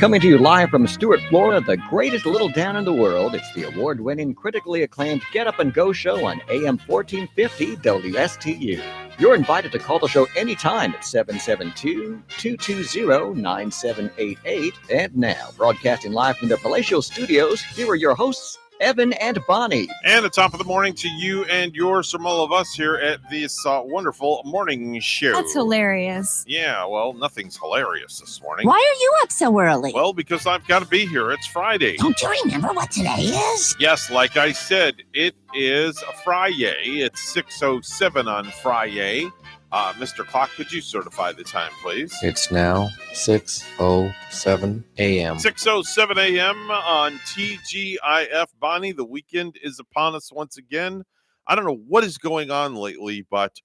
Coming to you live from Stuart, Florida, the greatest little town in the world, it's the award-winning, critically acclaimed Get Up and Go show on AM 1450 WSTU. You're invited to call the show anytime at 772-220-9788. And now, broadcasting live from their palatial studios, here are your hosts, Evan and Bonnie. And the top of the morning to you and yours from all of us here at this wonderful morning show. That's hilarious. Yeah, well, nothing's hilarious this morning. Why are you up so early? Well, because I've got to be here. It's Friday. Don't you remember what today is? Yes, like I said, it is a Friday. It's 6:07 on Friday. Mr. Clock, could you certify the time, please? It's now 6:07 a.m. 6:07 a.m. on TGIF. Bonnie, the weekend is upon us once again. I don't know what is going on lately, but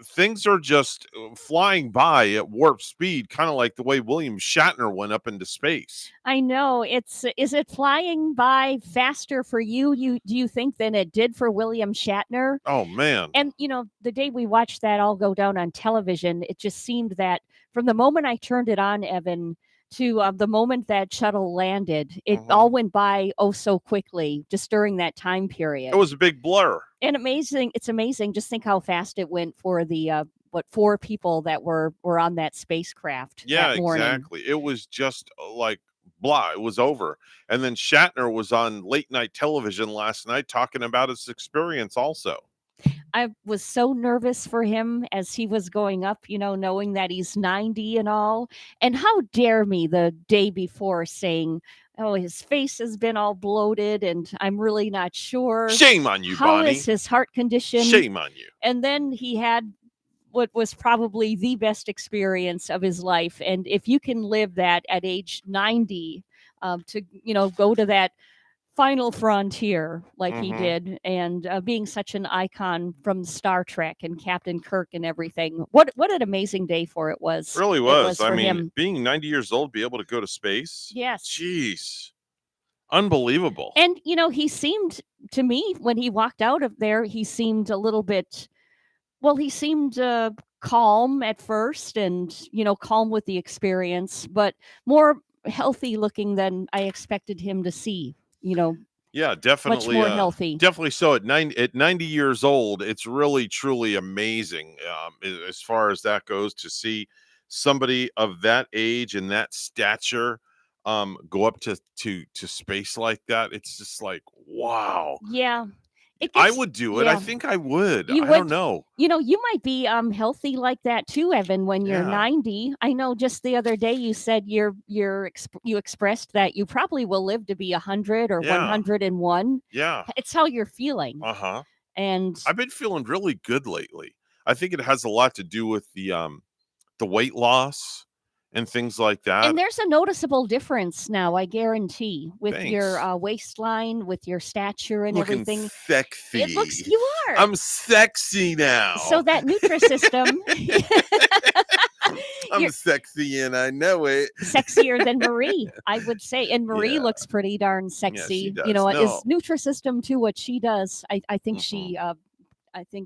things are just flying by at warp speed, kind of like the way William Shatner went up into space. I know. Is it flying by faster for you? Do you think than it did for William Shatner? Oh man. And the day we watched that all go down on television, it just seemed that from the moment I turned it on, Evan, to the moment that shuttle landed, it all went by so quickly just during that time period. It was a big blur. And it's amazing. Just think how fast it went for the 4 people that were on that spacecraft. Yeah, that morning. Exactly. It was just like blah. It was over. And then Shatner was on late night television last night talking about his experience also. I was so nervous for him as he was going up, knowing that he's 90 and all. And how dare me the day before saying, oh, his face has been all bloated and I'm really not sure. Shame on you, How Bonnie. is his heart condition? Shame on you. And then he had what was probably the best experience of his life. And if you can live that at age 90, to, go to that final frontier like he did, and being such an icon from Star Trek and Captain Kirk and everything. What an amazing day for it was. It really was. I mean, him. Being 90 years old, be able to go to space. Yes. Jeez. Unbelievable. And, he seemed to me when he walked out of there, he seemed a little bit, he seemed calm at first and, calm with the experience, but more healthy looking than I expected him to see. Yeah, definitely much more healthy. Definitely so. At 90 years old, it's really truly amazing as far as that goes, to see somebody of that age and that stature go up to space like that. It's just like, wow. Yeah. I would do it. Yeah. I think I would. You I would. don't know. You might be healthy like that too, Evan, when you're 90. I know just the other day you said you expressed that you probably will live to be 100 or 101. Yeah. It's how you're feeling. Uh-huh. And I've been feeling really good lately. I think it has a lot to do with the weight loss and things like that. And there's a noticeable difference now, I guarantee, with Thanks. your waistline, with your stature and Looking everything. Sexy. You are. I'm sexy now. So that Nutrisystem. I'm sexy and I know it. Sexier than Marie, I would say. And Marie looks pretty darn sexy. Yeah, she does. Is Nutrisystem too what she does? I think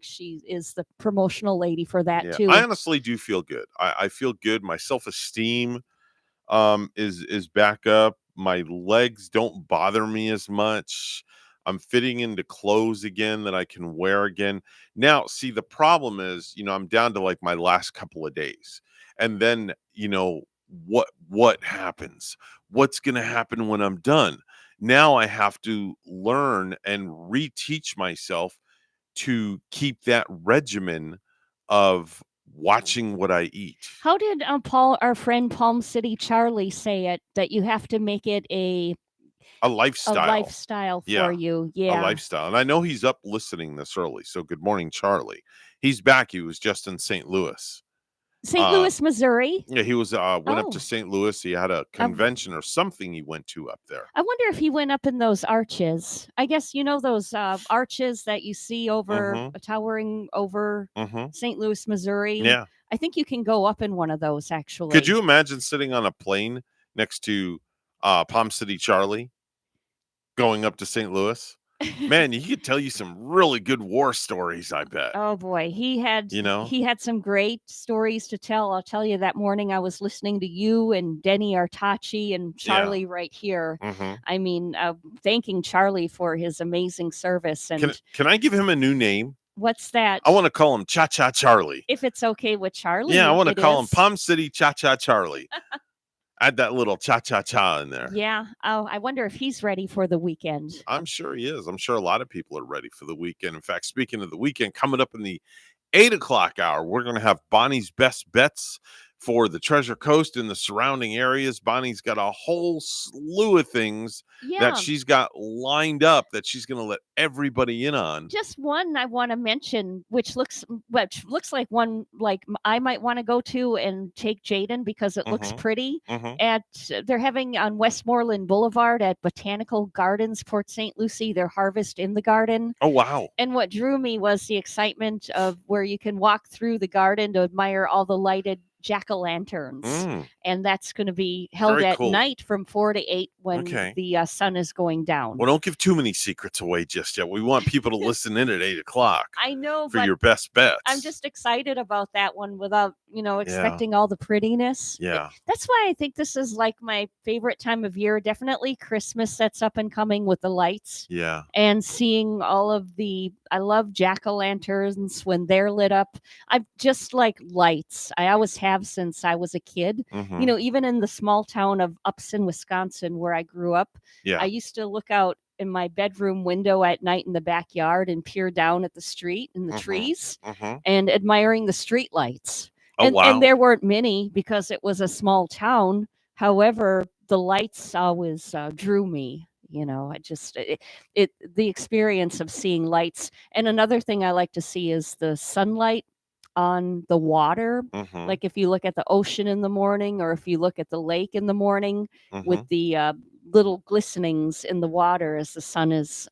she is the promotional lady for that too. I honestly do feel good. I feel good. My self-esteem is back up. My legs don't bother me as much. I'm fitting into clothes again that I can wear again. Now, see, the problem is, I'm down to like my last couple of days. And then, what happens? What's going to happen when I'm done? Now I have to learn and reteach myself to keep that regimen of watching what I eat. How did our friend Palm City Charlie say it, that you have to make it a lifestyle. A lifestyle for you. Yeah. A lifestyle. And I know he's up listening this early. So good morning, Charlie. He's back. He was just in St. Louis. St. Louis, Missouri. Yeah, he was went up to St. Louis. He had a convention or something he went to up there. I wonder if he went up in those arches. I guess those arches that you see over towering over St. Louis, Missouri. Yeah. I think you can go up in one of those actually. Could you imagine sitting on a plane next to Palm City Charlie going up to St. Louis? Man, he could tell you some really good war stories, I bet. Oh boy, You know? he had some great stories to tell. I'll tell you, that morning I was listening to you and Denny Artachi and Charlie right here. hmm I mean, thanking Charlie for his amazing service. And Can I give him a new name? what's that? I want to call him Cha Cha Charlie. If it's okay with Charlie, Yeah, I want to it call him is. Palm City Cha Cha Charlie. Add that little cha cha cha in there. Yeah. Oh, I wonder if he's ready for the weekend. I'm sure he is. I'm sure a lot of people are ready for the weekend. In fact, speaking of the weekend, coming up in the 8 o'clock hour, we're going to have Bonnie's best bets for the Treasure Coast and the surrounding areas. Bonnie's got a whole slew of things Yeah. that she's got lined up that she's going to let everybody in on. Just one I want to mention, which looks like one like I might want to go to and take Jaden because it looks pretty. Mhm. They're having on Westmoreland Boulevard at Botanical Gardens, Port St. Lucie, their Harvest in the Garden. Oh, wow. And what drew me was the excitement of where you can walk through the garden to admire all the lighted jack-o'-lanterns. Mm, And that's going to be held Very at cool. night from 4 to 8 when Okay. the sun is going down. Well, don't give too many secrets away just yet. We want people to listen in at 8 o'clock I know, for but your best bets. I'm just excited about that one without, expecting all the prettiness. Yeah. That's why I think this is like my favorite time of year. Definitely Christmas that's up and coming with the lights. Yeah. And seeing all of I love jack-o'-lanterns when they're lit up. I just like lights. I always have since I was a kid. Mhm. Even in the small town of Upson, Wisconsin, where I grew up, Yeah. I used to look out in my bedroom window at night in the backyard and peer down at the street and the trees Mhm. and admiring the street lights. Oh, wow. And there weren't many because it was a small town. However, the lights always drew me. I just the experience of seeing lights. And another thing I like to see is the sunlight on the water. Mhm. Like if you look at the ocean in the morning, or if you look at the lake in the morning, with Mhm. the little glistenings in the water as the sun is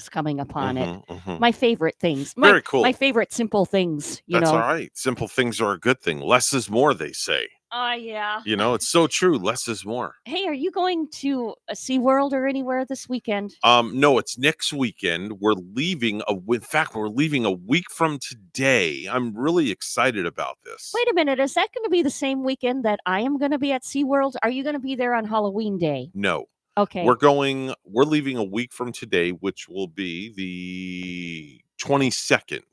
coming upon it. Mhm. Mhm. My favorite things. Very cool. My favorite simple things. That's all right. Simple things are a good thing. Less is more, they say. Oh, yeah. It's so true. Less is more. Hey, are you going to a SeaWorld or anywhere this weekend? No, it's next weekend. We're leaving in fact, we're leaving a week from today. I'm really excited about this. Wait a minute. Is that going to be the same weekend that I am going to be at SeaWorld? Are you going to be there on Halloween Day? No. Okay. We're leaving a week from today, which will be the 22nd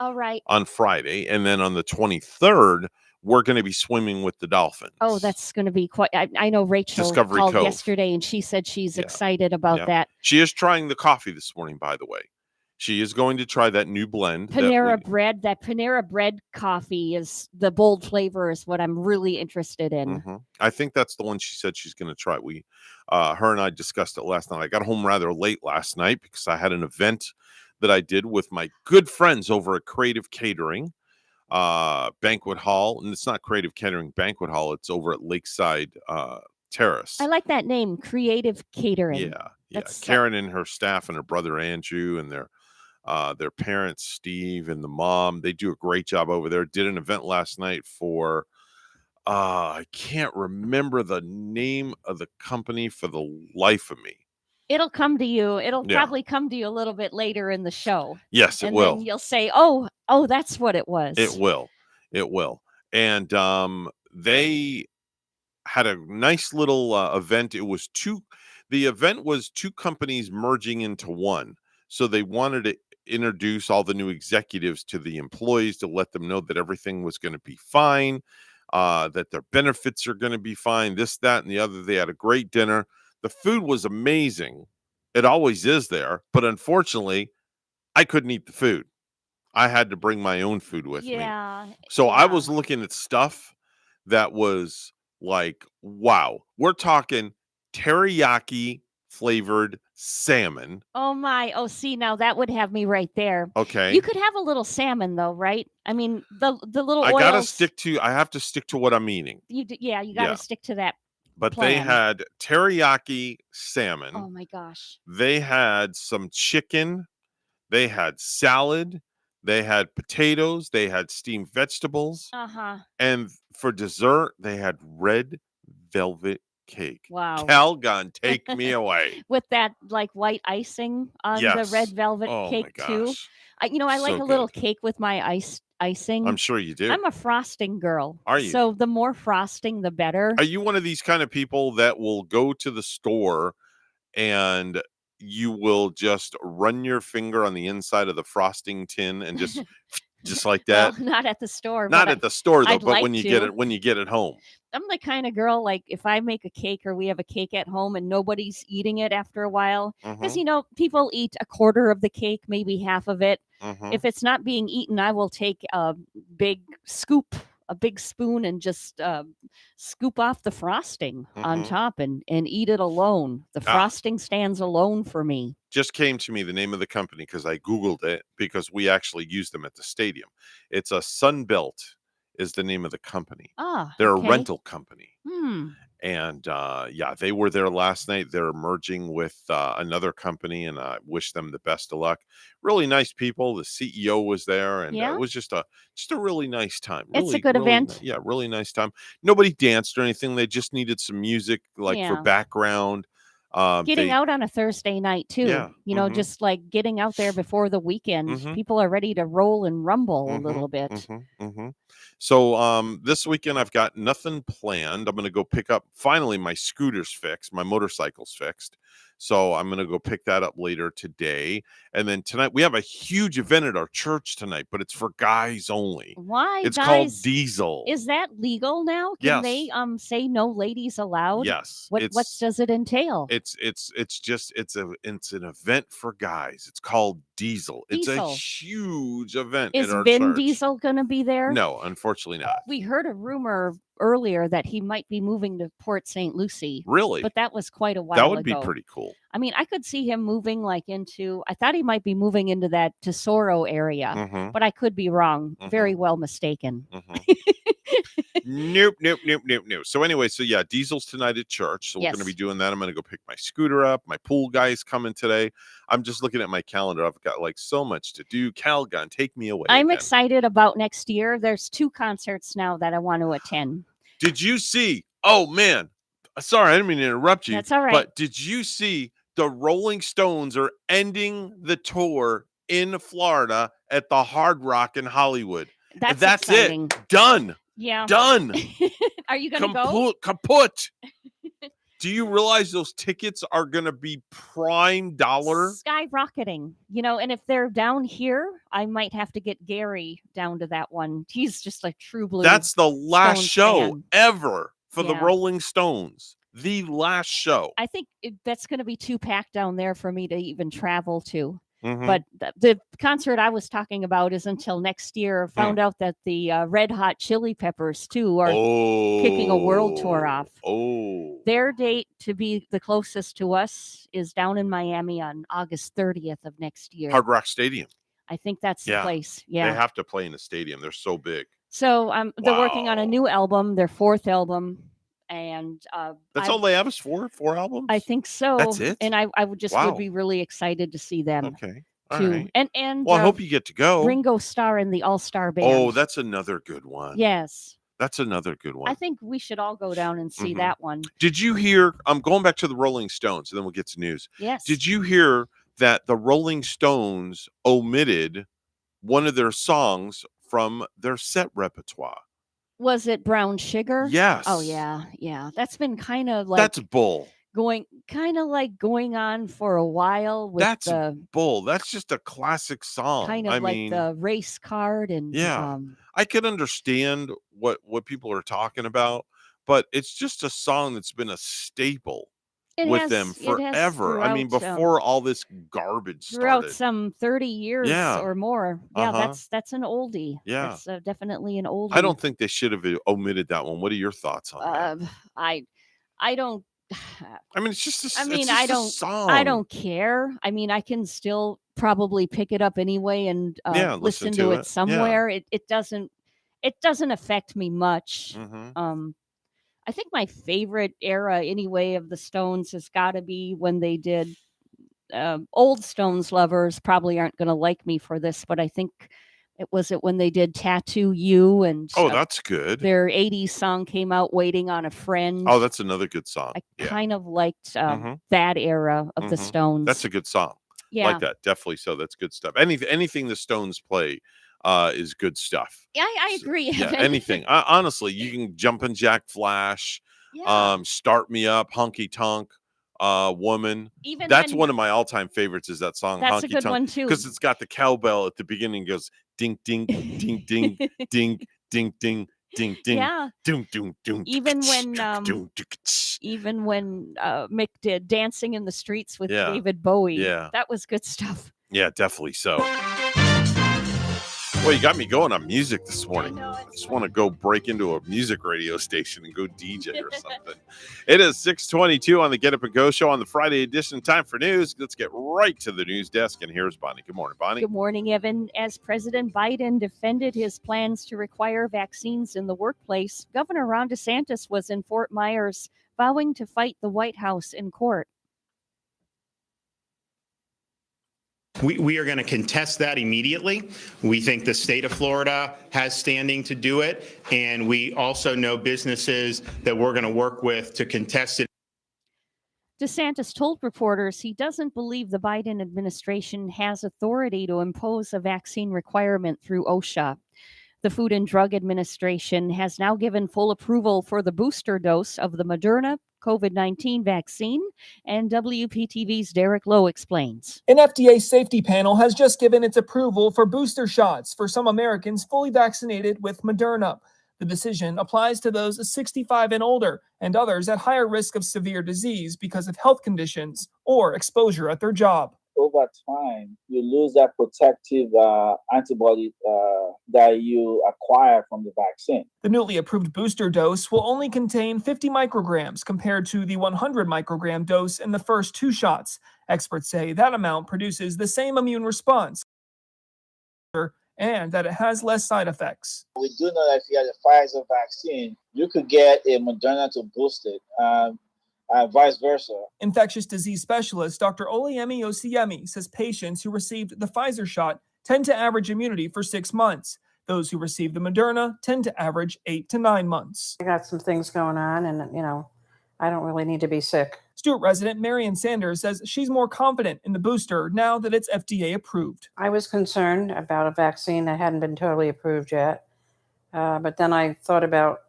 All right. on Friday. And then on the 23rd, we're going to be swimming with the dolphins. Oh, that's going to be quite. I know Rachel Discovery called Cove. yesterday and she said she's Yeah. excited about Yeah. that. She is trying the coffee this morning, by the way. She is going to try that new blend. Panera Bread. That Panera Bread coffee is the bold flavor is what I'm really interested in. I think that's the one she said she's going to try. Her and I discussed it last night. I got home rather late last night because I had an event that I did with my good friends over at Creative Catering Banquet Hall. And it's not Creative Catering Banquet Hall. It's over at Lakeside Terrace. I like that name, Creative Catering. Yeah. That's Karen and her staff and her brother Andrew and their parents, Steve and the mom, they do a great job over there. Did an event last night for I can't remember the name of the company for the life of me. It'll come to you. It'll probably come to you a little bit later in the show. Yes, it and will. Then you'll say, "Oh, that's what it was." It will. And they had a nice little event. The event was two companies merging into one. So they wanted to introduce all the new executives to the employees to let them know that everything was going to be fine, that their benefits are going to be fine, this, that, and the other. They had a great dinner. The food was amazing. It always is there. But unfortunately, I couldn't eat the food. I had to bring my own food with me. So I was looking at stuff that was like, wow, we're talking teriyaki flavored salmon. Oh my! Oh, see, now that would have me right there. Okay. You could have a little salmon though, right? I mean, the little oils. I have to stick to what I'm eating. You got to stick to that. But plan. they had teriyaki salmon. Oh my gosh. They had some chicken. They had salad. They had potatoes. They had steamed vegetables. Uh-huh. And for dessert, they had red velvet cake. Wow. Calgon, take me away. With that like white icing on the red Yes. velvet Oh my cake too. gosh. I like So a little good. cake with my icing. I'm sure you do. I'm a frosting girl. Are you? So the more frosting, the better. Are you one of these kind of people that will go to the store and you will just run your finger on the inside of the frosting tin and just like Well, that? not at the store, Not but at the store though, I'd but like when you to. get it home. I'm the kind of girl, like if I make a cake or we have a cake at home and nobody's eating it after a while, because Mhm. people eat a quarter of the cake, maybe half of it. Mhm. If it's not being eaten, I will take a big scoop, a big spoon, and just scoop off the frosting on Mhm. top and eat it alone. The Ah, frosting stands alone for me. just came to me the name of the company because I googled it because we actually use them at the stadium. It's a Sunbelt is the name of the company. Ah, They're a okay. rental company. Hmm. And yeah, they were there last night. They're merging with another company, and I wish them the best of luck. Really nice people. The CEO was there, and Yeah, it was just a really nice time. it's a Really, good really, event. yeah, really nice time. Nobody danced or anything. They just needed some music, like for Yeah. background. Getting They, out on a Thursday night too, yeah, mm-hmm, just like getting out there before the weekend. mm-hmm. People are ready to roll and rumble a Mhm, little bit. mhm, mhm. So, this weekend I've got nothing planned. I'm gonna go pick up finally my scooter's fixed, my motorcycle's fixed. So I'm gonna go pick that up later today. And then tonight we have a huge event at our church tonight, but it's for guys only. Why, It's called guys? Diesel. Is that legal now? Can they Yes. say no ladies allowed? Yes. What does it entail? It's an event for guys. It's called Diesel. It's a Diesel. huge event at Is our Vin church. Diesel going to be there? No, unfortunately not. We heard a rumor earlier that he might be moving to Port St. Lucie, Really? but that was quite a That while would be ago. pretty cool. I mean, I could see him moving like into, I thought he might be moving into that Tesoro area, Mhm. but I could be wrong. Very Mhm. well mistaken. Mhm. Nope, nope, nope, nope, nope. So anyway, so yeah, Diesel's tonight at church. So we're gonna be Yes. doing that. I'm gonna go pick my scooter up. My pool guy's coming today. I'm just looking at my calendar. I've got like so much to do. Calgon, take me away I'm again. excited about next year. There's 2 concerts now that I want to attend. Did you see? Oh man, sorry, I didn't mean to interrupt you. That's all right. But did you see the Rolling Stones are ending the tour in Florida at the Hard Rock in Hollywood? And That's exciting. it. Done. Yeah. Done. Are you going to go? Kaput. Do you realize those tickets are going to be prime dollar? Skyrocketing, and if they're down here, I might have to get Gary down to that one. He's just a true blue. That's the last Stones show fan. ever for the Yeah. Rolling Stones. The last show. I think that's going to be too packed down there for me to even travel to. Mhm. But the concert I was talking about is until next year. Found out that the Red Hot Chili Peppers, too, are kicking a world tour off. Oh. Their date to be the closest to us is down in Miami on August 30th of next year. Hard Rock Stadium. I think that's the Yeah. place. They Yeah. have to play in a stadium. They're so big. So they're working on a Wow. new album, their 4th album. And That's all they have is four albums? I think so. That's it? And I would Wow. be really excited to see them Okay. All too. right. And Well, I hope you get to go. Ringo Starr in the All-Star Band. Oh, that's another good one. Yes. That's another good one. I think we should all go down and see Mhm. that one. Did you hear? I'm going back to the Rolling Stones, and then we'll get to news. Yes. Did you hear that the Rolling Stones omitted one of their songs from their set repertoire? Was it Brown Sugar? Yes. Oh yeah, yeah. That's been kind of like That's bull. going on for a while with That's the bull. That's just a classic song. kind of I like mean, the race card and yeah. I could understand what people are talking about, but it's just a song that's been a staple with them forever. I mean, before all this garbage throughout started. some 30 years Yeah. or more. Yeah, Uh-huh. that's an oldie. Yeah. That's definitely an oldie. I don't think they should have omitted that one. What are your thoughts on that? I don't. I mean, it's just a, I mean, it's just I a don't. song. I don't care. I mean, I can still probably pick it up anyway and Yeah, listen to it somewhere. It doesn't affect me much. Mhm. I think my favorite era anyway of the Stones has got to be when they did. Old Stones lovers probably aren't going to like me for this, but I think Was it when they did Tattoo You, and Oh, that's good. their 80s song came out, Waiting on a Friend. Oh, that's another good song. I Yeah. kind of liked Mhm. that era of the Mhm. Stones. That's a good song. Yeah. Like that. Definitely so. That's good stuff. Anything the Stones play is good stuff. Yeah, I agree. Yeah, Evan. anything. Honestly, you can Jumpin' Jack Flash, Yeah. Start Me Up, Honky Tonk, Woman. Even That's when- one of my all-time favorites is that song That's a Honky good Tonk one, too. because it's got the cowbell at the beginning. Goes ding ding ding ding ding ding ding ding ding. Yeah. Doom doom doom. Even when Mick did Dancing in the Streets with Yeah. David Bowie. Yeah. That was good stuff. Yeah, definitely so. Well, you got me going on music this morning. I just want to go break into a music radio station and go DJ or something. It is 6:22 on the Get Up and Go show on the Friday edition. Time for news. Let's get right to the news desk. And here's Bonnie. Good morning, Bonnie. Good morning, Evan. As President Biden defended his plans to require vaccines in the workplace, Governor Ron DeSantis was in Fort Myers vowing to fight the White House in court. We are going to contest that immediately. We think the state of Florida has standing to do it, and we also know businesses that we're going to work with to contest it. DeSantis told reporters he doesn't believe the Biden administration has authority to impose a vaccine requirement through OSHA. The Food and Drug Administration has now given full approval for the booster dose of the Moderna COVID-19 vaccine, and WPTV's Derek Lowe explains. An FDA safety panel has just given its approval for booster shots for some Americans fully vaccinated with Moderna. The decision applies to those 65 and older and others at higher risk of severe disease because of health conditions or exposure at their job. Over time, you lose that protective antibody that you acquire from the vaccine. The newly approved booster dose will only contain 50 micrograms compared to the 100 microgram dose in the first two shots. Experts say that amount produces the same immune response and that it has less side effects. We do know that if you have the Pfizer vaccine, you could get a Moderna to boost it. Vice versa. Infectious disease specialist Dr. Oluyemi Osiemi says patients who received the Pfizer shot tend to average immunity for 6 months. Those who receive the Moderna tend to average 8 to 9 months. I got some things going on, and I don't really need to be sick. Stewart resident Marion Sanders says she's more confident in the booster now that it's FDA approved. I was concerned about a vaccine that hadn't been totally approved yet, but then I thought about,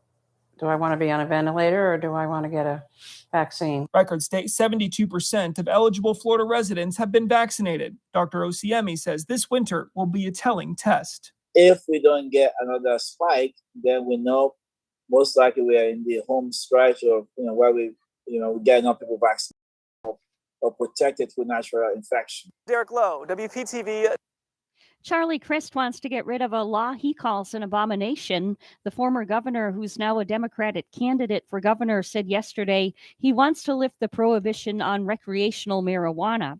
do I want to be on a ventilator or do I want to get a vaccine? Records state 72% of eligible Florida residents have been vaccinated. Dr. Osiemi says this winter will be a telling test. If we don't get another spike, then we know most likely we are in the home stretch of where we get enough people vaccinated or protected through natural infection. Derek Lowe, WPTV. Charlie Crist wants to get rid of a law he calls an abomination. The former governor, who's now a Democratic candidate for governor, said yesterday he wants to lift the prohibition on recreational marijuana.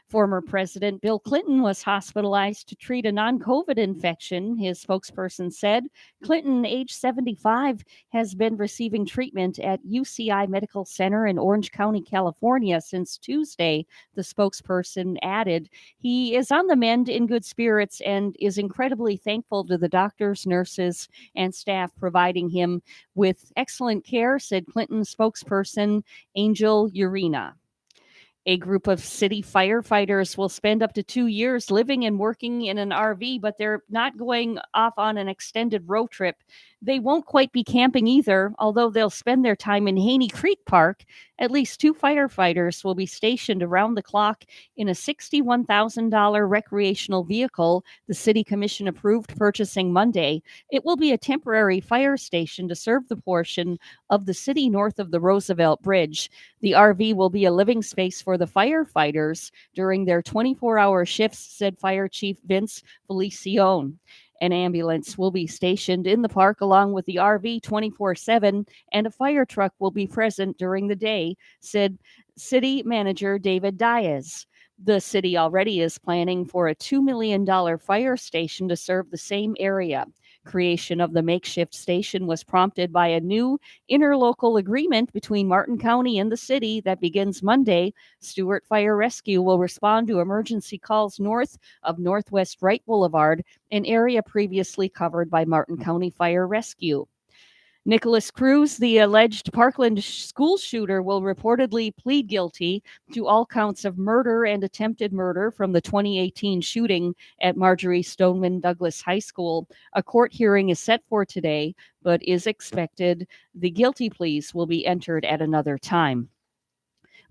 Former President Bill Clinton was hospitalized to treat a non-COVID infection, his spokesperson said. Clinton, age 75, has been receiving treatment at UCI Medical Center in Orange County, California since Tuesday, the spokesperson added. He is on the mend, in good spirits, and is incredibly thankful to the doctors, nurses, and staff providing him with excellent care, said Clinton's spokesperson, Angel Urena. A group of city firefighters will spend up to 2 years living and working in an RV, but they're not going off on an extended road trip. They won't quite be camping either, although they'll spend their time in Haney Creek Park. At least 2 firefighters will be stationed around the clock in a $61,000 recreational vehicle the city commission approved purchasing Monday. It will be a temporary fire station to serve the portion of the city north of the Roosevelt Bridge. The RV will be a living space for the firefighters during their 24-hour shifts, said Fire Chief Vince Felicione. An ambulance will be stationed in the park along with the RV 24/7, and a fire truck will be present during the day, said City Manager David Diaz. The city already is planning for a $2 million fire station to serve the same area. Creation of the makeshift station was prompted by a new interlocal agreement between Martin County and the city that begins Monday. Stewart Fire Rescue will respond to emergency calls north of Northwest Wright Boulevard, an area previously covered by Martin County Fire Rescue. Nicholas Cruz, the alleged Parkland school shooter, will reportedly plead guilty to all counts of murder and attempted murder from the 2018 shooting at Marjorie Stoneman Douglas High School. A court hearing is set for today, but is expected the guilty pleas will be entered at another time.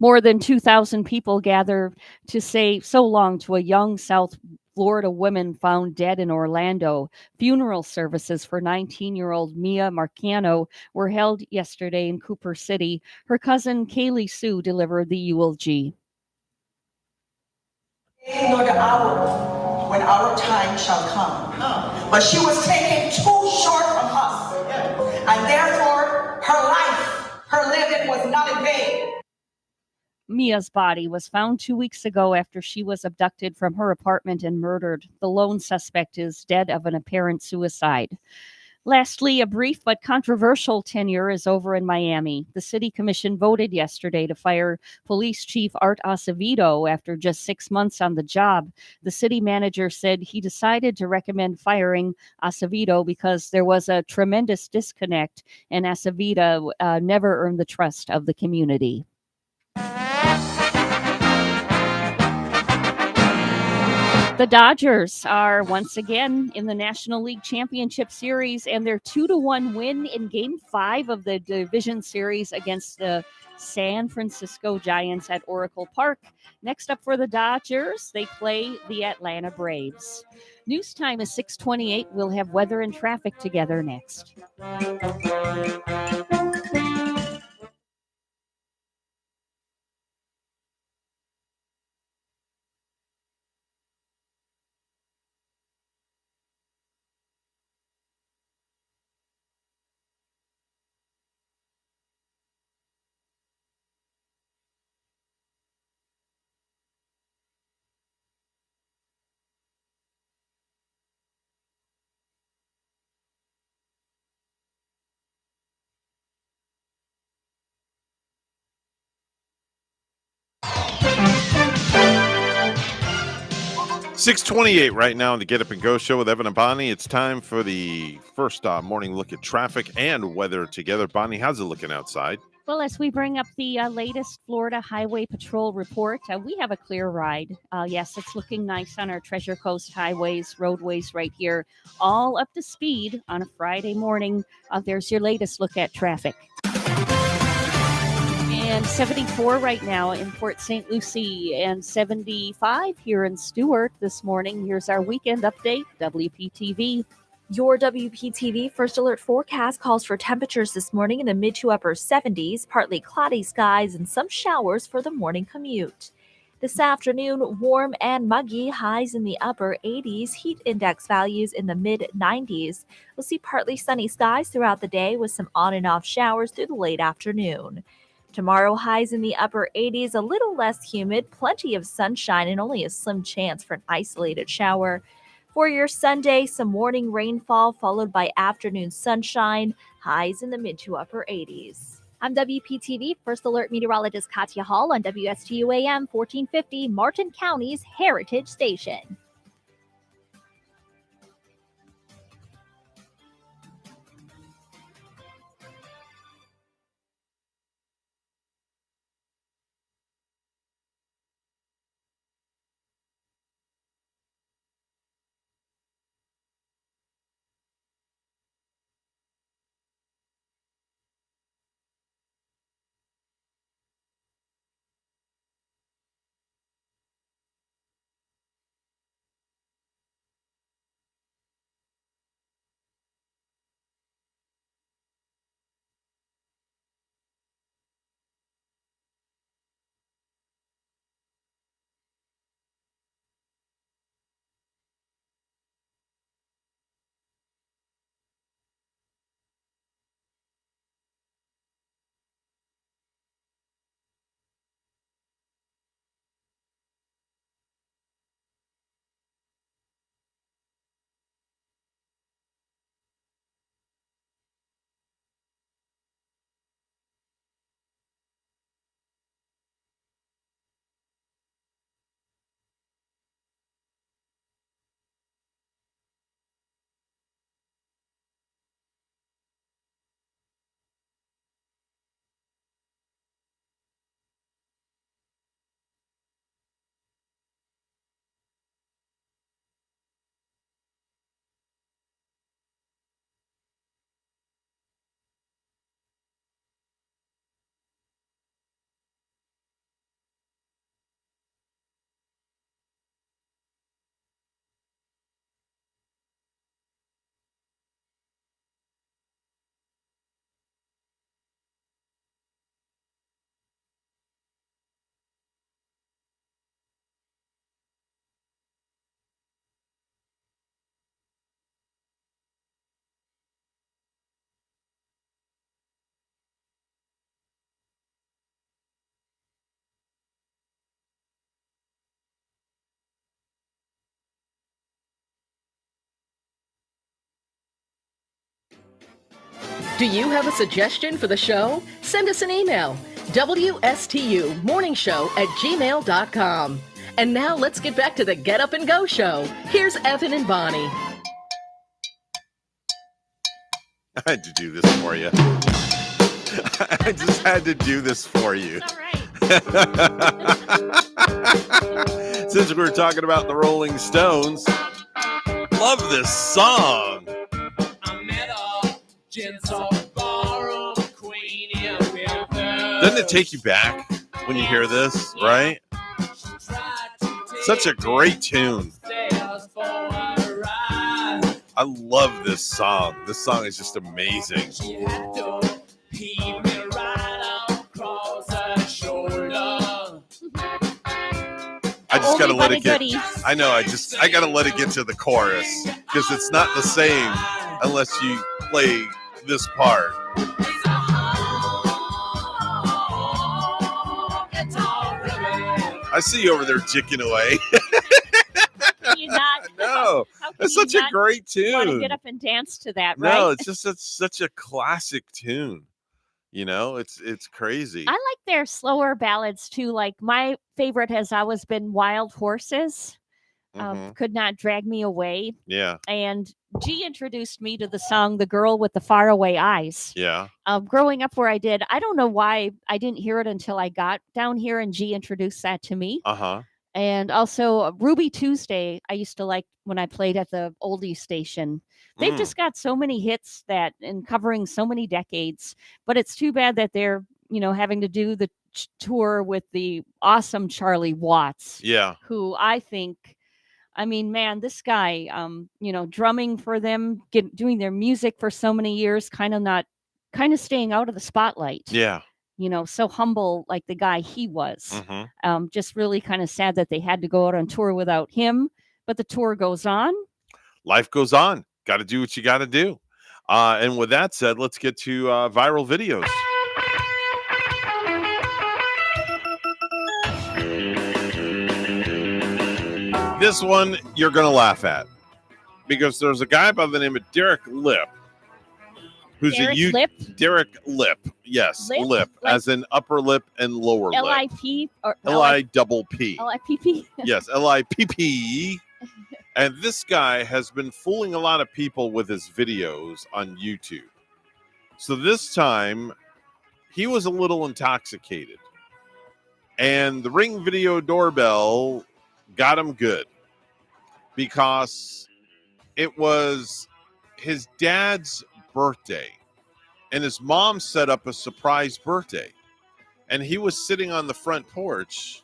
More than 2,000 people gather to say so long to a young South Florida woman found dead in Orlando. Funeral services for 19-year-old Mia Marciano were held yesterday in Cooper City. Her cousin Kaylee Sue delivered the eulogy. Nor the hour when our time shall come. But she was taken too short from us. And therefore, her life, her living was not in vain. Mia's body was found 2 weeks ago after she was abducted from her apartment and murdered. The lone suspect is dead of an apparent suicide. Lastly, a brief but controversial tenure is over in Miami. The city commission voted yesterday to fire police chief Art Acevedo after just 6 months on the job. The city manager said he decided to recommend firing Acevedo because there was a tremendous disconnect and Acevedo never earned the trust of the community. The Dodgers are once again in the National League Championship Series, and their 2-1 win in Game 5 of the Division Series against the San Francisco Giants at Oracle Park. Next up for the Dodgers, they play the Atlanta Braves. News time is 6:28. We'll have weather and traffic together next. $6:28 right now on the Get Up and Go show with Evan and Bonnie. It's time for the first morning look at traffic and weather together. Bonnie, how's it looking outside? Well, as we bring up the latest Florida Highway Patrol report, we have a clear ride. Yes, it's looking nice on our Treasure Coast highways, roadways right here, all up to speed on a Friday morning. There's your latest look at traffic. And 74 right now in Port St. Lucie and 75 here in Stuart this morning. Here's our weekend update, WPTV. Your WPTV First Alert forecast calls for temperatures this morning in the mid to upper 70s, partly cloudy skies, and some showers for the morning commute. This afternoon, warm and muggy, highs in the upper 80s, heat index values in the mid 90s. We'll see partly sunny skies throughout the day with some on and off showers through the late afternoon. Tomorrow, highs in the upper 80s, a little less humid, plenty of sunshine, and only a slim chance for an isolated shower. For your Sunday, some morning rainfall followed by afternoon sunshine, highs in the mid to upper 80s. I'm WPTV First Alert meteorologist Katya Hall on WSTU AM 1450, Martin County's Heritage Station. Do you have a suggestion for the show? Send us an email, WSTUmorningshow@gmail.com. And now let's get back to the Get Up and Go show. Here's Evan and Bonnie. I had to do this for you. I just had to do this for you. All right. Since we were talking about the Rolling Stones, love this song. Doesn't it take you back when you hear this, right? Such a great tune. I love this song. This song is just amazing. I just gotta let it get. I know. I gotta let it get to the chorus because it's not the same unless you play this part. I see you over there jicking away. Can you not? No, it's such a great tune. Want to get up and dance to that, right? No, it's just such a classic tune. You know, it's crazy. I like their slower ballads too. Like my favorite has always been Wild Horses. Could Not Drag Me Away. Yeah. And G introduced me to the song The Girl with the Faraway Eyes. Yeah. Growing up where I did, I don't know why I didn't hear it until I got down here and G introduced that to me. Uh-huh. And also Ruby Tuesday, I used to like when I played at the oldie station. They've just got so many hits that and covering so many decades, but it's too bad that they're, having to do the tour with the awesome Charlie Watts. Yeah. Who I think, man, this guy, drumming for them, doing their music for so many years, kind of staying out of the spotlight. Yeah. So humble like the guy he was. Just really kind of sad that they had to go out on tour without him, but the tour goes on. Life goes on. Got to do what you got to do. And with that said, let's get to viral videos. This one you're going to laugh at because there's a guy by the name of Derek Lip. Who's Derek Lip. Yes, lip like, as in upper lip and lower lip. L-I-P or L-I-double-P. L-I-P-P. Yes, L-I-P-P. And this guy has been fooling a lot of people with his videos on YouTube. So this time, he was a little intoxicated. And the Ring video doorbell got him good. Because it was his dad's birthday. And his mom set up a surprise birthday. And he was sitting on the front porch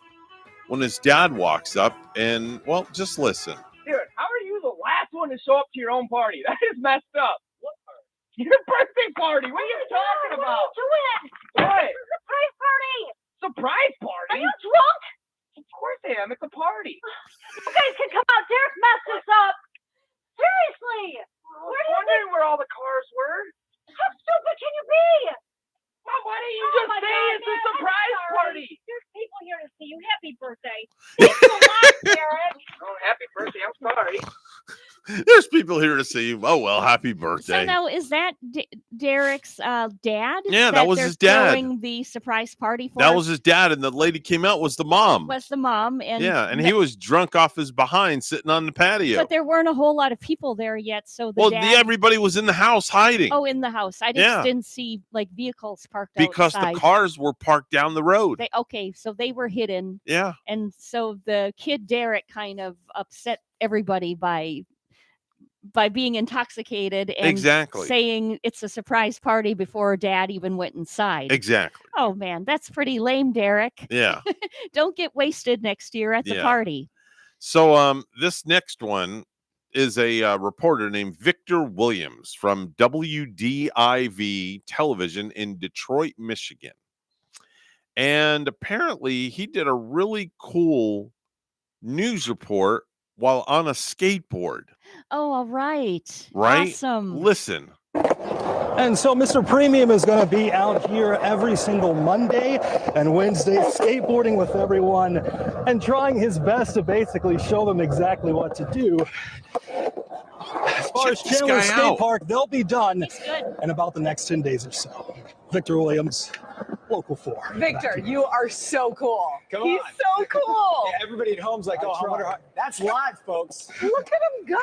when his dad walks up and, well, just listen. Dude, how are you the last one to show up to your own party? That is messed up. What party? Your birthday party. What are you talking about? What? Surprise party. Surprise party? Are you drunk? Of course I am. It's a party. You guys can come out. Derek messed this up. Seriously. I was wondering where all the cars were. How stupid can you be? Mom, why didn't you just say it's a surprise party? There's people here to see you. Happy birthday. Thanks a lot, Derek. Oh, happy birthday. I'm sorry. There's people here to see you. Oh, well, happy birthday. So now, is that Derek's dad? Yeah, that was his dad. Throwing the surprise party for? That was his dad, and the lady came out was the mom. And he was drunk off his behind sitting on the patio. But there weren't a whole lot of people there yet, so everybody was in the house hiding. Oh, in the house. I just didn't see like vehicles parked because outside. The cars were parked down the road. So they were hidden. Yeah. And so the kid Derek kind of upset everybody by being intoxicated and saying it's a surprise party before dad even went inside. Exactly. Oh man, that's pretty lame, Derek. Yeah. Don't get wasted next year at the party. So this next one is a reporter named Victor Williams from WDIV television in Detroit, Michigan. And apparently he did a really cool news report while on a skateboard. Oh, all right. Right? Awesome. Listen. And so Mr. Premium is going to be out here every single Monday and Wednesday skateboarding with everyone and trying his best to basically show them exactly what to do. As far as Check this Chandler guy Skate out. Park, they'll be done He's good. in about the next 10 days or so. Victor Williams, Local 4. Victor, you are so cool. Come He's on. so cool. Yeah, everybody at home's like, oh, I wonder how. That's live, folks. Look at him go.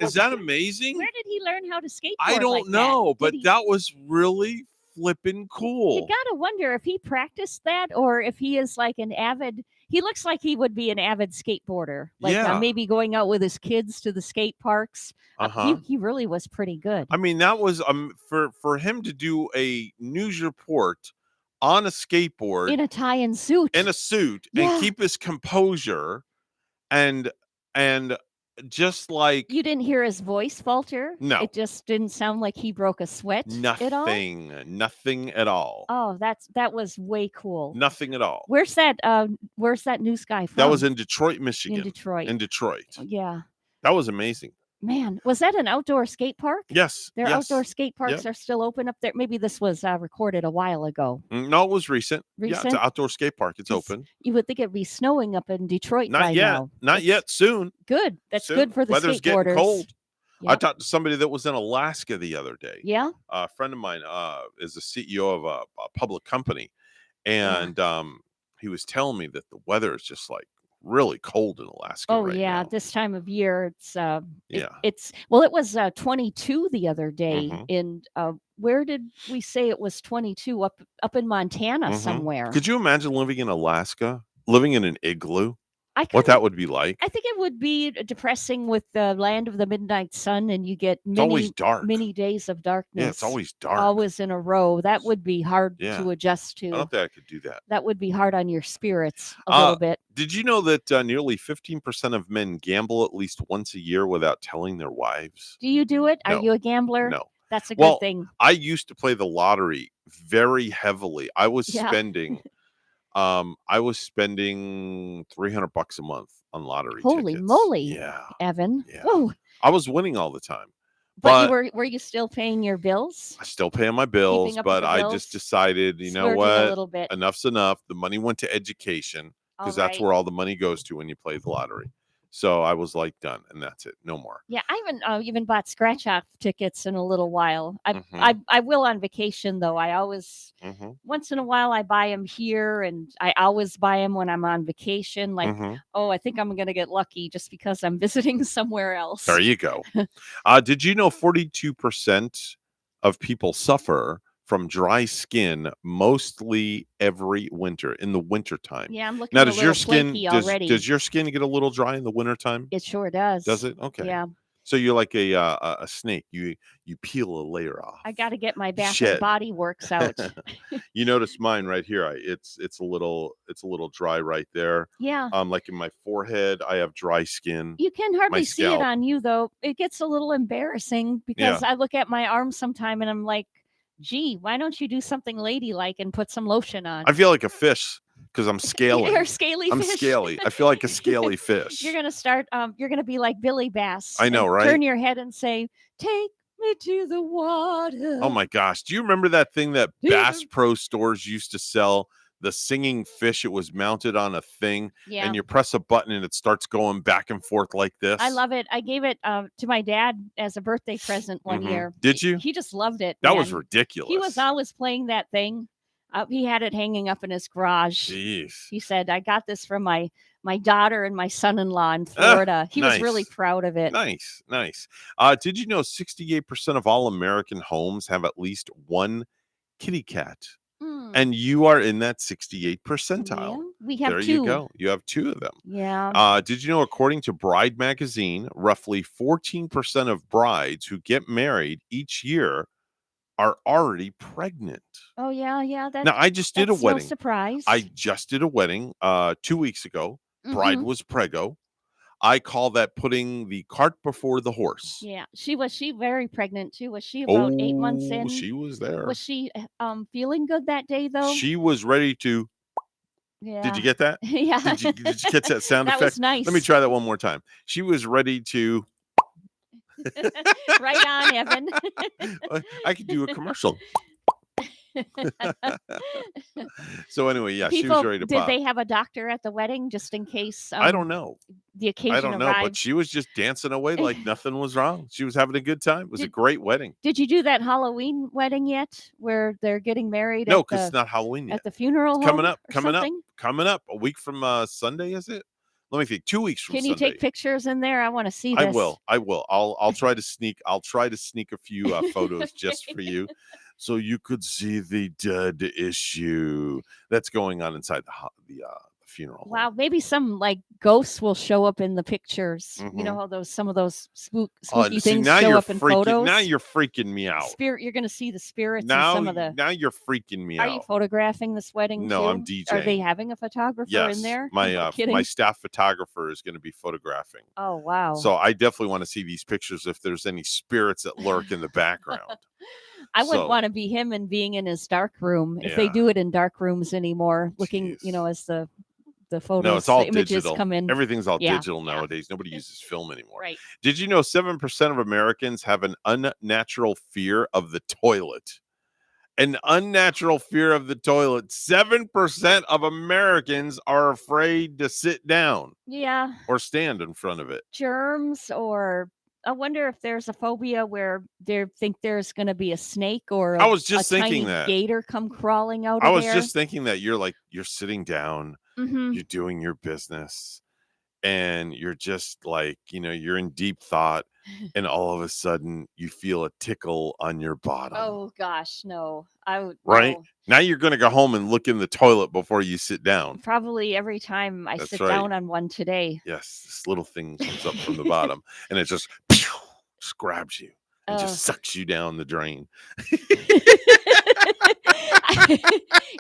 Is that amazing? Where did he learn how to skateboard? I don't like know, but he... that was really flippin' cool. You gotta wonder if he practiced that or if he is like an avid. He looks like he would be an avid skateboarder, like maybe going out with his kids to the skate parks. He really was pretty good. I mean, that was for him to do a news report on a skateboard in a tie and suit, and keep his composure, and just like you didn't hear his voice falter. No, it just didn't sound like he broke a sweat. Nothing at all. Oh, that was way cool. Nothing at all. Where's that news guy from? That was in Detroit, Michigan. In Detroit. Yeah, that was amazing. Man, was that an outdoor skate park? Yes. Their outdoor skate parks are still open up there. Maybe this was recorded a while ago. No, it was recent. Yeah, it's an outdoor skate park. It's open. You would think it'd be snowing up in Detroit Not by yet. now. Not yet. Soon. Good. That's soon. Good for the Weather's skateboarders. Getting cold. Yep. I talked to somebody that was in Alaska the other day. Yeah. A friend of mine is the CEO of a public company. And he was telling me that the weather is just like really cold in Alaska. Oh right yeah, now. this time of year it was 22 the other day in where did we say it was 22 up in Montana somewhere. Could you imagine living in Alaska, living in an igloo? What that would be like? I think it would be depressing with the land of the midnight sun, and you get always dark. Many days of darkness. Yeah, it's always dark. Always in a row. That would be hard to adjust to. I don't think I could do that. That would be hard on your spirits a little bit. Did you know that nearly 15% of men gamble at least once a year without telling their wives? Do you do it? No. Are you a gambler? No. That's a good thing. I used to play the lottery very heavily. I was spending $300 a month on lottery Holy tickets. moly. Yeah. Evan. Yeah. Whoa. I was winning all the time. But were you still paying your bills? I still paying my bills, but I just decided, you know what? A little bit. Enough's enough. The money went to education because that's where all the money goes to when you play the lottery. So I was like, done, and that's it. No more. Yeah, I haven't even bought scratch-off tickets in a little while. I will on vacation, though. I always, once in a while, I buy them here, and I always buy them when I'm on vacation. Like, I think I'm going to get lucky just because I'm visiting somewhere else. There you go. Did you know 42% of people suffer from dry skin mostly every winter in the wintertime? Yeah, I'm looking now. a Does little your skin flaky already. does your skin get a little dry in the wintertime? It sure does. Does it? Okay. Yeah. So you're like a snake. You peel a layer off. I got to get my Bath and Body Works out. You notice mine right here. It's a little dry right there. Yeah. Like in my forehead, I have dry skin. You can hardly see it on you though. It gets a little embarrassing because I look at my arm sometime and I'm like, gee, why don't you do something ladylike and put some lotion on? I feel like a fish because I'm scaly. You're a scaly I'm fish. scaly. I feel like a scaly fish. You're gonna start. You're gonna be like Billy Bass. I know, right? Turn your head and say, "Take me to the water." Oh my gosh! Do you remember that thing that Bass Pro Stores used to sell? The singing fish. It was mounted on a thing, and you press a button and it starts going back and forth like this. I love it. I gave it to my dad as a birthday present one year. Did you? He just loved it. That was ridiculous. He was always playing that thing. He had it hanging up in his garage. Jeez. He said, "I got this from my daughter and my son-in-law in Florida." He was really proud of it. Nice. Did you know 68% of all American homes have at least one kitty cat? And you are in that 68 percentile. Yeah, we have there two. You go. You have two of them. Yeah. Did you know, according to Bride magazine, roughly 14% of brides who get married each year are already pregnant? Oh yeah. Now I just did a wedding. No surprise. I just did a wedding 2 weeks ago. Bride was preggo. I call that putting the cart before the horse. Yeah. Was she very pregnant too? Was she about 8 months in? She was there. Was she feeling good that day though? She was ready to. Yeah. Did you get that? Yeah. Did you catch that sound that effect? Was nice. Let me try that one more time. She was ready to. Right on, Evan. I could do a commercial. So anyway, yeah, she was People, ready to did pop. they have a doctor at the wedding just in case I don't know. the I occasion don't know, but arrives? she was just dancing away like nothing was wrong. She was having a good time. It was a great wedding. Did you do that Halloween wedding yet, where they're getting married No, at because it's the not Halloween yet. at the funeral It's home coming up, or coming up, something? coming up. A week from Sunday, is it? Let me think. 2 weeks from Can you Sunday. take pictures in there? I want to see I this. will. I'll try to sneak. I'll try to sneak a few photos just for you, so you could see the dead issue that's going on inside the funeral home. Wow, maybe some like ghosts will show up in the pictures. You know how some of those spooky See, things now show you're up in freaking. photos. Now you're freaking me out. You're going to see the spirits Now, in some of the. now you're freaking me Are out. you photographing this wedding No, too? I'm DJing. Are they having a photographer Yes, in there? my No kidding? my staff photographer is going to be photographing. Oh wow! So I definitely want to see these pictures if there's any spirits that lurk in the background. I wouldn't want to be him and being in his dark room if they Yeah. do it in dark rooms anymore. Looking, as the photos, No, it's all the images digital. come in. Everything's all Yeah, digital nowadays. Nobody uses film anymore. Right. Did you know 7% of Americans have an unnatural fear of the toilet? An unnatural fear of the toilet. 7% of Americans are afraid to sit down Yeah, or stand in front of it. germs, or I wonder if there's a phobia where they think there's going to be a snake or I was just a tiny thinking that. gator come crawling out I of was there. just thinking that you're sitting down, Mhm. you're doing your business, and you're just you're in deep thought, and all of a sudden you feel a tickle on your bottom. Oh gosh, no. I would Right? no. Now you're going to go home and look in the toilet before you sit down. Probably every time I That's sit right. down on one today. Yes, this little thing comes up from the bottom, and it just grabs you and Oh. just sucks you down the drain.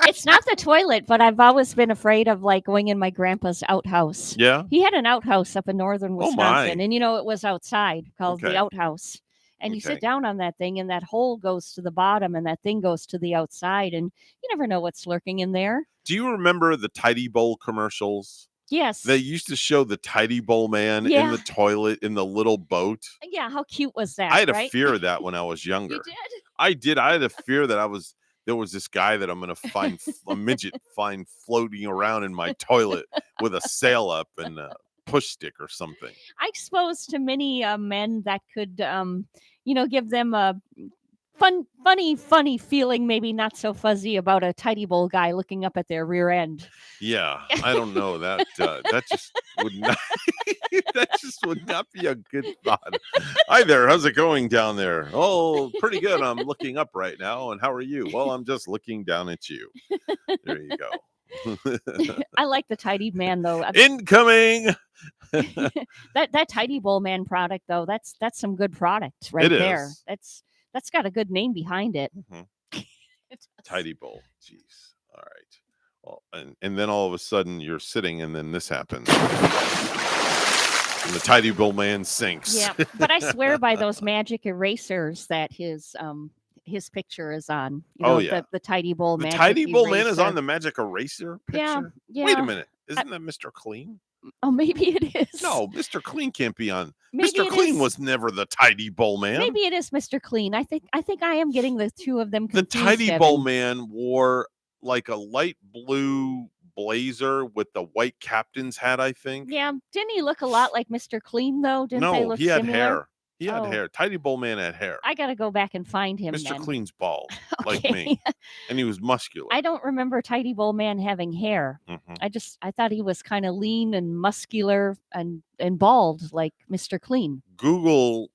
It's not the toilet, but I've always been afraid of going in my grandpa's outhouse. Yeah? He had an outhouse up in northern Oh, Wisconsin, my. and it was outside called Okay. the outhouse. And you Okay. sit down on that thing, and that hole goes to the bottom, and that thing goes to the outside, and you never know what's lurking in there. Do you remember the Tidy Bowl commercials? Yes. They used to show the Tidy Bowl man in Yeah. the toilet in the little boat. Yeah, how cute was that? I had right? a fear of that when I was younger. You did? I did. I had a fear that there was this guy that I'm going to find a midget find floating around in my toilet with a sail up and a push stick or something. I suppose to many men that could, give them a funny feeling, maybe not so fuzzy about a tidy bowl guy looking up at their rear end. Yeah, I don't know that just would not that just would not be a good thought. Hi there, how's it going down there? Oh, pretty good. I'm looking up right now. And how are you? Well, I'm just looking down at you. There you go. I like the tidy man though. Incoming. that tidy bowl man product though, that's some good product right It there. is. That's got a good name behind it. Tidy bowl. Jeez. All right. Well, and then all of a sudden you're sitting, and then this happens. And the Tidy Bowl man sinks. Yeah, but I swear by those magic erasers that his picture is on. Yeah. The Tidy Bowl The magic Tidy Bowl man is eraser. on the magic eraser picture? Yeah. Wait a minute. Isn't that Mr. Clean? Oh, maybe it is. No, Mr. Clean can't be on. Maybe Mr. it Clean is. was never the Tidy Bowl man. Maybe it is Mr. Clean. I think I am getting the two of them The confused. Tidy Bowl Evan. man wore like a light blue blazer with the white captain's hat, I think. Yeah, didn't he look a lot like Mr. Clean though? Didn't they No, look he had similar? hair. He had Oh. hair. Tidy Bowl man had hair. I gotta go back and find him. Mr. then. Clean's bald, like Okay. me. And he was muscular. I don't remember Tidy Bowl man having hair. Mhm. I thought he was kind of lean and muscular and bald like Mr. Clean. Google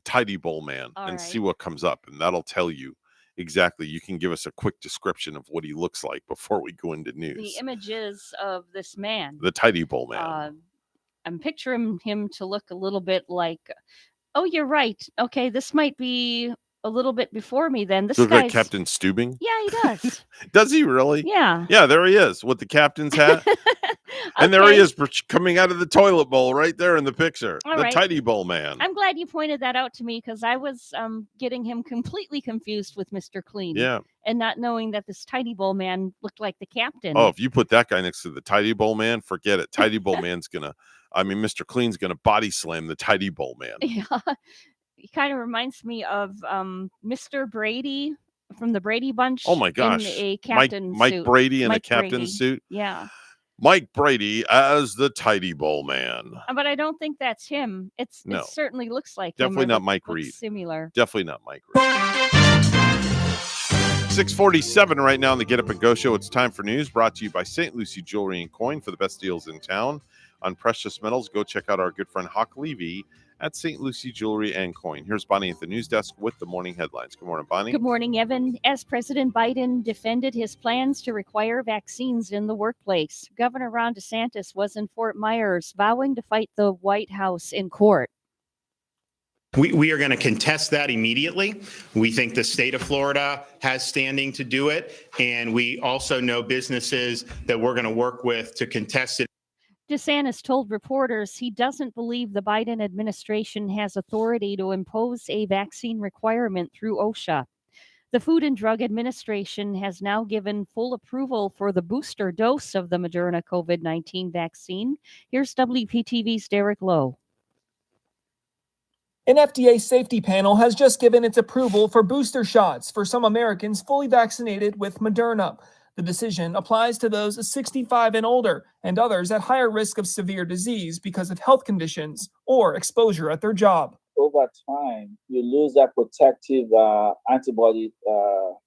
Tidy Bowl man All and right. see what comes up, and that'll tell you exactly. You can give us a quick description of what he looks like before we go into The news. images of this man. The Tidy Bowl man. I'm picturing him to look a little bit like. Oh, you're right. Okay, this might be a little bit before me then. This Look like guy's Captain Stubing. Yeah, he does. Does he really? Yeah. Yeah, there he is with the captain's hat. And there he Okay. is coming out of the toilet bowl right there in the picture. All the right. Tidy Bowl man. I'm glad you pointed that out to me because I was getting him completely confused with Mr. Clean. Yeah. And not knowing that this Tidy Bowl man looked like the captain. Oh, if you put that guy next to the Tidy Bowl man, forget it. Tidy Bowl man's Mr. Clean's gonna body slam the Tidy Bowl man. Yeah. He kind of reminds me of Mr. Brady from the Brady Bunch. Oh my gosh. In a Mike captain suit. Brady in a Mike captain Brady. suit. Yeah. Mike Brady as the Tidy Bowl man. But I don't think that's him. It No. certainly looks like Definitely him. not Mike Reed. Similar. Definitely not Mike Reed. 6:47 right now on the Get Up and Go Show. It's time for news brought to you by St. Lucie Jewelry and Coin. For the best deals in town on precious metals, go check out our good friend Hawk Levy at St. Lucie Jewelry and Coin. Here's Bonnie at the news desk with the morning headlines. Good morning, Bonnie. Good morning, Evan. As President Biden defended his plans to require vaccines in the workplace, Governor Ron DeSantis was in Fort Myers vowing to fight the White House in court. We are going to contest that immediately. We think the state of Florida has standing to do it, and we also know businesses that we're going to work with to contest it. DeSantis told reporters he doesn't believe the Biden administration has authority to impose a vaccine requirement through OSHA. The Food and Drug Administration has now given full approval for the booster dose of the Moderna COVID-19 vaccine. Here's WPTV's Derek Lowe. An FDA safety panel has just given its approval for booster shots for some Americans fully vaccinated with Moderna. The decision applies to those 65 and older and others at higher risk of severe disease because of health conditions or exposure at their job. Over time, you lose that protective antibody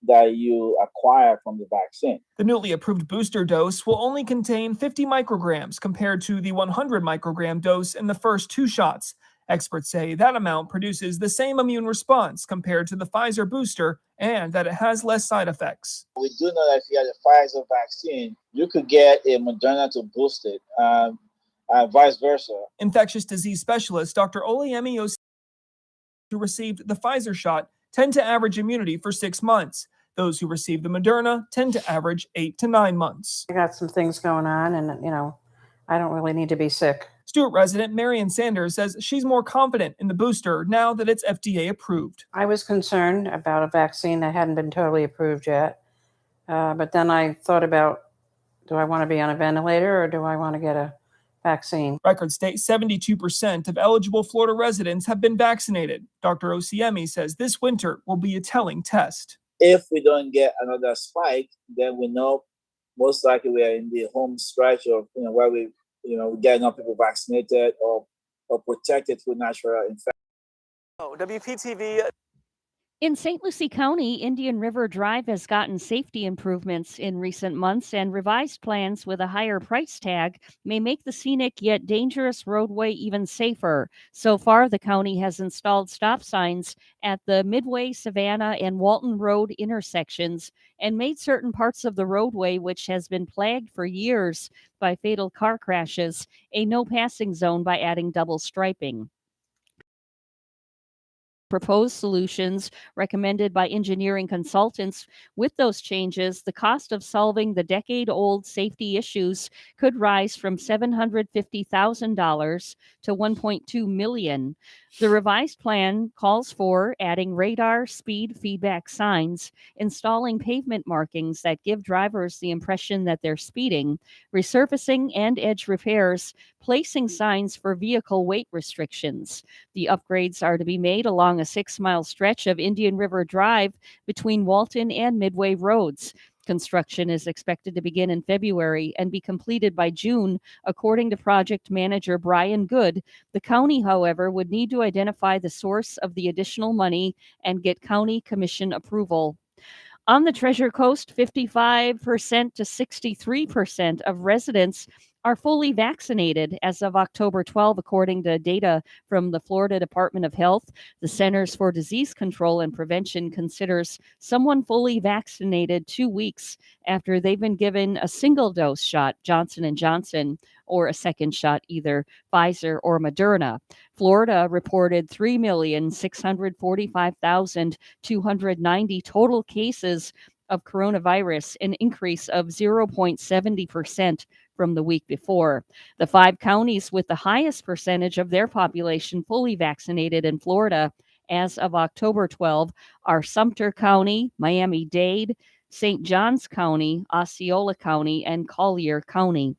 that you acquire from the vaccine. The newly approved booster dose will only contain 50 micrograms compared to the 100 microgram dose in the first two shots. Experts say that amount produces the same immune response compared to the Pfizer booster and that it has less side effects. We do know that if you had a Pfizer vaccine, you could get a Moderna to boost it, vice versa. Infectious disease specialist Dr. Oluyemi Osi, who received the Pfizer shot, tend to average immunity for 6 months. Those who receive the Moderna tend to average 8 to 9 months. I got some things going on, and I don't really need to be sick. Stewart resident Marion Sanders says she's more confident in the booster now that it's FDA approved. I was concerned about a vaccine that hadn't been totally approved yet. But then I thought about, do I want to be on a ventilator or do I want to get a vaccine? Records state 72% of eligible Florida residents have been vaccinated. Dr. Osiemi says this winter will be a telling test. If we don't get another spike, then we know most likely we are in the home stretch of where we get enough people vaccinated or protected through natural infection. WPTV. In St. Lucie County, Indian River Drive has gotten safety improvements in recent months, and revised plans with a higher price tag may make the scenic yet dangerous roadway even safer. So far, the county has installed stop signs at the Midway, Savannah, and Walton Road intersections and made certain parts of the roadway, which has been plagued for years by fatal car crashes, a no-passing zone by adding double striping. Proposed solutions recommended by engineering consultants. With those changes, the cost of solving the decade-old safety issues could rise from $750,000 to $1.2 million. The revised plan calls for adding radar speed feedback signs, installing pavement markings that give drivers the impression that they're speeding, resurfacing and edge repairs, placing signs for vehicle weight restrictions. The upgrades are to be made along a 6-mile stretch of Indian River Drive between Walton and Midway roads. Construction is expected to begin in February and be completed by June, according to project manager Brian Good. The county, however, would need to identify the source of the additional money and get county commission approval. On the Treasure Coast, 55% to 63% of residents are fully vaccinated as of October 12, according to data from the Florida Department of Health. The Centers for Disease Control and Prevention considers someone fully vaccinated 2 weeks after they've been given a single-dose shot, Johnson & Johnson, or a second shot, either Pfizer or Moderna. Florida reported 3,645,290 total cases of coronavirus, an increase of 0.70% from the week before. The 5 counties with the highest percentage of their population fully vaccinated in Florida as of October 12 are Sumter County, Miami-Dade, St. Johns County, Osceola County, and Collier County.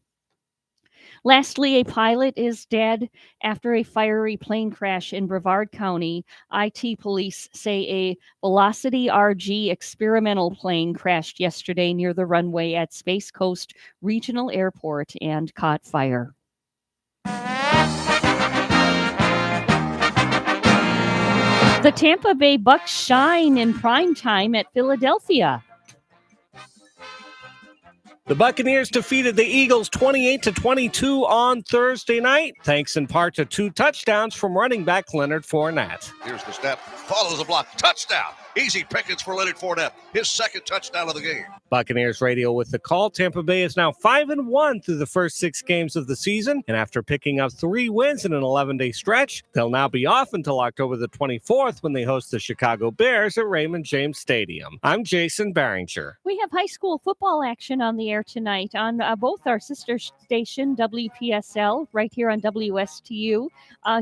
Lastly, a pilot is dead after a fiery plane crash in Brevard County. IT police say a Velocity RG experimental plane crashed yesterday near the runway at Space Coast Regional Airport and caught fire. The Tampa Bay Bucks shine in prime time at Philadelphia. The Buccaneers defeated the Eagles 28-22 on Thursday night, thanks in part to 2 touchdowns from running back Leonard Fournette. Here's the snap, follows the block, touchdown. Easy pickings for Leonard Fournette, his second touchdown of the game. Buccaneers radio with the call. Tampa Bay is now 5-1 through the first 6 games of the season, and after picking up 3 wins in an 11-day stretch, they'll now be off until October the 24th when they host the Chicago Bears at Raymond James Stadium. I'm Jason Barringer. We have high school football action on the air tonight on both our sister station, WPSL, right here on WSTU.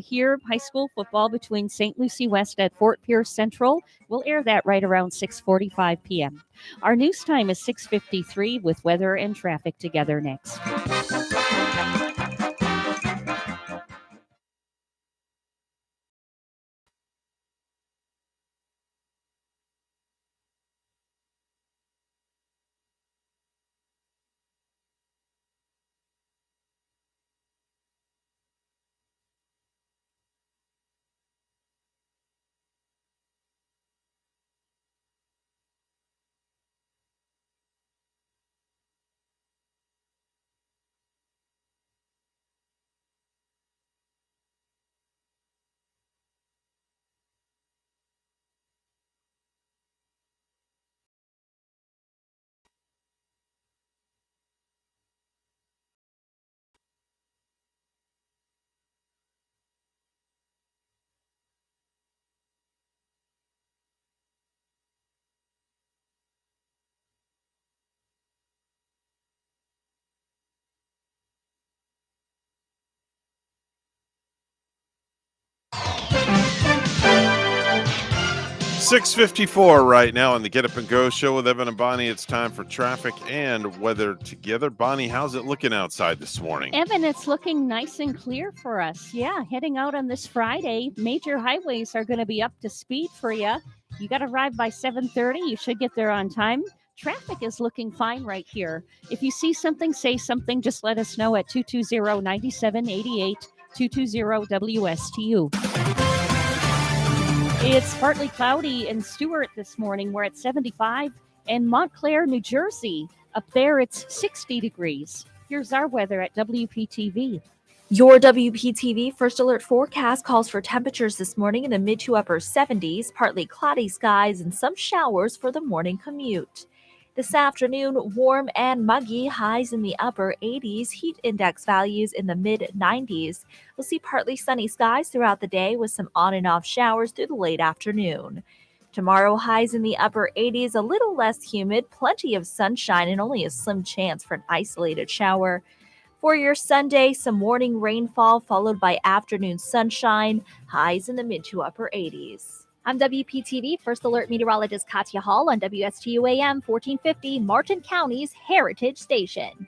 Here, high school football between St. Lucie West at Fort Pierce Central. We'll air that right around 6:45 p.m. Our news time is 6:53 with weather and traffic together next. $6:54 right now on the Get Up and Go show with Evan and Bonnie. It's time for traffic and weather together. Bonnie, how's it looking outside this morning? Evan, it's looking nice and clear for us. Yeah, heading out on this Friday, major highways are going to be up to speed for you. You got to arrive by 7:30. You should get there on time. Traffic is looking fine right here. If you see something, say something. Just let us know at 220-9788, 220-WSTU. It's partly cloudy in Stewart this morning. We're at 75. In Montclair, New Jersey, up there it's 60 degrees. Here's our weather at WPTV. Your WPTV First Alert forecast calls for temperatures this morning in the mid to upper 70s, partly cloudy skies and some showers for the morning commute. This afternoon, warm and muggy, highs in the upper 80s, heat index values in the mid 90s. We'll see partly sunny skies throughout the day with some on and off showers through the late afternoon. Tomorrow, highs in the upper 80s, a little less humid, plenty of sunshine, and only a slim chance for an isolated shower. For your Sunday, some morning rainfall followed by afternoon sunshine, highs in the mid to upper 80s. I'm WPTV First Alert meteorologist Katya Hall on WSTU AM 1450, Martin County's Heritage Station.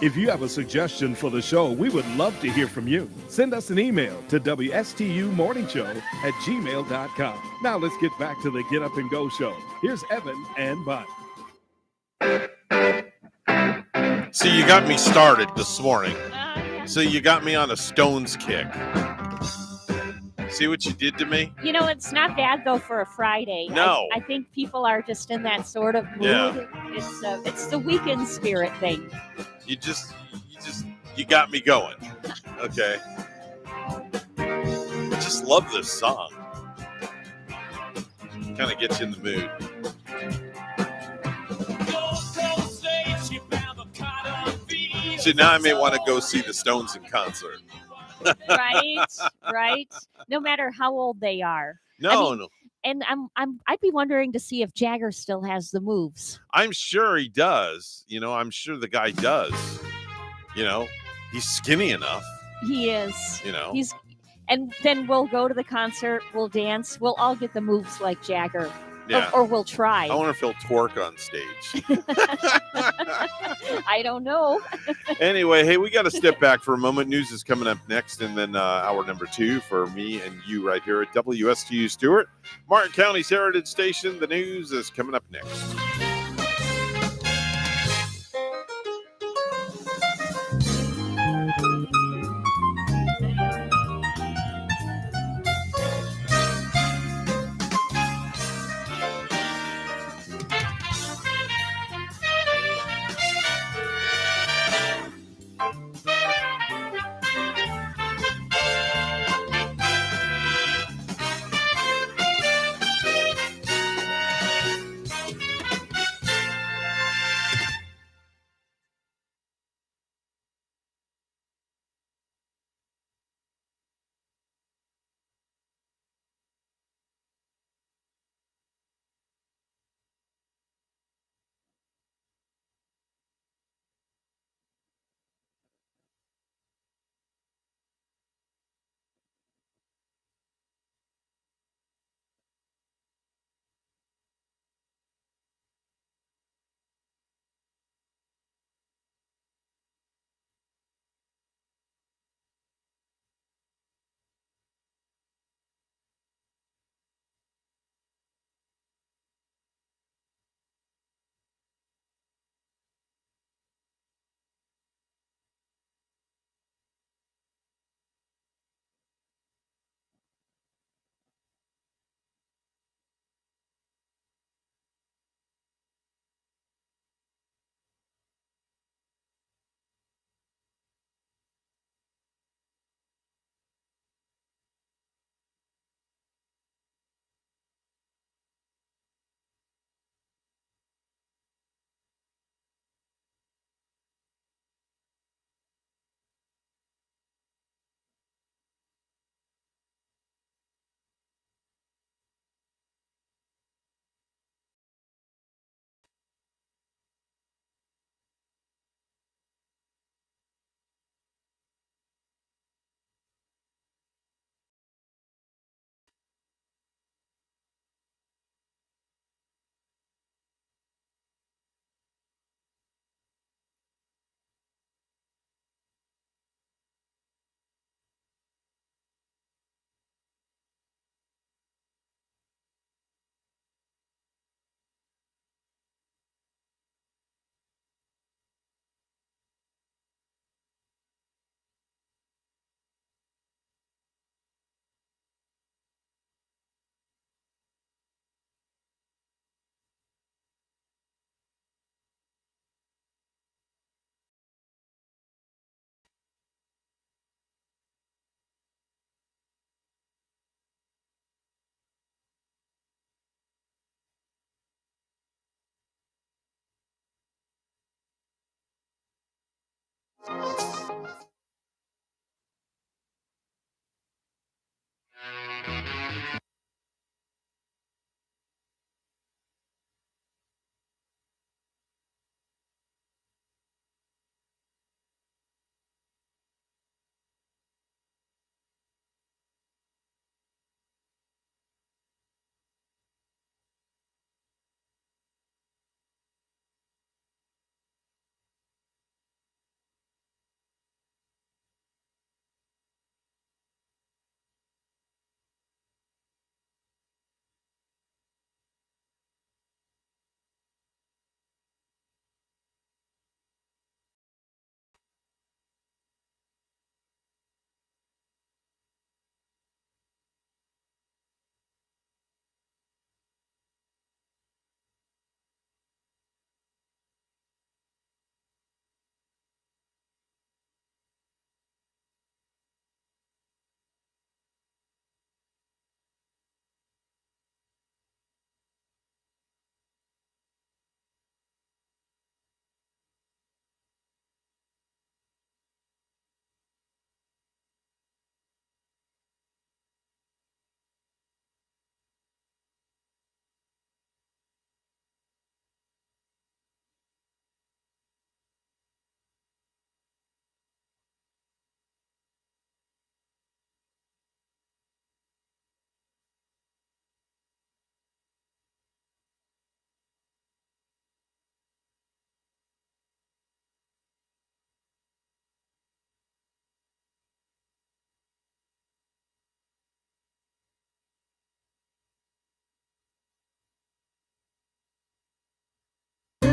If you have a suggestion for the show, we would love to hear from you. Send us an email to WSTUmorningshow@gmail.com. Now let's get back to the Get Up and Go show. Here's Evan and Bud. See, you got me started this morning. So you got me on a Stones kick. See what you did to me? You know, it's not bad though for a Friday. No. I think people are just in that sort of mood. Yeah. It's the weekend spirit thing. You got me going. Okay. I just love this song. Kind of gets you in the mood. So now I may want to go see the Stones in concert. Right. No matter how old they are. No. And I'd be wondering to see if Jagger still has the moves. I'm sure he does. I'm sure the guy does. He's skinny enough. He is. He's. And then we'll go to the concert. We'll dance. We'll all get the moves like Jagger. Yeah. Or we'll try. I wonder if he'll twerk on stage. I don't know. Anyway, hey, we got to step back for a moment. News is coming up next, and then hour number 2 for me and you right here at WSTU Stewart, Martin County's Heritage Station. The news is coming up next.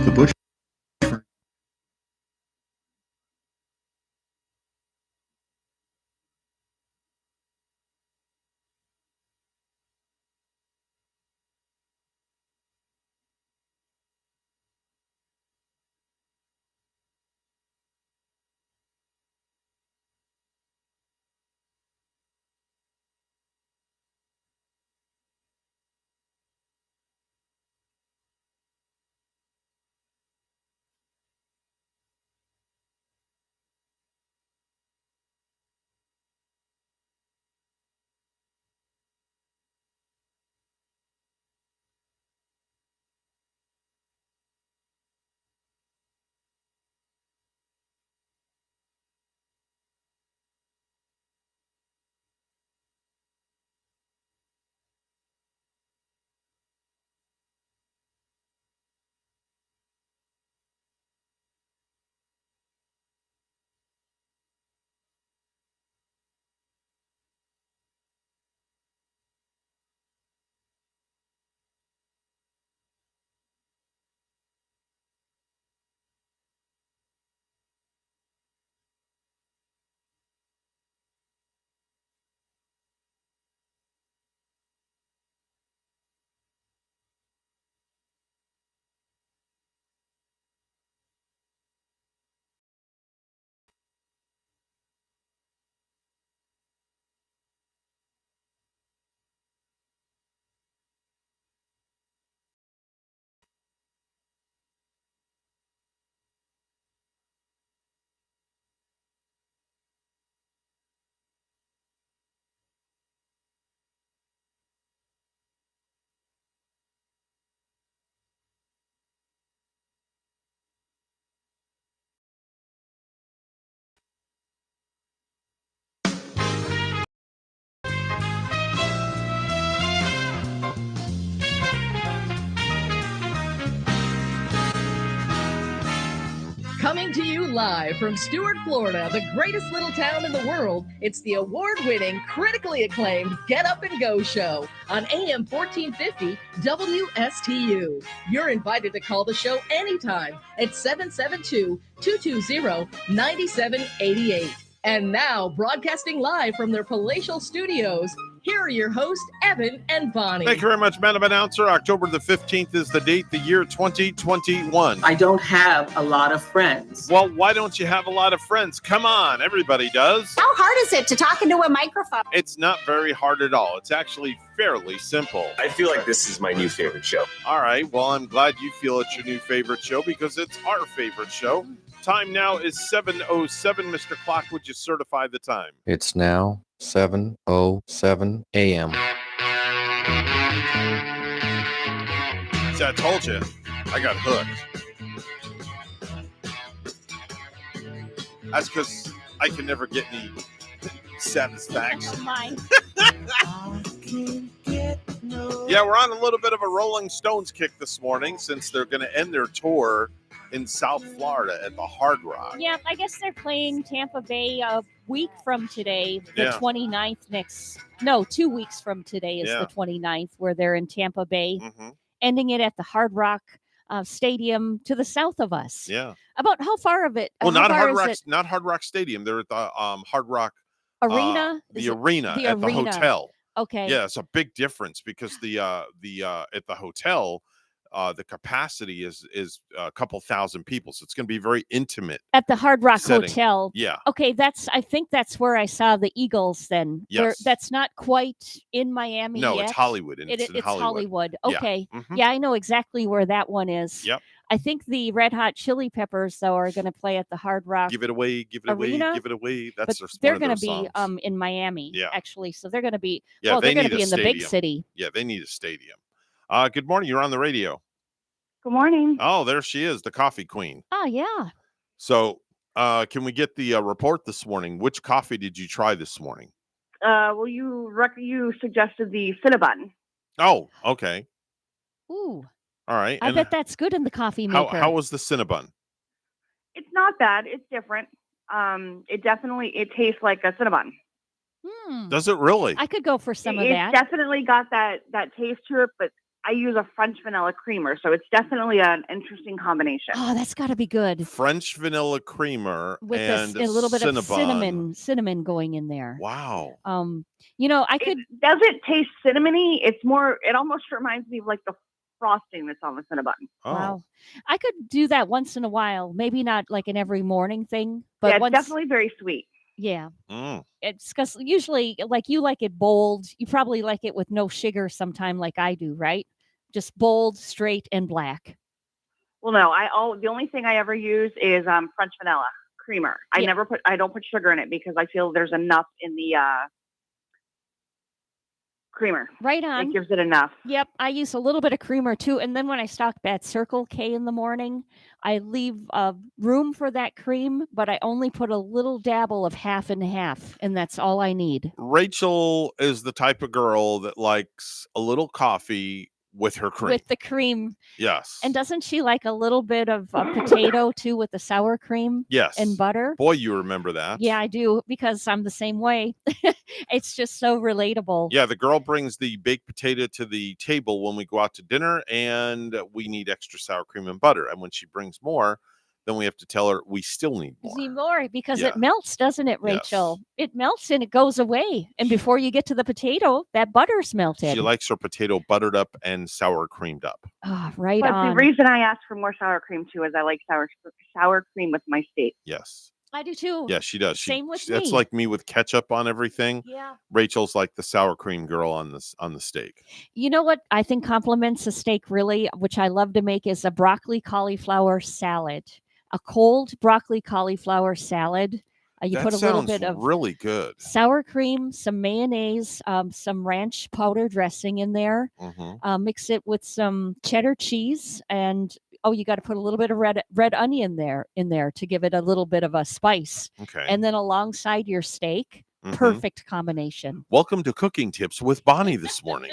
the bush. Coming to you live from Stuart, Florida, the greatest little town in the world, it's the award-winning, critically acclaimed Get Up and Go show on AM 1450 WSTU. You're invited to call the show anytime at 772-220-9788. And now, broadcasting live from their palatial studios, here are your hosts, Evan and Bonnie. Thank you very much, Madam Announcer. October the 15th is the date, the year 2021. I don't have a lot of friends. Well, why don't you have a lot of friends? Come on, everybody does. How hard is it to talk into a microphone? It's not very hard at all. It's actually fairly simple. I feel like this is my new favorite show. All right, well, I'm glad you feel it's your new favorite show because it's our favorite show. Time now is 7:07. Mr. Clock, would you certify the time? It's now 7:07 a.m. See, I told you, I got hooked. That's because I can never get any satisfaction. Yeah, we're on a little bit of a Rolling Stones kick this morning since they're going to end their tour in South Florida at the Hard Rock. Yeah, I guess they're playing Tampa Bay a week from today, the 29th 2 weeks from today is the 29th, where they're in Tampa Bay, ending it at the Hard Rock Stadium to the south of us. Yeah. About how far of it? Well, not Hard Rock Stadium. They're at the Hard Rock Arena. The arena at the hotel. Okay. Yeah, it's a big difference because the at the hotel, the capacity is a couple thousand people, so it's going to be very intimate at the Hard Rock setting. Hotel. Yeah. Okay, I think that's where I saw the Eagles. Then that's not quite in Miami. No, yet. it's Hollywood. And it's Hollywood. Yeah. Okay. Yeah, I know exactly where that one is. Yep. I think the Red Hot Chili Peppers, though, are going to play at the Hard Rock. Give it away, give it Arena? away, give it away. That's they're going to be in Miami. Yeah. Actually, so they're going to be. Yeah, they're going to need be a in the big stadium. city. Yeah, they need a stadium. Good morning. You're on the radio. Good morning. Oh, there she is, the coffee queen. Oh, yeah. So, can we get the report this morning? Which coffee did you try this morning? Well, you suggested the Cinnabon. Oh, okay. Ooh. All right. I bet that's good in the coffee maker. How was the Cinnabon? It's not bad. It's different. It tastes like a Cinnabon. Does it really? I could go for some of It's that. definitely got that taste to it, but I use a French vanilla creamer, so it's definitely an interesting combination. Oh, that's got to be good. French vanilla creamer With and a little bit of Cinnabon. cinnamon going in there. Wow. I could. It doesn't taste cinnamony. It's more. It almost reminds me of like the frosting that's on the Cinnabon. Oh. Wow. I could do that once in a while. Maybe not like an every morning thing, but it's definitely very sweet. Yeah. Mm. It's because usually, like you like it bold. You probably like it with no sugar sometime, like I do, right? Just bold, straight, and black. Well, no. The only thing I ever use is French vanilla creamer. I don't put sugar in it because I feel there's enough in the creamer. Right on. It gives it enough. Yep. I use a little bit of creamer too. And then when I stock that Circle K in the morning, I leave room for that cream, but I only put a little dabble of half and half. And that's all I need. Rachel is the type of girl that likes a little coffee with her cream. With the cream. Yes. And doesn't she like a little bit of potato too with the sour cream? Yes. And butter? Boy, you remember that. Yeah, I do, because I'm the same way. It's just so relatable. Yeah, the girl brings the baked potato to the table when we go out to dinner, and we need extra sour cream and butter. And when she brings more, then we have to tell her we still need more. Need more because Yeah. it melts, doesn't it, Rachel? It melts and it goes away. And before you get to the potato, that butter's melted. She likes her potato buttered up and sour creamed up. Ah, right But on. the reason I ask for more sour cream too is I like sour cream with my steak. Yes. I do too. Yeah, she does. Same with That's me. like me with ketchup on everything. Yeah. Rachel's like the sour cream girl on the steak. You know what I think complements a steak really, which I love to make, is a broccoli cauliflower salad. A cold broccoli cauliflower salad. You That put a little sounds bit of really good. sour cream, some mayonnaise, some ranch powder dressing in there. Mm-hmm. Mix it with some cheddar cheese, and you got to put a little bit of red onion in there to give it a little bit of a spice. Okay. And then alongside your steak, perfect combination. Welcome to Cooking Tips with Bonnie this morning.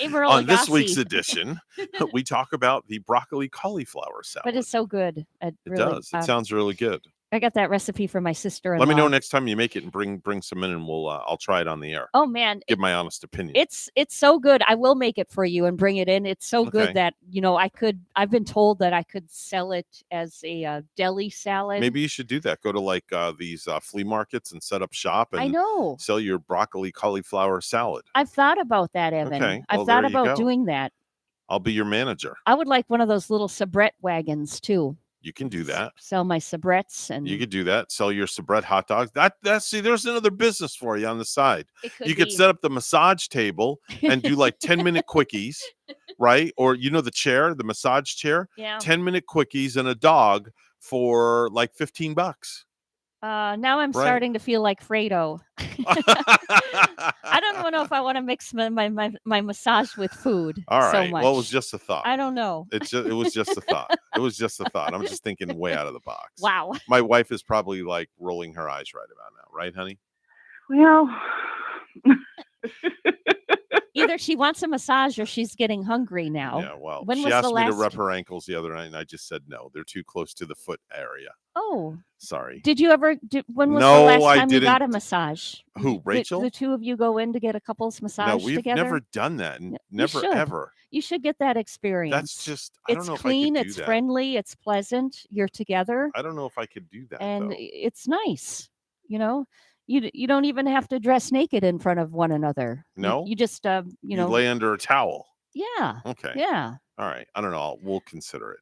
Emeril On this Lagasse. week's edition, we talk about the broccoli cauliflower salad. But it's so good. It really does. It sounds really good. I got that recipe from my sister-in-law. Let me know next time you make it and bring some in, and I'll try it on the air. Oh man, give my honest opinion. It's so good. I will make it for you and bring it in. It's so Okay. good that I've been told that I could sell it as a deli salad. Maybe you should do that. Go to like these flea markets and set up shop and I know. sell your broccoli cauliflower salad. I've thought about that, Evan. Okay, I've well, thought there you about go. doing that. I'll be your manager. I would like one of those little soubrette wagons too. You can do that. Sell my soubrettes and You could do that. Sell your soubrette hot dogs. See, there's another business for you on the side. You could be. set up the massage table and do like 10-minute quickies, right? Or the massage chair. Yeah. 10-minute quickies and a dog for like $15. Now I'm starting to feel like Fredo. I don't know if I want to mix my massage with food. All right. So much. Well, it was just a thought. I don't know. It was just a thought. It was just a thought. I'm just thinking way out of the box. Wow. My wife is probably like rolling her eyes right about now, right, honey? Well, Either she wants a massage or she's getting hungry now. Yeah, well, when she was asked the me last to rub her ankles the other night, and I just said no. They're too close to the foot area. Oh. Sorry. Did you ever? When was No, the last I time you got a didn't. massage? Who, Rachel? The two of you go in to get a couple's massage No, we've together? never done that. You Never, should. ever. You should get that experience. That's just, I don't It's know if I clean, could do it's that. friendly, it's pleasant. You're together, I don't know if I could do that, and though. it's nice. You don't even have to dress naked in front of one another. No? You just You lay under a towel. Yeah. Okay. Yeah. All right. I don't know. We'll consider it.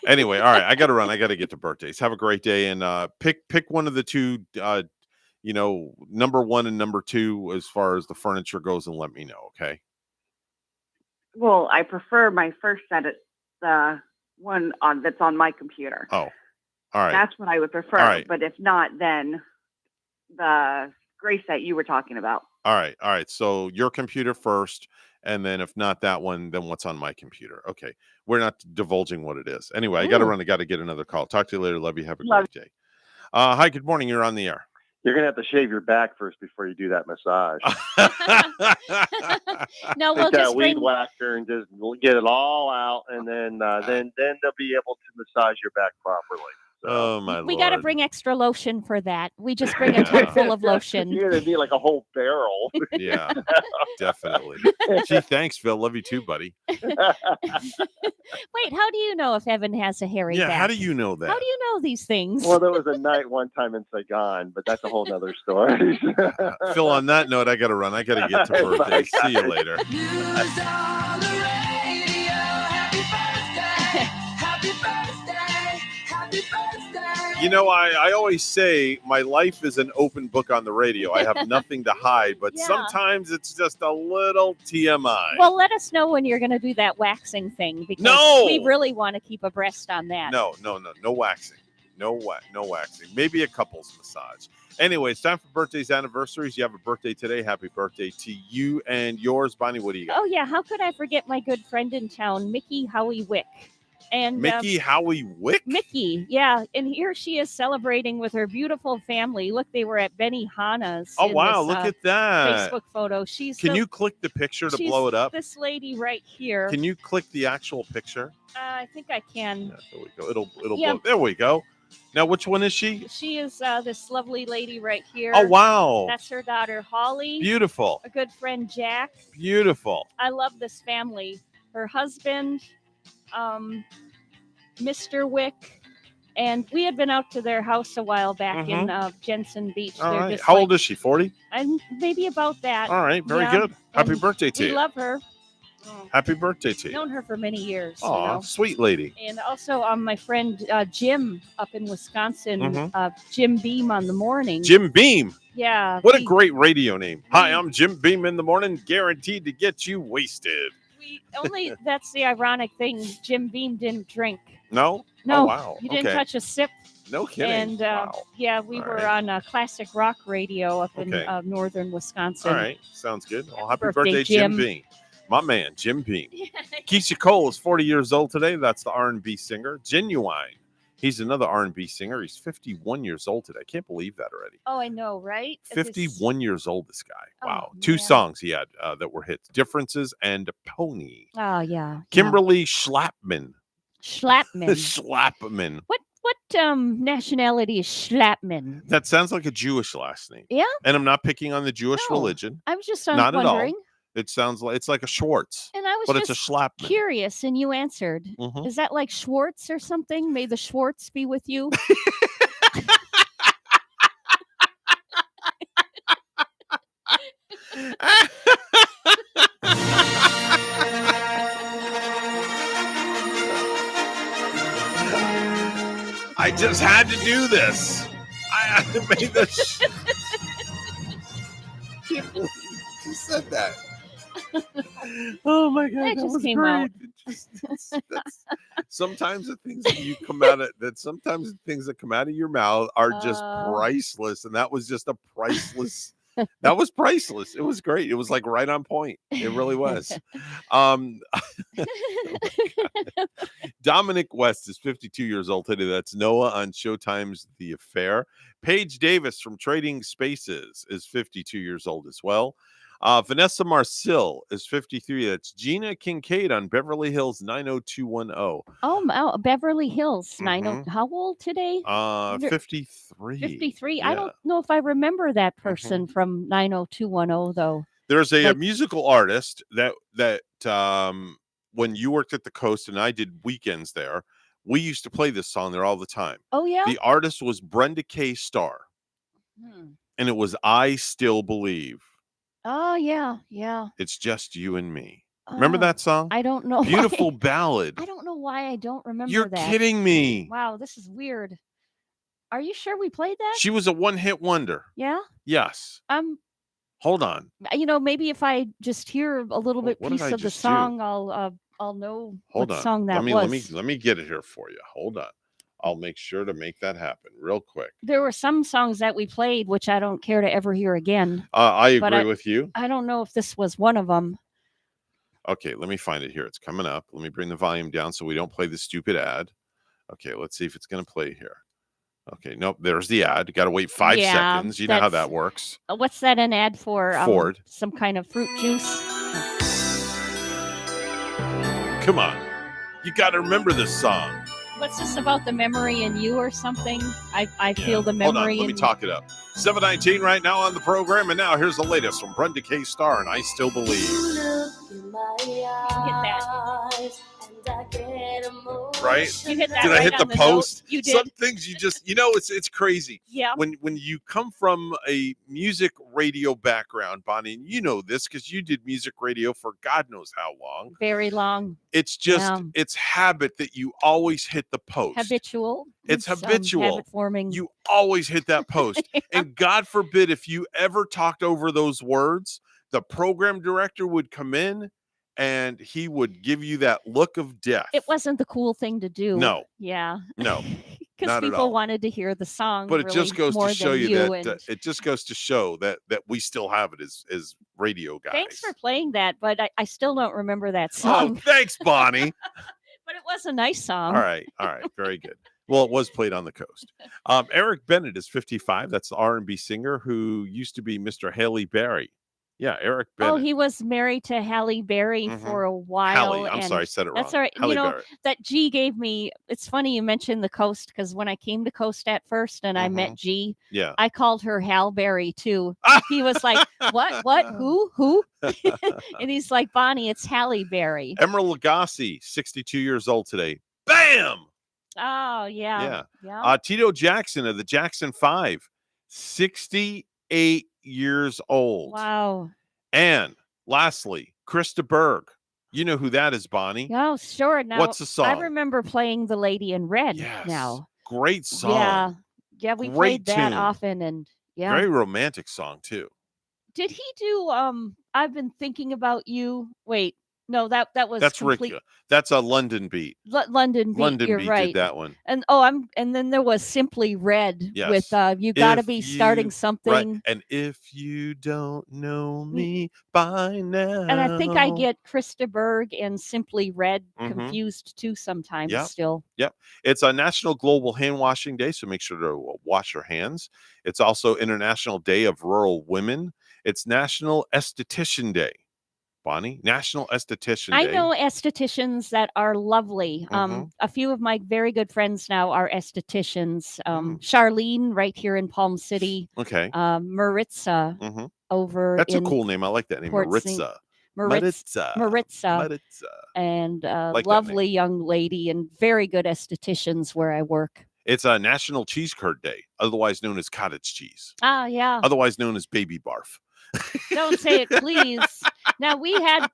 Anyway, all right. I got to run. I got to get to birthdays. Have a great day, and pick one of the two. Number one and number two as far as the furniture goes, and let me know. Okay. well, I prefer my first set. It's the one that's on my computer. Oh, all right. That's what I would prefer. All right. But if not, then the gray set you were talking about. All right. All right. So your computer first, and then if not that one, then what's on my computer? Okay. We're not divulging what it is. Anyway, I got to Ooh. run. I got to get another call. Talk to you later. Love you. Have a Love great day. Hi. Good morning. You're on the air. You're going to have to shave your back first before you do that massage. No, Take we'll that just weed bring. whacker and just get it all out, and then they'll be able to massage your back properly. So. Oh my We lord! got to bring extra lotion for that. We just bring a tub full of lotion. You're gonna need like a whole barrel. Yeah, definitely. Gee, thanks, Phil. Love you too, buddy. Wait, how do you know if Evan has a hairy Yeah, back? how do you know that? How do you know these things? Well, there was a night one time in Saigon, but that's a whole nother story. Phil, on that note, I got to run. I got to get to birthday. See you later. You know, I always say my life is an open book on the radio. I have nothing to hide, but Yeah. sometimes it's just a little TMI. Well, let us know when you're going to do that waxing thing because No! we really want to keep abreast on that. No waxing. No waxing. Maybe a couple's massage. Anyway, it's time for birthdays, anniversaries. You have a birthday today. Happy birthday to you and yours. Bonnie, what do you got? Oh, yeah. How could I forget my good friend in town, Mickey Howie Wick? And Mickey Howie Wick? Mickey, yeah. And here she is celebrating with her beautiful family. Look, they were at Benihana's. Oh, in wow. this, Look at that. Facebook photo. Can you click the picture to she's blow it up? This lady right here. Can you click the actual picture? I think I can. Yeah, there we go. It'll Yeah. blow. There we go. Now, which one is she? She is this lovely lady right here. Oh, wow. That's her daughter, Holly. Beautiful. A good friend, Jack. Beautiful. I love this family. Her husband, Mr. Wick, and we had been out to their house a while back in Jensen Beach. All They're right. just How like- old is she? 40? I'm maybe about that. All right. Very Yeah. good. Happy And birthday to we you. love her. Happy birthday to you. Known her for many years. you Aw, know. sweet lady. And also my friend Jim up in Wisconsin, Mhm. Jim Beam on the morning. Jim Beam. Yeah. What a great radio name. Hi, I'm Jim Beam in the morning, guaranteed to get you wasted. Only that's the ironic thing. Jim Beam didn't drink. No? No, Oh, wow. he didn't Okay. touch a sip. No kidding. And yeah, we All were right. on classic rock radio up in Okay. northern Wisconsin. All right. Sounds good. Well, happy birthday, birthday, Jim Jim. Beam. My man, Jim Beam. Keisha Cole is 40 years old today. That's the R&B singer. Genuine. He's another R&B singer. He's 51 years old today. I can't believe that already. Oh, I know, right? 51 years old, this guy. Oh, Wow. Two songs he had that were hits. Differences and Pony. Oh, yeah. Kimberly Schlapman. Schlapman. Schlapman. What nationality is Schlapman? That sounds like a Jewish last name. Yeah? And I'm not picking on the Jewish religion. I was just Not wondering. at all. It sounds like it's like a Schwartz. And I was but just it's a Schlapman. curious, and you answered. Mhm. Is that like Schwartz or something? May the Schwartz be with you. I just had to do this. I made this. Who said that? Oh my god, That that just was came great. out. Sometimes the things that you come out of sometimes the things that come out of your mouth are just priceless, and that was just a priceless. That was priceless. It was great. It was like right on point. It really was. Dominic West is 52 years old today. That's Noah on Showtime's The Affair. Paige Davis from Trading Spaces is 52 years old as well. Vanessa Marcil is 53. That's Gina Kincaid on Beverly Hills 90210. Oh, Beverly Hills. How old today? 53. 53. Yeah. I don't know if I remember that person from 90210 though. There's a musical artist that when you worked at the Coast and I did weekends there, we used to play this song there all the time. Oh yeah. The artist was Brenda K. Starr, and it was "I Still Believe." Oh yeah, yeah. It's just you and me. Remember that song? I don't know. Beautiful ballad. I don't know why I don't remember You're that. kidding me. Wow, this is weird. Are you sure we played that? She was a one-hit wonder. Yeah. Yes. Hold on. Maybe if I just hear a little bit what did piece I of the just do? song, I'll know Hold what on. song that was. Let me get it here for you. Hold on. I'll make sure to make that happen real quick. There were some songs that we played which I don't care to ever hear again. I but agree with you. I don't know if this was one of them. Okay, let me find it here. It's coming up. Let me bring the volume down so we don't play the stupid ad. Okay, let's see if it's going to play here. Okay, nope, there's the ad. Got to wait 5 seconds. You know how that works. What's that an ad for? Ford. Some kind of fruit juice? Come on. You got to remember this song. What's this about the memory in you or something? I feel the Hold on, memory. let me talk it up. 7:19 right now on the program, and now here's the latest from Brenda K. Starr, and I Still Believe. Right? You hit that Did I right hit the on post? note. You did. Some things you just, it's crazy. Yeah. When you come from a music radio background, Bonnie, and you know this because you did music radio for God knows how long. Very long. It's just, Yeah. it's habit that you always hit the post. Habitual. It's habitual. Habit forming. You always hit that post. Yeah. And God forbid if you ever talked over those words, the program director would come in and he would give you that look of death. It wasn't the cool thing to do. No. Yeah. No. Because not at people all. wanted to hear the song. But it really just goes more to show than you that and it just goes to show that we still have it as radio guys. thanks for playing that, but I still don't remember that Oh, song. thanks, Bonnie. But it was a nice song. All right, very good. Well, it was played on the coast. Eric Bennett is 55. That's the R&B singer who used to be Mr. Haley Berry. Yeah, Eric Bennett. Oh, he was married to Halle Berry for a while. Halle, I'm sorry, I said it wrong. That's all right. Halle Berry. That G gave me, it's funny you mentioned the coast because when I came to coast at first and I met G, Yeah. I called her Hal Berry too. He was like, what, who? And he's like, Bonnie, it's Halle Berry. Emerald Lagasse, 62 years old today. Bam! Oh, yeah. Tito Jackson of the Jackson 5, 68 years old. Wow. And lastly, Krista Berg. You know who that is, Bonnie? Oh, sure. Now, what's the song? I remember playing The Lady in Red now. Great song. Yeah, we Great played that tune. often and yeah. Very romantic song, too. Did he do I've been thinking about you? Wait. No, that was That's complete Rick. That's a London Beat. London Beat. London You're Beat right. did that one. And and then there was Simply Red with You Gotta If Be you- Starting Something. Right. And if you don't know me by now. And I think I get Krista Berg and Simply Red Mhm. confused too sometimes Yep. still. Yep. It's a National Global Hand Washing Day, so make sure to wash your hands. It's also International Day of Rural Women. It's National Esthetician Day. Bonnie, National Esthetician Day. I know estheticians that are lovely. A few of my very good friends now are estheticians. Charlene, right here in Palm City. Okay. Maritza over That's a in cool name. I like that name. Port Saint- Maritza. Maritza. And Like that lovely young lady and very good estheticians where I work. It's a National Cheese Curd Day, otherwise known as cottage cheese, Ah, yeah. otherwise known as baby barf. Don't say it, please. Now we had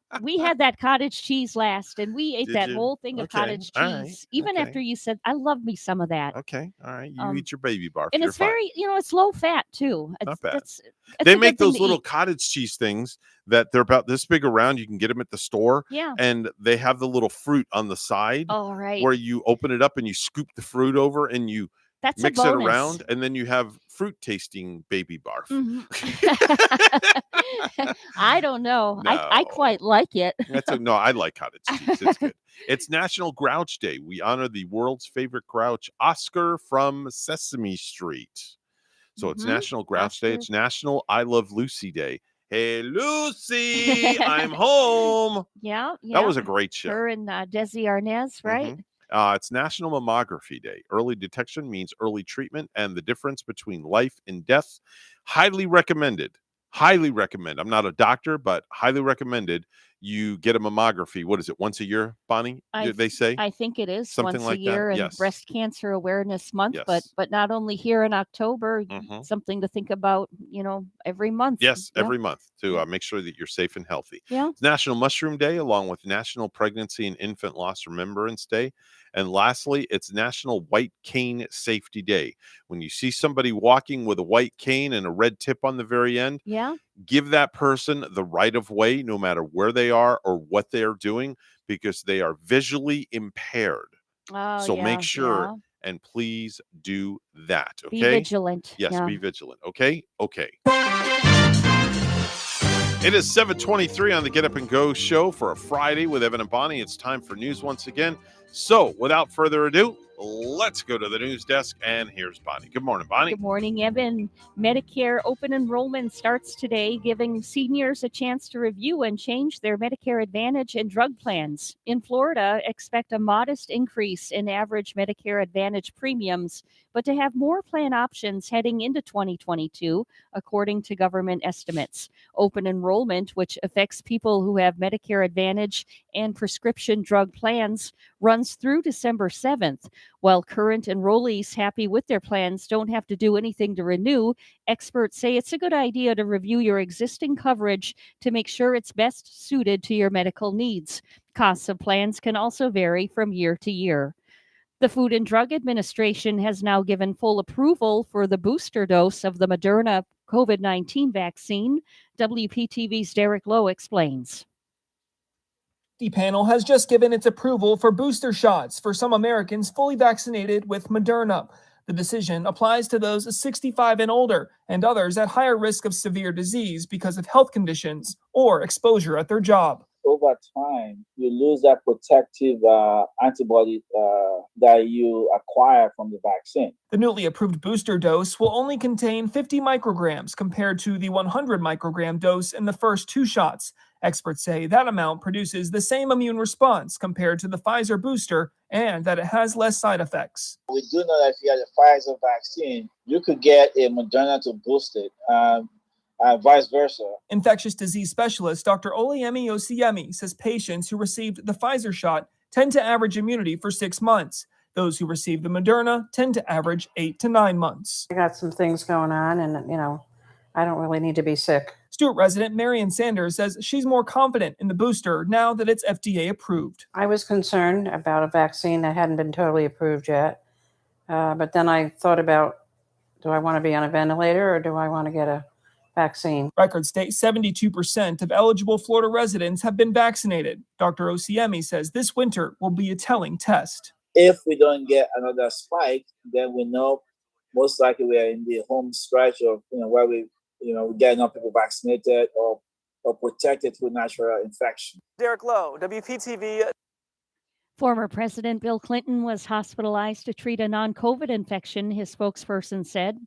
that cottage cheese last, and we ate Did that you? whole thing of Okay, cottage all cheese. right, Even okay. after you said, "I love me some of that." Okay, all right. You eat your baby barf. And you're it's fine. very, it's low fat too. Not bad. It's They a good make thing those to little eat. cottage cheese things that they're about this big around. You can get them at the store. Yeah. And they have the little fruit on the side Oh, right. where you open it up and you scoop the fruit over and you That's a mix it bonus. around, and then you have fruit tasting baby barf. Mhm. I don't know. I quite like it. No, I like cottage cheese. It's good. It's National Grouch Day. We honor the world's favorite grouch, Oscar from Sesame Street. So it's National Grouch Day. It's National I Love Lucy Day. Hey, Lucy, I'm home. Yeah. That was a great show. Her and Desi Arnaz, right? It's National Mammography Day. Early detection means early treatment and the difference between life and death. Highly recommended. Highly recommend. I'm not a doctor, but highly recommended you get a mammography. What is it? Once a year, Bonnie? They say? I think it is Something once like a that? year and Yes. Breast Cancer Awareness Month, Yes. but not only here in October, something to think about, every month. Yes, Yeah. every month to make sure that you're safe and healthy. Yeah. It's National Mushroom Day, along with National Pregnancy and Infant Loss Remembrance Day. And lastly, it's National White Cane Safety Day. When you see somebody walking with a white cane and a red tip on the very end, Yeah. give that person the right of way, no matter where they are or what they are doing, because they are visually impaired. Oh, So yeah, make sure yeah. and please do that. Okay. Be vigilant. Yes, Yeah. be vigilant. Okay. Okay. It is 7:23 on the Get Up and Go show for a Friday with Evan and Bonnie. It's time for news once again. So without further ado, let's go to the news desk, and here's Bonnie. Good morning, Bonnie. Good morning, Evan. Medicare open enrollment starts today, giving seniors a chance to review and change their Medicare Advantage and drug plans. In Florida, expect a modest increase in average Medicare Advantage premiums, but to have more plan options heading into 2022, according to government estimates. Open enrollment, which affects people who have Medicare Advantage and prescription drug plans, runs through December 7th. While current enrollees happy with their plans don't have to do anything to renew, experts say it's a good idea to review your existing coverage to make sure it's best suited to your medical needs. Costs of plans can also vary from year to year. The Food and Drug Administration has now given full approval for the booster dose of the Moderna COVID-19 vaccine. WPTV's Derek Lowe explains. The panel has just given its approval for booster shots for some Americans fully vaccinated with Moderna. The decision applies to those 65 and older and others at higher risk of severe disease because of health conditions or exposure at their job. Over time, you lose that protective antibody that you acquire from the vaccine. The newly approved booster dose will only contain 50 micrograms compared to the 100 microgram dose in the first two shots. Experts say that amount produces the same immune response compared to the Pfizer booster and that it has less side effects. We do know that if you had a Pfizer vaccine, you could get a Moderna to boost it. Vice versa. Infectious disease specialist Dr. Oluyemi Osiemi says patients who received the Pfizer shot tend to average immunity for 6 months. Those who receive the Moderna tend to average 8 to 9 months. I got some things going on and, I don't really need to be sick. Stewart resident Marion Sanders says she's more confident in the booster now that it's FDA approved. I was concerned about a vaccine that hadn't been totally approved yet. But then I thought about, do I want to be on a ventilator or do I want to get a vaccine? Records state 72% of eligible Florida residents have been vaccinated. Dr. Osiemi says this winter will be a telling test. If we don't get another spike, then we know most likely we are in the home stretch of where we get enough people vaccinated or protected through natural infection. Derek Lowe, WPTV. Former President Bill Clinton was hospitalized to treat a non-COVID infection, his spokesperson said.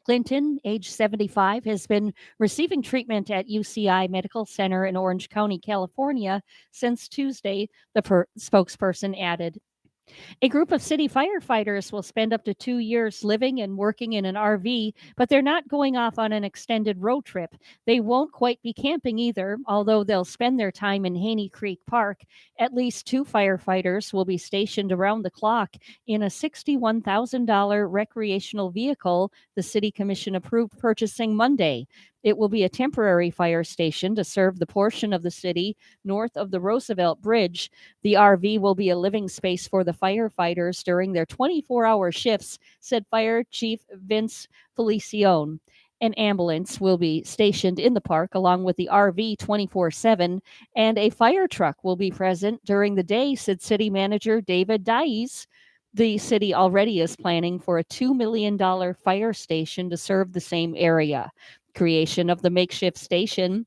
Clinton, age 75, has been receiving treatment at UCI Medical Center in Orange County, California, since Tuesday, the spokesperson added. A group of city firefighters will spend up to 2 years living and working in an RV, but they're not going off on an extended road trip. They won't quite be camping either, although they'll spend their time in Haney Creek Park. At least 2 firefighters will be stationed around the clock in a $61,000 recreational vehicle the City Commission approved purchasing Monday. It will be a temporary fire station to serve the portion of the city north of the Roosevelt Bridge. The RV will be a living space for the firefighters during their 24-hour shifts, said Fire Chief Vince Felicione. An ambulance will be stationed in the park along with the RV 24/7, and a fire truck will be present during the day, said City Manager David Dies. The city already is planning for a $2 million fire station to serve the same area. Creation of the makeshift station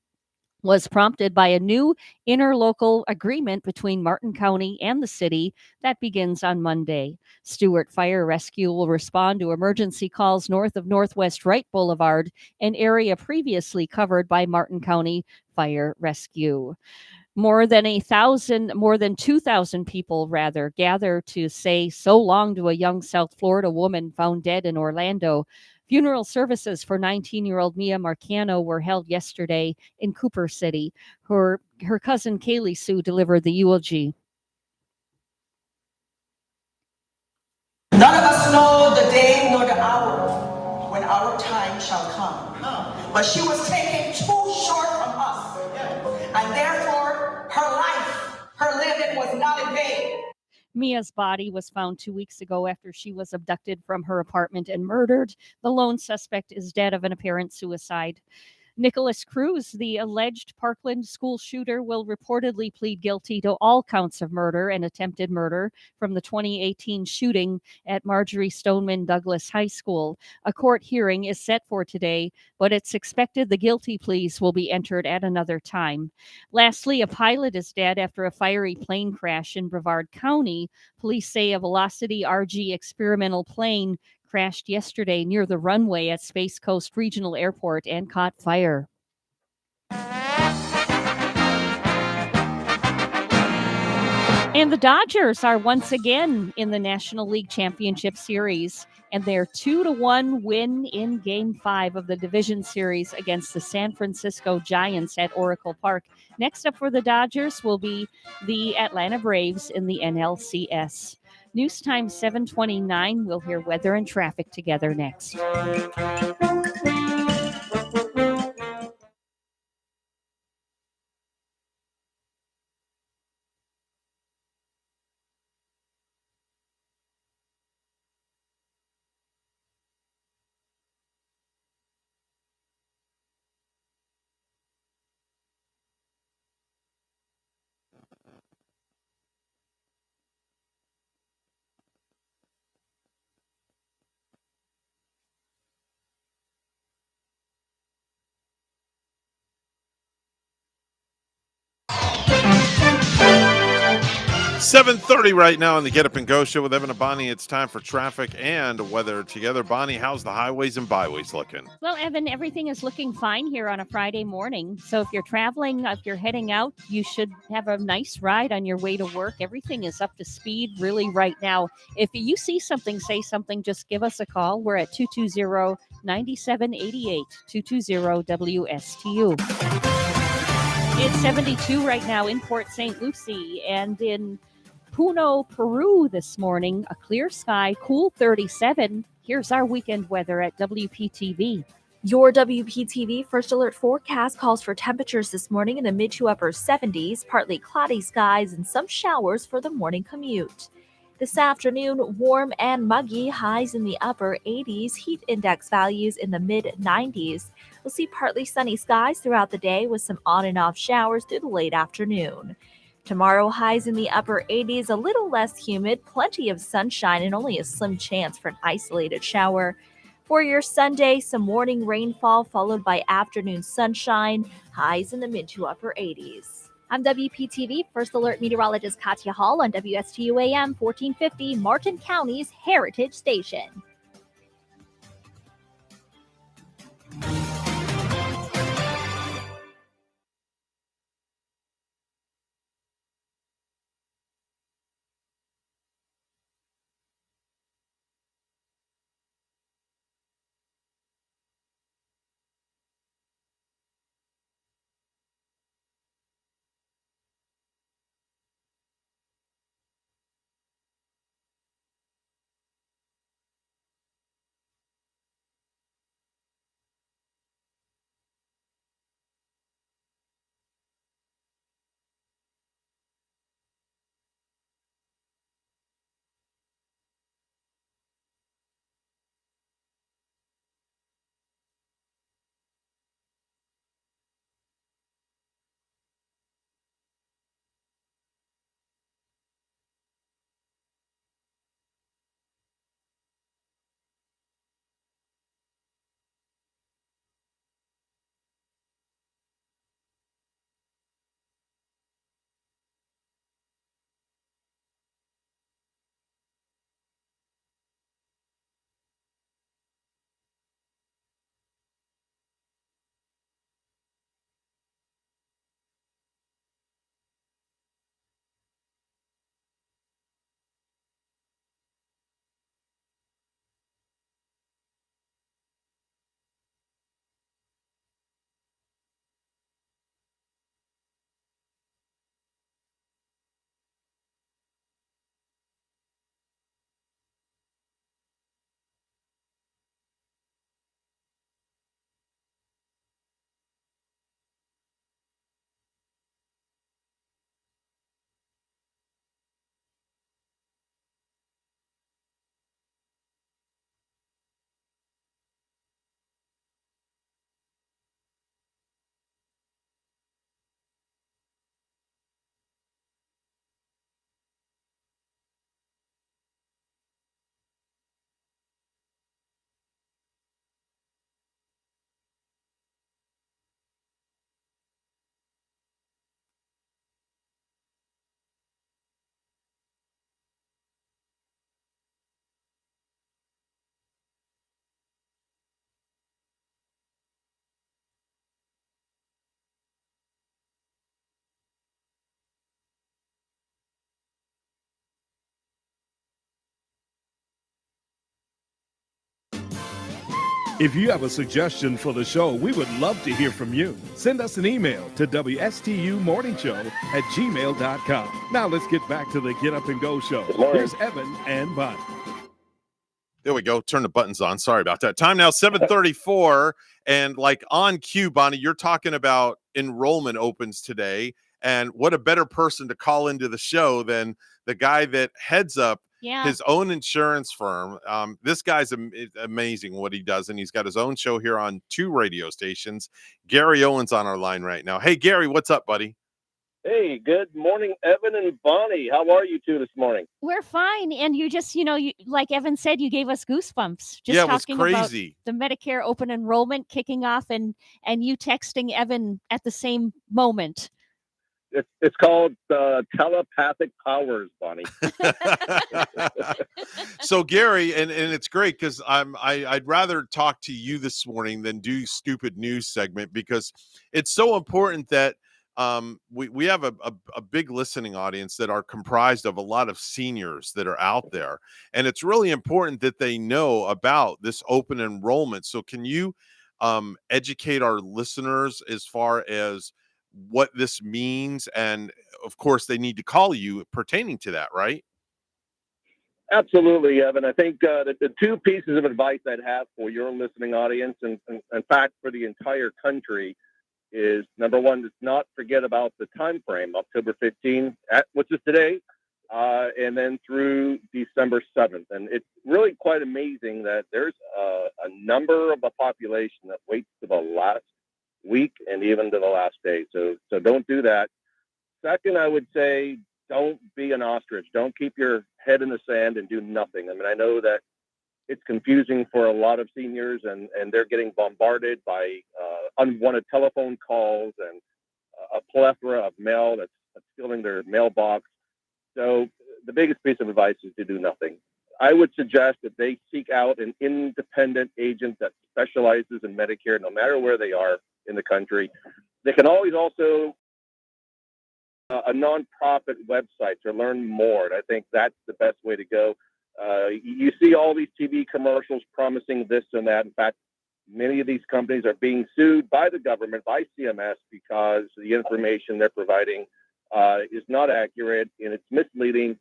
was prompted by a new interlocal agreement between Martin County and the city that begins on Monday. Stewart Fire Rescue will respond to emergency calls north of Northwest Wright Boulevard, an area previously covered by Martin County Fire Rescue. More than 2,000 people gather to say so long to a young South Florida woman found dead in Orlando. Funeral services for 19-year-old Mia Marciano were held yesterday in Cooper City. Her cousin Kaylee Sue delivered the eulogy. None of us know the day nor the hour when our time shall come. But she was taken too short from us. And therefore, her life, her living was not in vain. Mia's body was found 2 weeks ago after she was abducted from her apartment and murdered. The lone suspect is dead of an apparent suicide. Nicholas Cruz, the alleged Parkland school shooter, will reportedly plead guilty to all counts of murder and attempted murder from the 2018 shooting at Marjorie Stoneman Douglas High School. A court hearing is set for today, but it's expected the guilty pleas will be entered at another time. Lastly, a pilot is dead after a fiery plane crash in Brevard County. Police say a Velocity RG experimental plane crashed yesterday near the runway at Space Coast Regional Airport and caught fire. And the Dodgers are once again in the National League Championship Series, and their 2-1 win in Game 5 of the Division Series against the San Francisco Giants at Oracle Park. Next up for the Dodgers will be the Atlanta Braves in the NLCS. News time 7:29. We'll hear weather and traffic together next. $7:30 right now on the Get Up and Go show with Evan and Bonnie. It's time for traffic and weather together. Bonnie, how's the highways and byways looking? Well, Evan, everything is looking fine here on a Friday morning. So if you're traveling, if you're heading out, you should have a nice ride on your way to work. Everything is up to speed really right now. If you see something, say something, just give us a call. We're at 220-9788, 220-WSTU. It's 72 right now in Port St. Lucie, and in Puno, Peru this morning, a clear sky, cool 37. Here's our weekend weather at WPTV. Your WPTV First Alert forecast calls for temperatures this morning in the mid to upper 70s, partly cloudy skies and some showers for the morning commute. This afternoon, warm and muggy, highs in the upper 80s, heat index values in the mid 90s. We'll see partly sunny skies throughout the day with some on and off showers through the late afternoon. Tomorrow, highs in the upper 80s, a little less humid, plenty of sunshine, and only a slim chance for an isolated shower. For your Sunday, some morning rainfall followed by afternoon sunshine, highs in the mid to upper 80s. I'm WPTV First Alert meteorologist Katya Hall on WSTU AM 1450, Martin County's Heritage Station. If you have a suggestion for the show, we would love to hear from you. Send us an email to WSTUmorningshow@gmail.com. Now let's get back to the Get Up and Go show. Here's Evan and Bonnie. There we go. Turn the buttons on. Sorry about that. Time now 7:34, and like on cue, Bonnie, you're talking about enrollment opens today, and what a better person to call into the show than the guy that heads up his own insurance firm. This guy's amazing what he does, and he's got his own show here on 2 radio stations. Gary Owens on our line right now. Hey, Gary, what's up, buddy? Hey, good morning, Evan and Bonnie. How are you two this morning? We're fine. And you just, you, like Evan said, you gave us goosebumps. Just Yeah, it was talking crazy. about the Medicare open enrollment kicking off and you texting Evan at the same moment. It's called telepathic powers, Bonnie. So Gary, and it's great because I'd rather talk to you this morning than do stupid news segment, because it's so important that we have a big listening audience that are comprised of a lot of seniors that are out there, and it's really important that they know about this open enrollment. So can you educate our listeners as far as what this means? And of course they need to call you pertaining to that, right? Absolutely, Evan. I think the 2 pieces of advice I'd have for your listening audience, and in fact for the entire country, is number 1, let's not forget about the time frame, October 15th, which is today, and then through December 7th. And it's really quite amazing that there's a number of the population that waits to the last week and even to the last day. So don't do that. Second, I would say don't be an ostrich. Don't keep your head in the sand and do nothing. I mean, I know that it's confusing for a lot of seniors, and they're getting bombarded by unwanted telephone calls and a plethora of mail that's filling their mailbox. So the biggest piece of advice is to do nothing. I would suggest that they seek out an independent agent that specializes in Medicare, no matter where they are in the country. They can always also a nonprofit website to learn more, and I think that's the best way to go. You see all these TV commercials promising this and that. In fact, many of these companies are being sued by the government, by CMS, because the information they're providing is not accurate and it's misleading,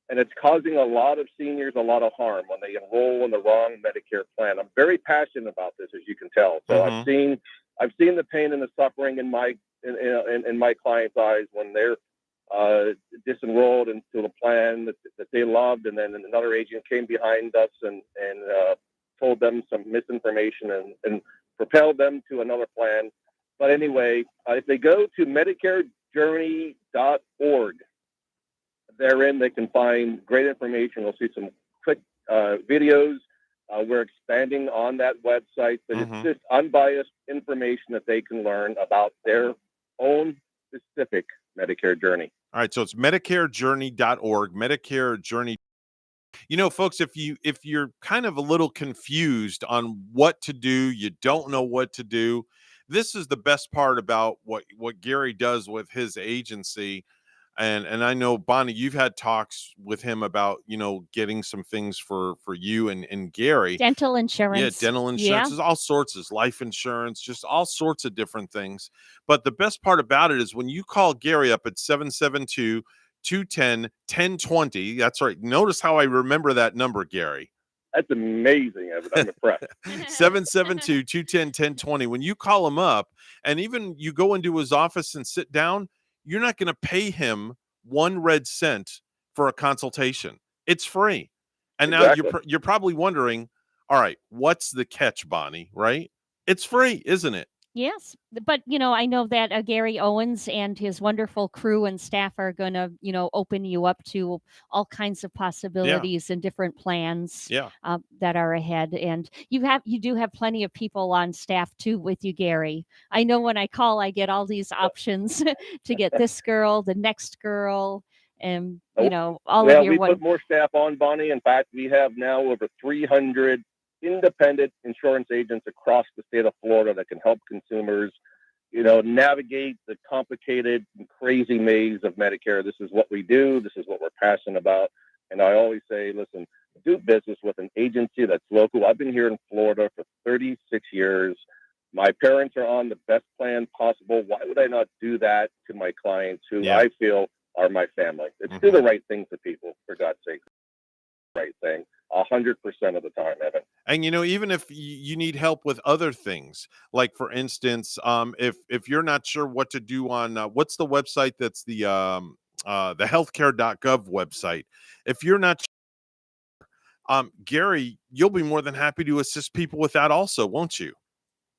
and it's causing a lot of seniors a lot of harm when they enroll in the wrong Medicare plan. I'm very passionate about this, as you can tell. So I've seen the pain and the suffering in my clients' eyes when they're disenrolled into a plan that they loved, and then another agent came behind us and told them some misinformation and propelled them to another plan. But anyway, if they go to MedicareJourney.org, therein they can find great information. We'll see some quick videos. We're expanding on that website, but it's just unbiased information that they can learn about their own specific Medicare journey. All right, so it's MedicareJourney.org, Medicare Journey. Folks, if you're kind of a little confused on what to do, you don't know what to do, this is the best part about what Gary does with his agency. And I know, Bonnie, you've had talks with him about, getting some things for you and Gary. Dental insurance. Yeah, dental insurance. There's all sorts of life insurance, just all sorts of different things. But the best part about it is when you call Gary up at 772-210-1020. That's right. Notice how I remember that number, Gary. That's amazing, Evan. I'm impressed. 772-210-1020. When you call him up and even you go into his office and sit down, you're not going to pay him 1 red cent for a consultation. It's free. And now you're probably wondering, all right, what's the catch, Bonnie, right? It's free, isn't it? Yes. But, I know that Gary Owens and his wonderful crew and staff are going to, open you up to all kinds of possibilities and different plans that are ahead. And you do have plenty of people on staff, too, with you, Gary. I know when I call, I get all these options to get this girl, the next girl, and, all of your we put more staff on, Bonnie. In fact, we have now over 300 independent insurance agents across the state of Florida that can help consumers, navigate the complicated and crazy maze of Medicare. This is what we do. This is what we're passionate about. And I always say, listen, do business with an agency that's local. I've been here in Florida for 36 years. My parents are on the best plan possible. Why would I not do that to my clients who I feel are my family? It's do the right thing to people, for God's sake. Right thing 100% of the time, Evan. And even if you need help with other things, like for instance, if you're not sure what to do on what's the website that's the healthcare.gov website, if you're not Gary, you'll be more than happy to assist people with that also, won't you?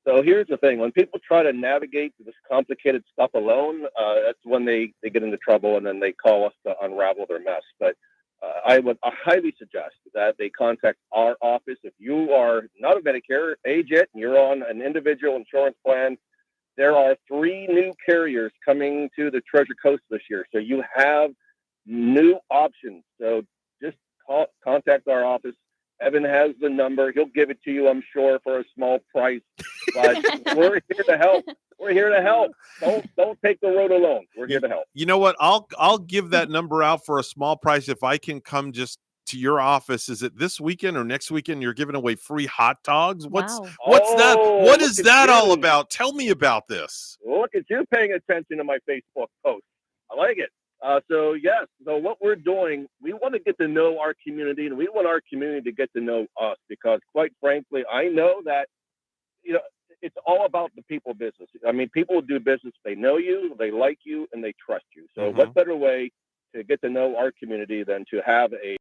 So here's the thing. When people try to navigate this complicated stuff alone, that's when they get into trouble, and then they call us to unravel their mess. But I would highly suggest that they contact our office. If you are not a Medicare agent and you're on an individual insurance plan, there are 3 new carriers coming to the Treasure Coast this year. So you have new options. So just contact our office. Evan has the number. He'll give it to you, I'm sure, for a small price. But we're here to help. We're here to help. Don't take the road alone. We're here to help. You know what? I'll give that number out for a small price if I can come just to your office. Is it this weekend or next weekend? You're giving away free hot dogs. What's that? What is that all about? Tell me about this. Look at you paying attention to my Facebook post. I like it. So what we're doing, we want to get to know our community, and we want our community to get to know us, because quite frankly, I know that, it's all about the people business. I mean, people do business. They know you, they like you, and they trust you. So what better way to get to know our community than to have a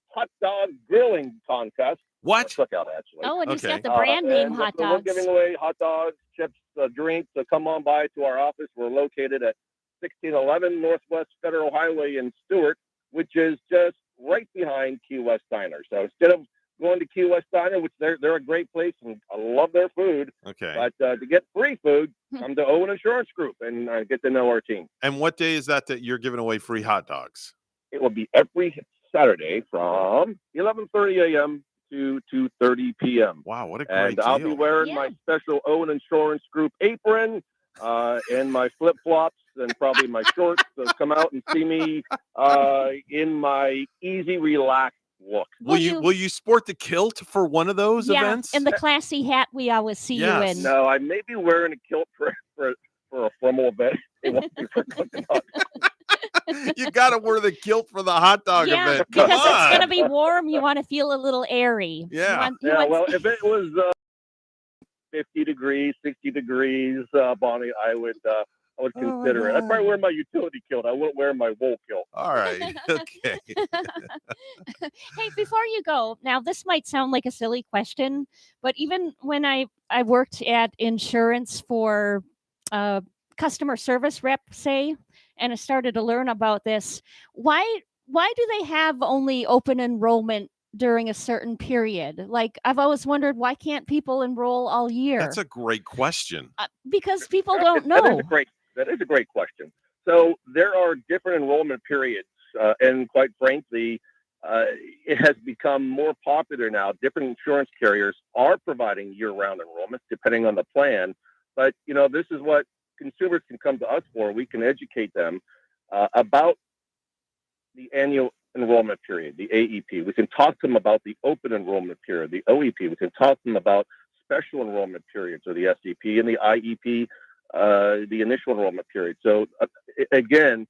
hot dog grilling contest? What? Cookout, actually. Oh, and he's got the brand name hot dogs. We're giving away hot dogs, chips, drinks. So come on by to our office. We're located at 1611 Northwest Federal Highway in Stewart, which is just right behind Key West Diner. So instead of going to Key West Diner, which they're a great place and I love their food. Okay. But to get free food, come to Owen Insurance Group and get to know our team. And what day is that you're giving away free hot dogs? It will be every Saturday from 11:30 a.m. to 2:30 p.m. Wow, what a great And I'll be wearing my special Owen Insurance Group apron and my flip-flops and probably my shorts. So come out and see me in my easy, relaxed look. Will you sport the kilt for one of those events? And the classy hat we always see you in. No, I may be wearing a kilt for a formal event. It won't be for cooking hot dogs. You got to wear the kilt for the hot dog event. Come because on. it's going to be warm. You want to feel a little airy. Yeah. Well, if it was 50 degrees, 60 degrees, Bonnie, I would consider it. I'd probably wear my utility kilt. I wouldn't wear my wool kilt. All right. Okay. Hey, before you go, now this might sound like a silly question, but even when I worked at insurance for customer service rep, say, and I started to learn about this, why do they have only open enrollment during a certain period? Like, I've always wondered, why can't people enroll all year? That's a great question. Because people don't know. That is a great question. So there are different enrollment periods, and quite frankly, it has become more popular now. Different insurance carriers are providing year-round enrollment depending on the plan. But, this is what consumers can come to us for. We can educate them about the annual enrollment period, the AEP. We can talk to them about the open enrollment period, the OEP. We can talk to them about special enrollment periods, or the SEP, and the IEP, the initial enrollment period. So again,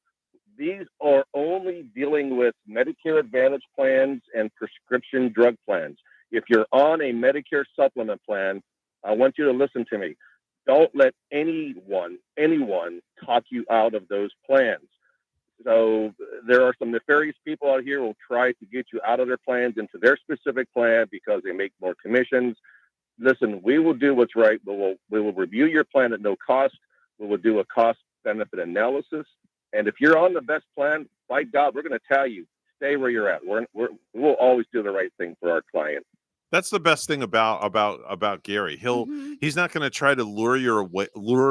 these are only dealing with Medicare Advantage plans and prescription drug plans. If you're on a Medicare supplement plan, I want you to listen to me. Don't let anyone talk you out of those plans. So there are some nefarious people out here who will try to get you out of their plans into their specific plan because they make more commissions. Listen, we will do what's right. We will review your plan at no cost. We will do a cost-benefit analysis. And if you're on the best plan, by God, we're going to tell you, stay where you're at. We will always do the right thing for our client. That's the best thing about Gary. He's not going to try to lure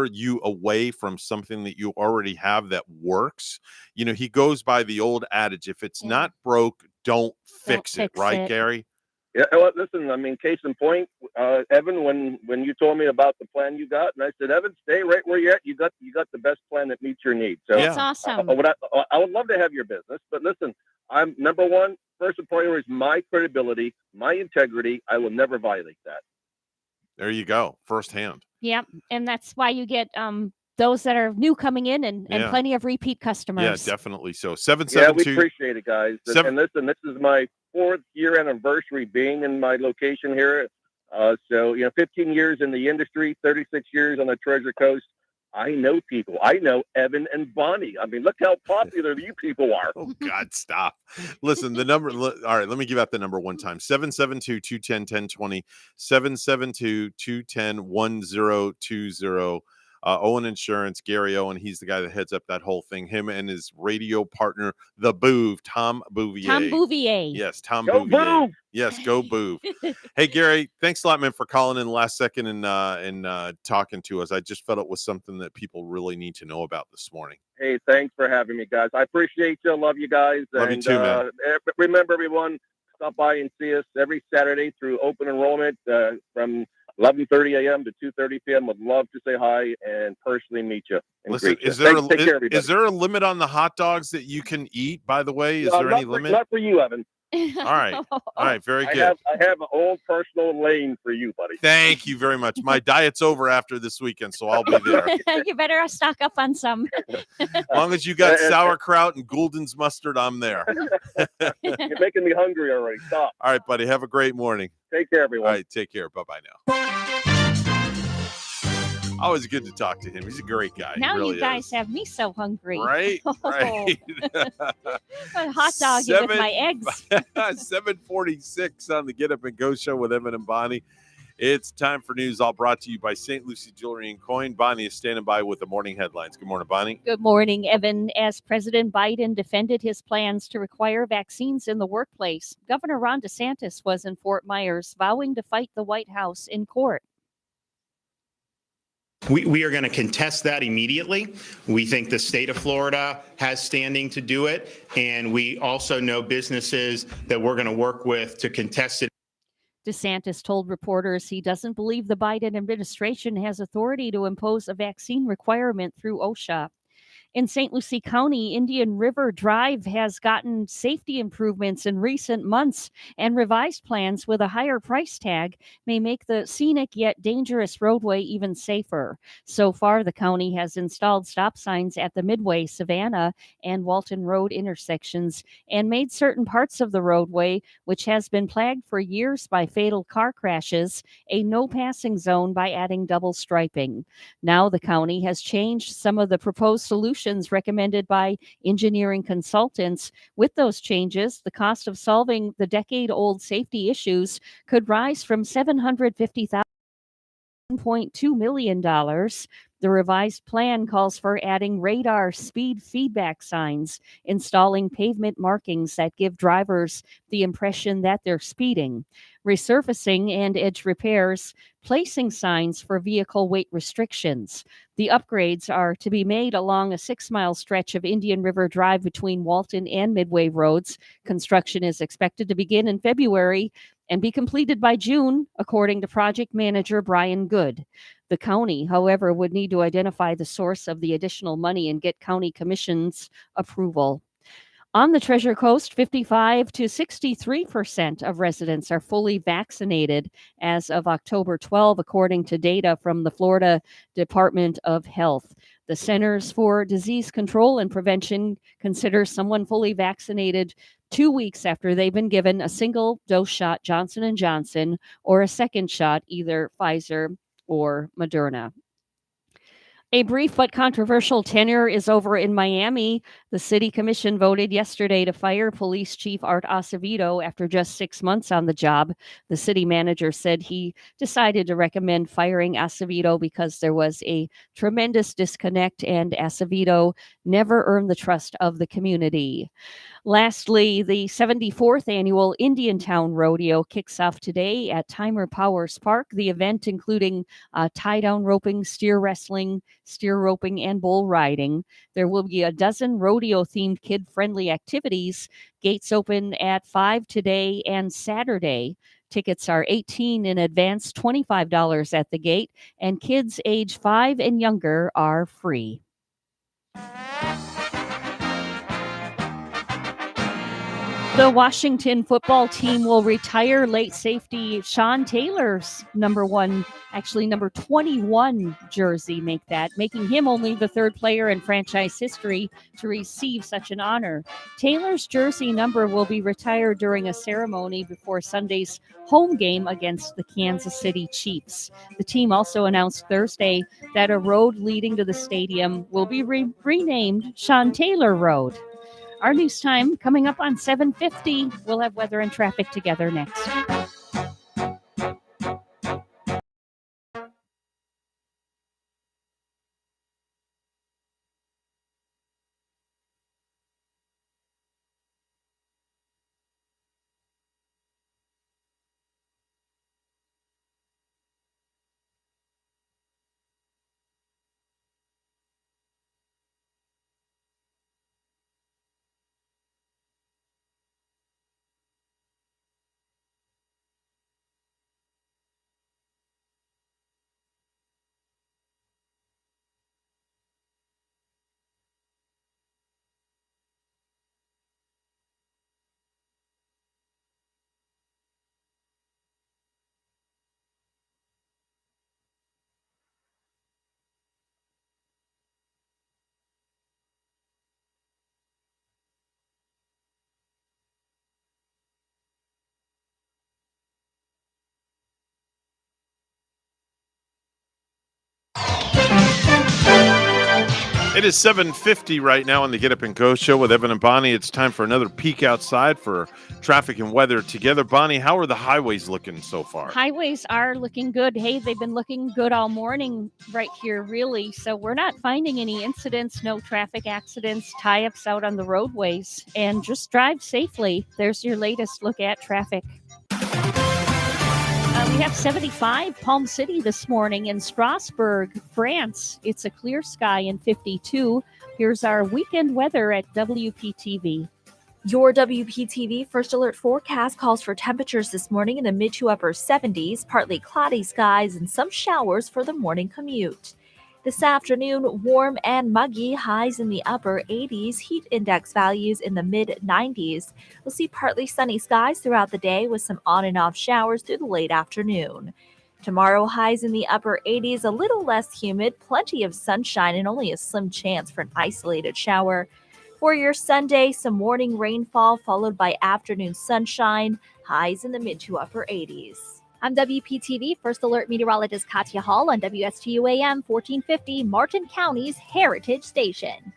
you away from something that you already have that works. He goes by the old adage, if it's not broke, don't fix it, right, Gary? Yeah, well, listen, I mean, case in point, Evan, when you told me about the plan you got, and I said, Evan, stay right where you're at. You got the best plan that meets your needs. So that's awesome. I would love to have your business, but listen, I'm number one. first and priority is my credibility, my integrity. I will never violate that. There you go, firsthand. Yep, and that's why you get those that are new coming in and Yeah. plenty of repeat Yeah, customers. definitely. So Yeah, 772. we appreciate it, guys. And listen, this is my 4th year anniversary being in my location here. So, 15 years in the industry, 36 years on the Treasure Coast. I know people. I know Evan and Bonnie. I mean, look how popular you people are. Oh, God, stop. Listen, the number. All right, let me give out the number one time. 772-210-1020, 772-210-1020. Owen Insurance, Gary Owen, he's the guy that heads up that whole thing. Him and his radio partner, the Boov, Tom Bouvier. Tom Bouvier. Yes, Tom Go Bouvier. Boov! Yes, go Boov. Hey, Gary, thanks a lot, man, for calling in last second and talking to us. I just felt it was something that people really need to know about this morning. Hey, thanks for having me, guys. I appreciate you. Love you guys. Love you too, man. Remember, everyone, stop by and see us every Saturday through open enrollment from 11:30 a.m. to 2:30 p.m. Would love to say hi and personally meet you. And Listen, greet you. is there Take care, everybody. is there a limit on the hot dogs that you can eat, by the way? Is there any limit? Not for you, Evan. All right, very good. I have an old personal lane for you, buddy. Thank you very much. My diet's over after this weekend, so I'll be there. You better stock up on some. As long as you got sauerkraut and Gulden's mustard, I'm there. You're making me hungry already. Stop. All right, buddy. Have a great morning. Take care, everyone. All right, take care. Bye-bye now. Always good to talk to him. He's a great guy. Now he really you guys is. have me so hungry. Right? Right. A hot dog with my eggs. 7:46 on the Get Up and Go show with Evan and Bonnie. It's time for news, all brought to you by St. Lucie Jewelry and Coin. Bonnie is standing by with the morning headlines. Good morning, Bonnie. Good morning, Evan. As President Biden defended his plans to require vaccines in the workplace, Governor Ron DeSantis was in Fort Myers vowing to fight the White House in court. We are going to contest that immediately. We think the state of Florida has standing to do it, and we also know businesses that we're going to work with to contest it. DeSantis told reporters he doesn't believe the Biden administration has authority to impose a vaccine requirement through OSHA. In St. Lucie County, Indian River Drive has gotten safety improvements in recent months, and revised plans with a higher price tag may make the scenic yet dangerous roadway even safer. So far, the county has installed stop signs at the Midway, Savannah, and Walton Road intersections and made certain parts of the roadway, which has been plagued for years by fatal car crashes, a no passing zone by adding double striping. Now the county has changed some of the proposed solutions recommended by engineering consultants. With those changes, the cost of solving the decade-old safety issues could rise from $750,000 to $1.2 million. The revised plan calls for adding radar speed feedback signs, installing pavement markings that give drivers the impression that they're speeding, resurfacing and edge repairs, placing signs for vehicle weight restrictions. The upgrades are to be made along a 6-mile stretch of Indian River Drive between Walton and Midway roads. Construction is expected to begin in February and be completed by June, according to project manager Brian Good. The county, however, would need to identify the source of the additional money and get county commission's approval. On the Treasure Coast, 55 to 63% of residents are fully vaccinated as of October 12, according to data from the Florida Department of Health. The Centers for Disease Control and Prevention considers someone fully vaccinated 2 weeks after they've been given a single dose shot Johnson & Johnson or a second shot, either Pfizer or Moderna. A brief but controversial tenure is over in Miami. The city commission voted yesterday to fire Police Chief Art Acevedo after just 6 months on the job. The city manager said he decided to recommend firing Acevedo because there was a tremendous disconnect and Acevedo never earned the trust of the community. Lastly, the 74th annual Indiantown Rodeo kicks off today at Timer Powers Park. The event including tie-down roping, steer wrestling, steer roping, and bull riding. There will be a dozen rodeo-themed kid-friendly activities. Gates open at 5 today and Saturday. Tickets are $18 in advance, $25 at the gate, and kids age 5 and younger are free. The Washington football team will retire late safety Sean Taylor's number 21 jersey, making him only the third player in franchise history to receive such an honor. Taylor's jersey number will be retired during a ceremony before Sunday's home game against the Kansas City Chiefs. The team also announced Thursday that a road leading to the stadium will be renamed Sean Taylor Road. Our news time coming up on 7:50. We'll have weather and traffic together next. It is 7:50 right now on the Get Up and Go show with Evan and Bonnie. It's time for another peek outside for traffic and weather together. Bonnie, how are the highways looking so far? Highways are looking good. Hey, they've been looking good all morning right here, really. So we're not finding any incidents, no traffic accidents, tie-ups out on the roadways. And just drive safely. There's your latest look at traffic. We have 75 Palm City this morning. In Strasbourg, France, it's a clear sky and 52. Here's our weekend weather at WPTV. Your WPTV First Alert forecast calls for temperatures this morning in the mid to upper 70s, partly cloudy skies and some showers for the morning commute. This afternoon, warm and muggy, highs in the upper 80s, heat index values in the mid 90s. We'll see partly sunny skies throughout the day with some on and off showers through the late afternoon. Tomorrow, highs in the upper 80s, a little less humid, plenty of sunshine, and only a slim chance for an isolated shower. For your Sunday, some morning rainfall followed by afternoon sunshine, highs in the mid to upper 80s. I'm WPTV First Alert meteorologist Katya Hall on WSTU AM 1450, Martin County's Heritage Station.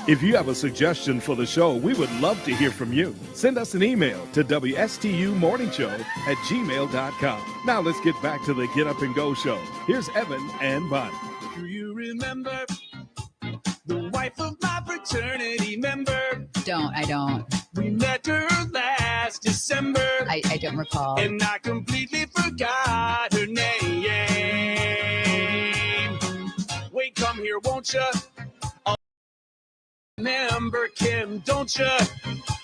If you have a suggestion for the show, we would love to hear from you. Send us an email to WSTUmorningshow@gmail.com. Now let's get back to the Get Up and Go show. Here's Evan and Bonnie. Do you remember the wife of my fraternity member? I don't. We met her last December. I don't recall. And I completely forgot her name. Wait, come here, won't you? Remember Kim, don't you?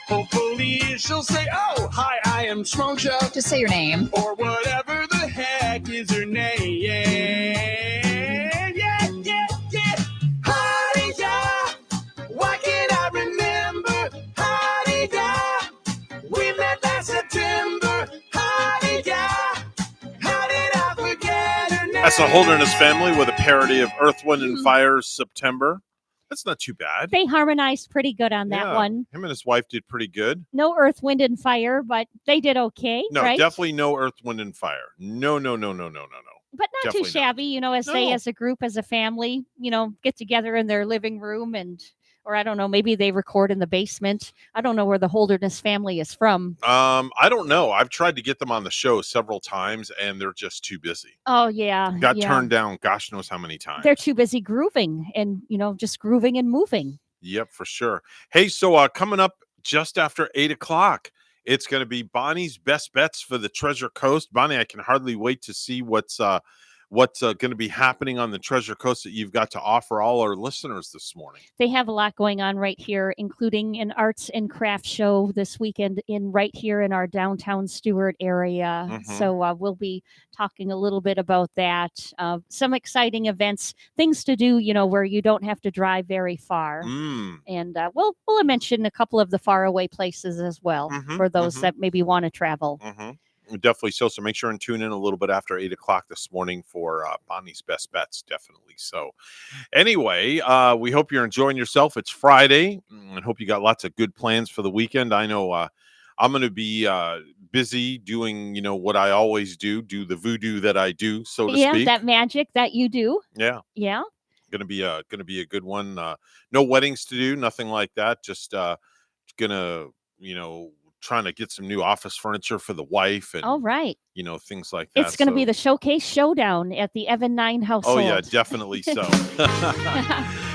Hopefully she'll say, oh, hi, I am Shmonja. Just say your name. Or whatever the heck is her name. Yeah. Hi-ya. Why can't I remember? Hi-ya. We met last September. Hi-ya. How did I forget her name? That's a Holderness Family with a parody of Earth, Wind, and Fire's September. That's not too bad. They harmonized pretty good on that one. Him and his wife did pretty good. No Earth, Wind, and Fire, but they did okay. No, right? definitely no Earth, Wind, and Fire. No. But not Definitely too shabby, as they, as a group, as a family, get together in their living room or I don't know, maybe they record in the basement. I don't know where the Holderness family is from. I don't know. I've tried to get them on the show several times, and they're just too busy. Oh, yeah. Got turned down gosh knows how many times. They're too busy grooving and, just grooving and moving. Yep, for sure. Hey, so coming up just after 8 o'clock, it's going to be Bonnie's Best Bets for the Treasure Coast. Bonnie, I can hardly wait to see what's going to be happening on the Treasure Coast that you've got to offer all our listeners this morning. They have a lot going on right here, including an arts and crafts show this weekend right here in our downtown Stuart area. Mm-hmm. So we'll be talking a little bit about that. Some exciting events, things to do, where you don't have to drive very far. And we'll mention a couple of the faraway places as well for those that maybe want to travel. Definitely so. So make sure and tune in a little bit after 8 o'clock this morning for Bonnie's Best Bets. Definitely. So anyway, we hope you're enjoying yourself. It's Friday and hope you got lots of good plans for the weekend. I know I'm going to be busy doing, what I always do the voodoo that I do, so to speak. That magic that you do. Yeah. Gonna be a good one. No weddings to do, nothing like that. Just gonna, trying to get some new office furniture for the wife and all right, things like that. It's going to be the showcase showdown at the Evan 9 household. Oh yeah, definitely so.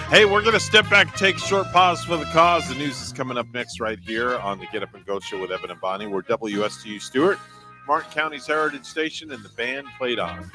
Hey, we're going to step back, take a short pause for the cause. The news is coming up next right here on the Get Up and Go show with Evan and Bonnie. We're WSTU Stuart, Martin County's Heritage Station, and the band played on.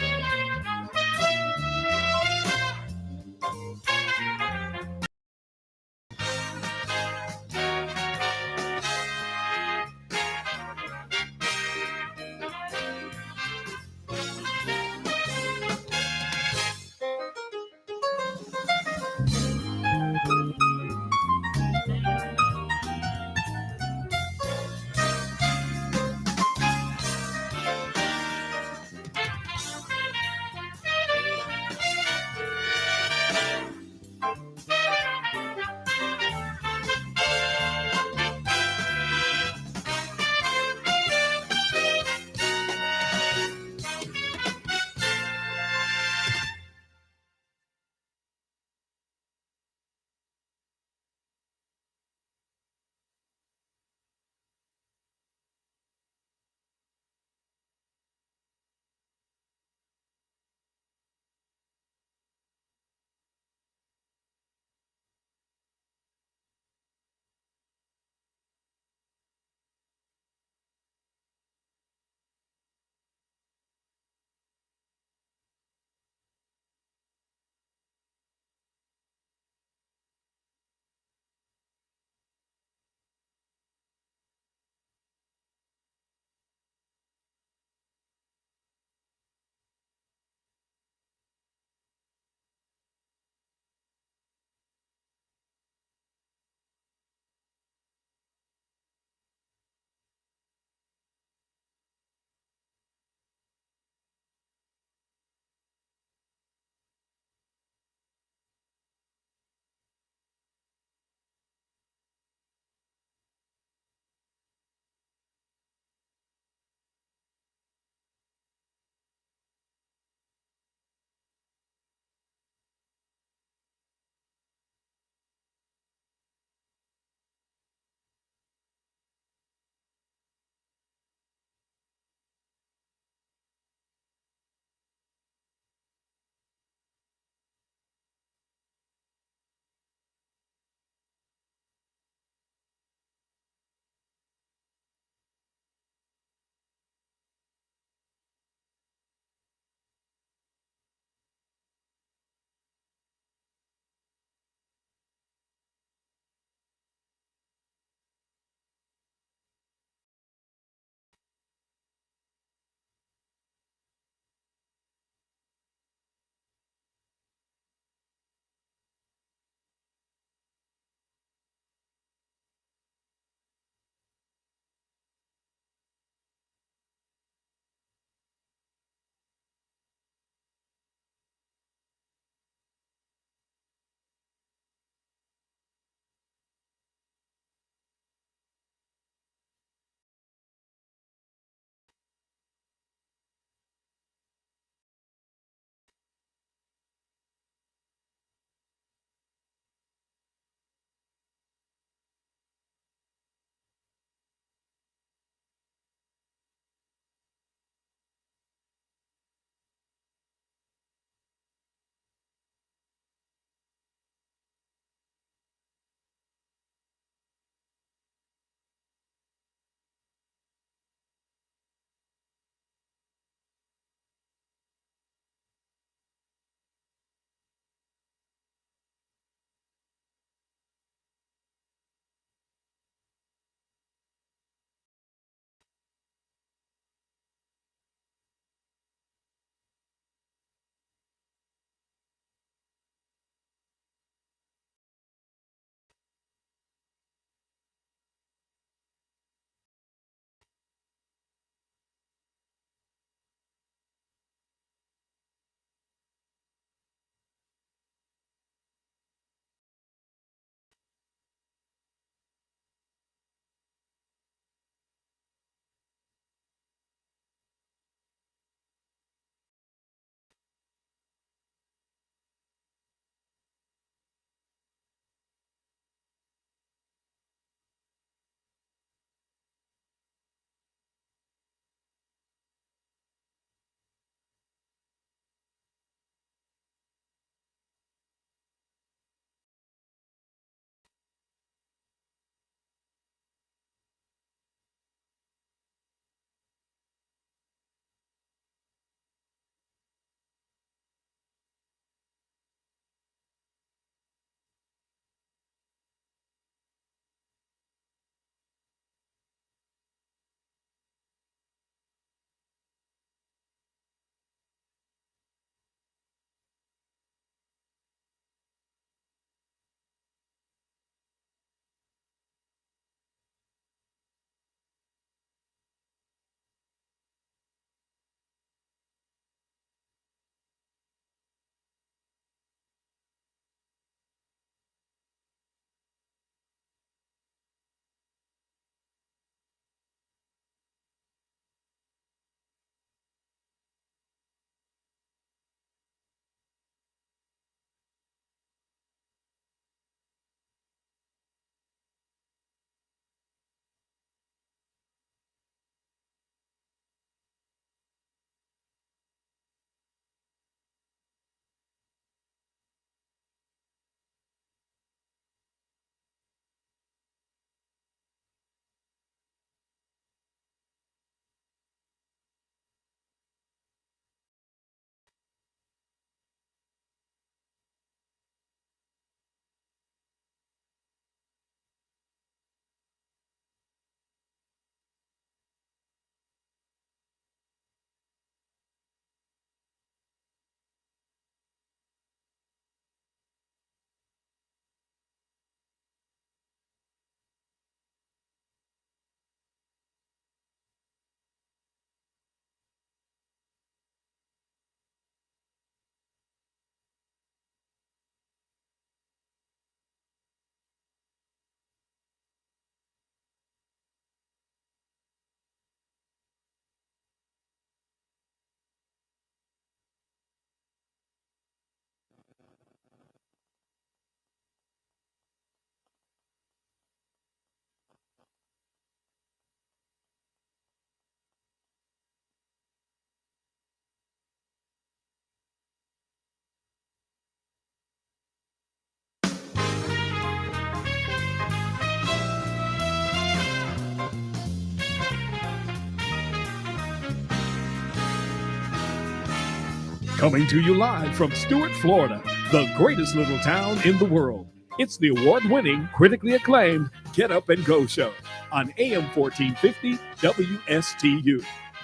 Coming to you live from Stuart, Florida, the greatest little town in the world. It's the award-winning, critically acclaimed Get Up and Go show on AM 1450 WSTU.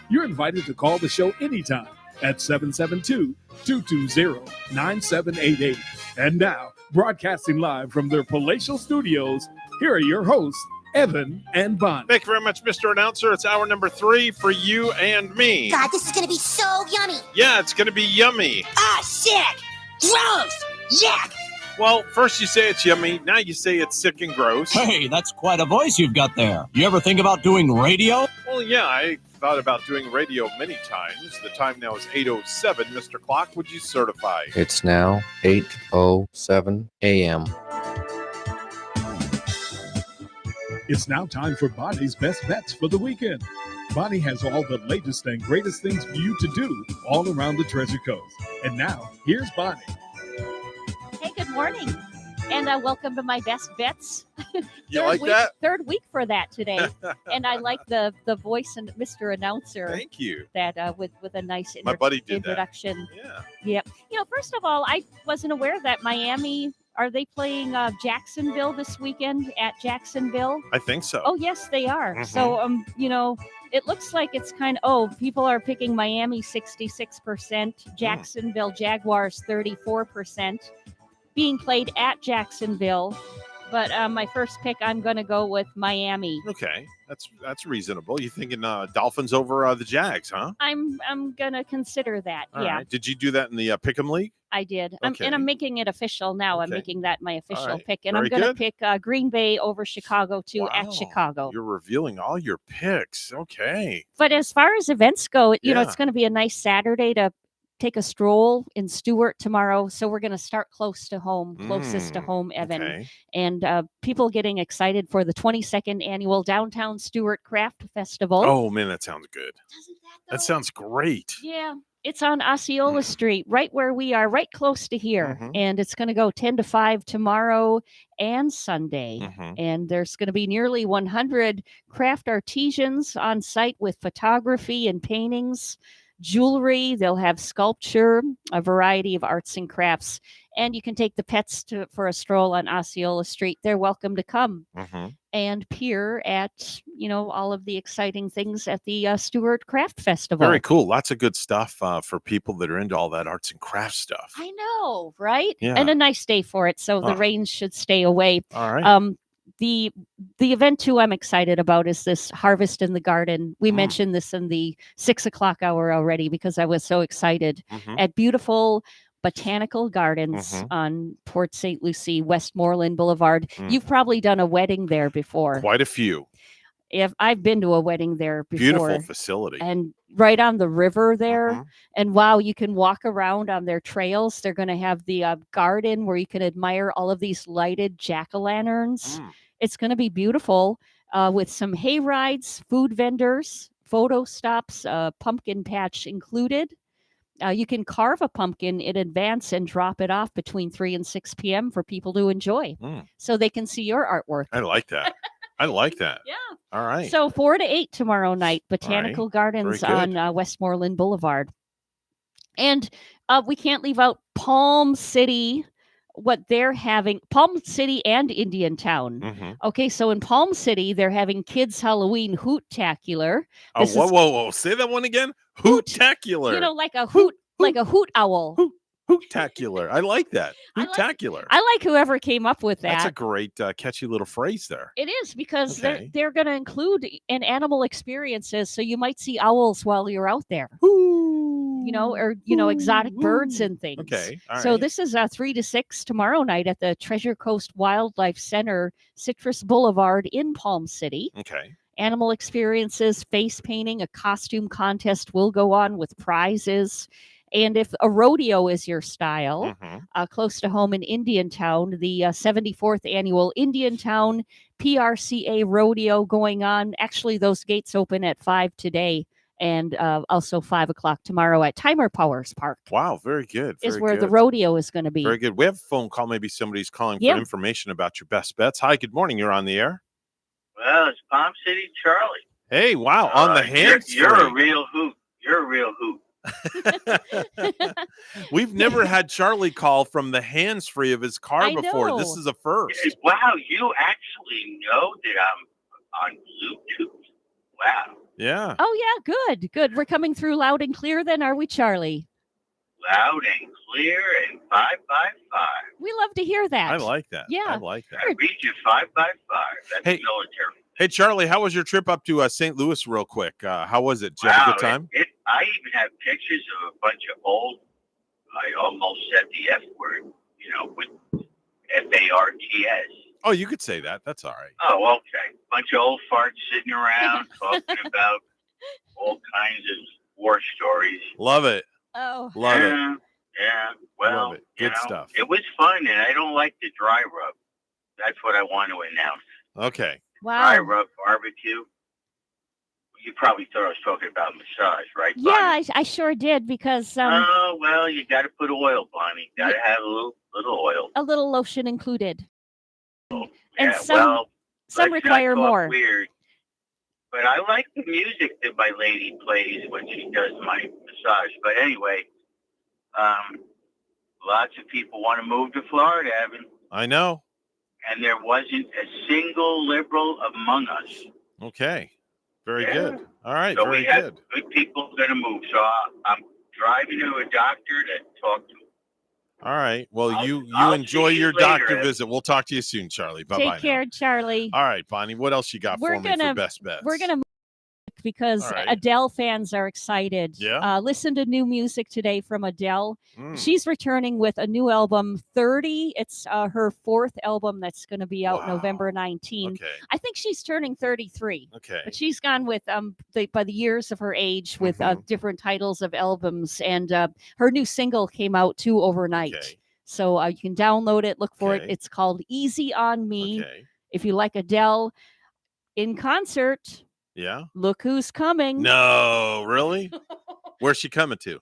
You're invited to call the show anytime at 772-220-9788. And now, broadcasting live from their palatial studios, here are your hosts, Evan and Bonnie. Thank you very much, Mr. Announcer. It's hour number 3 for you and me. God, this is going to be so yummy. Yeah, it's going to be yummy. Ah, sick. Gross. Yuck. Well, first you say it's yummy, now you say it's sick and gross. Hey, that's quite a voice you've got there. You ever think about doing radio? Well, yeah, I thought about doing radio many times. The time now is 8:07. Mr. Clock, would you certify? It's now 8:07 a.m. It's now time for Bonnie's Best Bets for the weekend. Bonnie has all the latest and greatest things for you to do all around the Treasure Coast. And now, here's Bonnie. Hey, good morning. And welcome to my Best Bets. You like that? Third week for that today. And I like the voice and Mr. Announcer. Thank you. That with a nice My buddy did introduction. That. Yeah. Yep. First of all, I wasn't aware that Miami, are they playing Jacksonville this weekend at Jacksonville? I think so. Oh, yes, they are. Mhm. So, it looks like it's people are picking Miami 66%, Jacksonville Jaguars 34%, being played at Jacksonville. But my first pick, I'm going to go with Miami. Okay, that's reasonable. You thinking Dolphins over the Jags, huh? I'm going to consider that. All yeah, right. Did you do that in the Pick'em League? I did. Okay. I'm making it official now. I'm Okay. making that my official All right. pick. And Very I'm going to good. pick Green Bay over Chicago, too, Wow. at Chicago. You're revealing all your picks. Okay. But as far as events go, Yeah. it's going to be a nice Saturday to take a stroll in Stuart tomorrow. So we're going to start closest to home, Evan. Okay. And people getting excited for the 22nd annual Downtown Stuart Craft Festival. Oh, man, that sounds good. That sounds great. Yeah. It's on Osceola Street, right where we are, right close to here. Mhm. And it's going to go 10 to 5 tomorrow and Sunday. Mhm. And there's going to be nearly 100 craft artisans on site with photography and paintings, jewelry. They'll have sculpture, a variety of arts and crafts. And you can take the pets for a stroll on Osceola Street. They're welcome to come Mhm. and peer at, all of the exciting things at the Stuart Craft Festival. Very cool. Lots of good stuff for people that are into all that arts and crafts stuff. I know, right? Yeah. And a nice day for it, so the Oh. rain should stay away. All right. The event too I'm excited about is this Harvest in the Garden. We mentioned this in the 6:00 hour already because I was so excited Mhm. at beautiful Botanical Gardens Mhm. on Port St. Lucie, Westmoreland Boulevard. Mm. You've probably done a wedding there before. Quite a few. If I've been to a wedding there before. Beautiful facility. And right on the river there. Mhm. And wow, you can walk around on their trails. They're going to have the garden where you can admire all of these lighted jack-o'-lanterns. Mm. It's going to be beautiful with some hay rides, food vendors, photo stops, pumpkin patch included. You can carve a pumpkin in advance and drop it off between 3 and 6 p.m. for people to enjoy Mm. so they can see your artwork. I like that. I like that. Yeah. All right. So 4 to 8 tomorrow night, Botanical Gardens Very good. on Westmoreland Boulevard. And we can't leave out Palm City, what they're having, Palm City and Indiantown. Mhm. Okay, so in Palm City, they're having Kids Halloween Hoot-tacular. Oh, whoa. Say that one again. Hoot-tacular. Like a hoot, like a hoot owl. Hoot-tacular. I like that. Hoot-tacular. I like whoever came up with that. That's a great catchy little phrase there. It is because Okay. they're going to include an animal experiences, so you might see owls while you're out there. Or exotic birds and things. Okay, all So right. this is 3 to 6 tomorrow night at the Treasure Coast Wildlife Center, Citrus Boulevard in Palm City. Okay. Animal experiences, face painting, a costume contest will go on with prizes. And if a rodeo is your style, close to home in Indiantown, the 74th annual Indiantown PRCA rodeo going on. Actually, those gates open at 5 today and also 5 o'clock tomorrow at Timer Powers Park. Wow, very good. Is very where the good. rodeo is going to be. Very good. We have a phone call. Maybe somebody's calling Yeah. for information about your best bets. Hi, good morning. You're on the air. Well, it's Palm City Charlie. Hey, wow, on the hand You're a straight. real hoot. You're a real hoot. We've never had Charlie call from the hands-free of his car I before. This know. is a first. Wow, you actually know that I'm on Bluetooth. Wow. Yeah. Oh yeah, good. We're coming through loud and clear then, are we, Charlie? Loud and clear and 5x5. We love to hear that. I like that. Yeah. I like that. I read you 5x5. That's Hey. military. Hey, Charlie, how was your trip up to St. Louis real quick? How was it? Did you have a good time? I even have pictures of a bunch of old, I almost said the F word, with FARTS. Oh, you could say that. That's all right. Oh, okay. Bunch of old farts sitting around talking about all kinds of war stories. Love it. Oh. Love it. Yeah. Well, Love it. Good stuff. It was fun, and I don't like the dry rub. That's what I want to announce. Okay. Dry Wow. rub barbecue. You probably thought I was talking about massage, right? Yeah, I sure did because Oh, well, you got to put oil, Bonnie. Got to have a little oil. a little lotion included. And Yeah, some well, some let's require not talk more. Weird, but I like the music that my lady plays when she does my massage. But anyway, lots of people want to move to Florida, Evan, I know. and there wasn't a single liberal among us. Okay. Very Yeah. good. All right. So Very we have good. good people going to move. So I'm driving to a doctor to talk to. All right. Well, you I'll enjoy see you your later, doctor Ed. visit. We'll talk to you soon, Charlie. Bye-bye. Take care, Charlie. All right, Bonnie. What else you got We're for me gonna for best bets? We're gonna move because All right. Adele fans are excited. Yeah? Listen to new music today from Adele. Mm. She's returning with a new album, 30. It's her fourth album that's going to be out November 19. Okay. I think she's turning 33. Okay. But she's gone with by the years of her age with Mm-hmm. different titles of albums, and her new single came out too overnight. Okay. So you can download it, look for it. Okay. It's called Easy on Me. Okay. If you like Adele in concert, Yeah. look who's coming. No, really? Where's she coming to?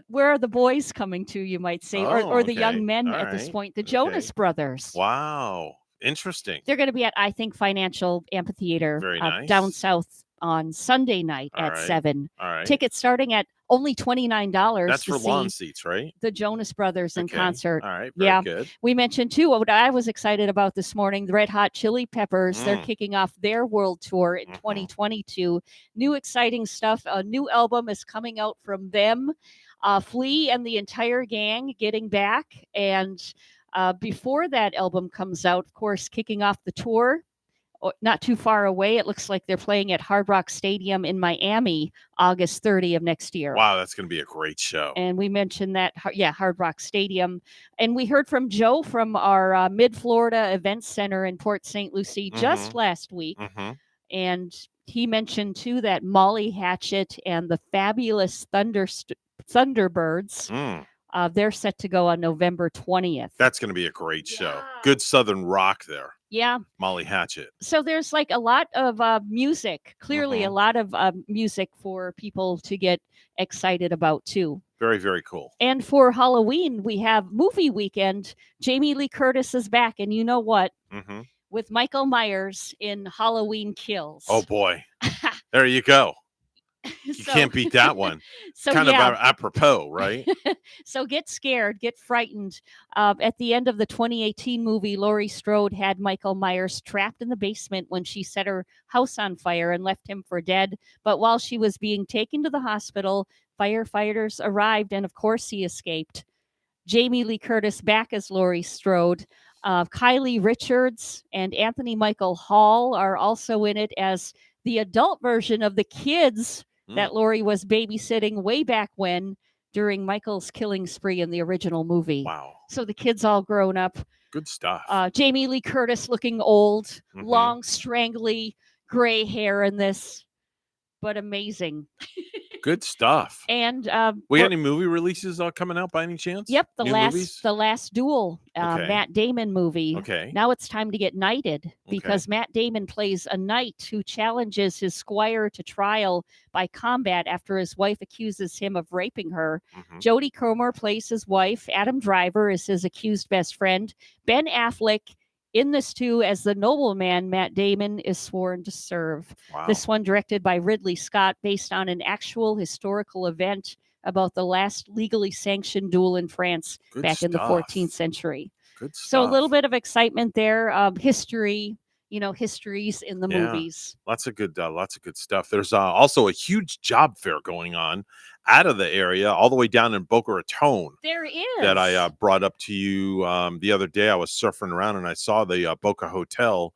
Where are the boys coming to, you might say, or Oh, the okay. young men All at this right. point, the Jonas Brothers. Wow. Interesting. They're going to be at, I think, Financial Amphitheater Very nice. down south on Sunday night All at right. 7. All right. Tickets starting at only $29 That's to for see lawn seats, right? the Jonas Brothers in Okay. concert. All right. Very Yeah. good. We mentioned, too, what I was excited about this morning, the Red Hot Chili Peppers. They're Mm. kicking off their world tour in 2022. New exciting stuff. A new album is coming out from them. Flea and the entire gang getting back. And before that album comes out, of course, kicking off the tour, not too far away, it looks like they're playing at Hard Rock Stadium in Miami, August 30 of next year. Wow, that's going to be a great show. And we mentioned that, Hard Rock Stadium. And we heard from Joe from our Mid-Florida Events Center in Port St. Lucie just last week. Mm-hmm. And he mentioned, too, that Molly Hatchet and the Fabulous Thunderbirds, Mm. they're set to go on November 20th. That's going to be a great show. Good Southern rock there. Yeah. Molly Hatchet. So there's like a lot of music, clearly Mm-hmm. a lot of music for people to get excited about, too. Very, very cool. And for Halloween, we have movie weekend. Jamie Lee Curtis is back. And you know what? Mm-hmm. With Michael Myers in Halloween Kills. Oh, boy. There you go. You So- can't beat that one. So, kind yeah. of apropos, right? So get scared, get frightened. At the end of the 2018 movie, Laurie Strode had Michael Myers trapped in the basement when she set her house on fire and left him for dead. But while she was being taken to the hospital, firefighters arrived, and of course he escaped. Jamie Lee Curtis back as Laurie Strode. Kylie Richards and Anthony Michael Hall are also in it as the adult version of the kids that Laurie was babysitting way back when during Michael's killing spree in the original movie. Wow. So the kids all grown up. Good stuff. Jamie Lee Curtis looking old, Mhm. long, strangly gray hair in this, but amazing. Good stuff. And We got any movie releases coming out by any chance? Yep, New movies? the last duel, Okay. Matt Damon movie. Okay. Now it's time to get knighted because Matt Damon plays a knight who challenges his squire to trial by combat after his wife accuses him of raping her. Mm-hmm. Jodie Comer plays his wife. Adam Driver is his accused best friend. Ben Affleck in this too, as the nobleman Matt Damon is sworn to serve. Wow. This one directed by Ridley Scott, based on an actual historical event about the last legally sanctioned duel in France Good back in the stuff. 14th century. Good So a stuff. little bit of excitement there. History, histories in the Yeah. movies. Lots of good stuff. There's also a huge job fair going on out of the area, all the way down in Boca Raton. There is. That I brought up to you the other day. I was surfing around and I saw the Boca Hotel.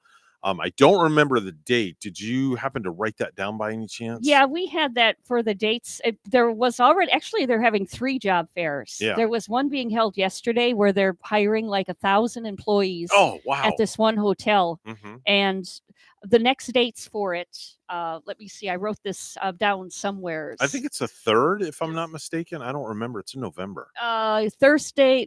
I don't remember the date. Did you happen to write that down by any chance? Yeah, we had that for the dates. There was already, actually, they're having 3 job fairs. Yeah. There was one being held yesterday where they're hiring like 1,000 employees Oh, wow. at this one hotel. Mhm. And the next dates for it, let me see, I wrote this down somewhere. I think it's the 3rd, if I'm not mistaken. I don't remember. It's in November. Tuesday,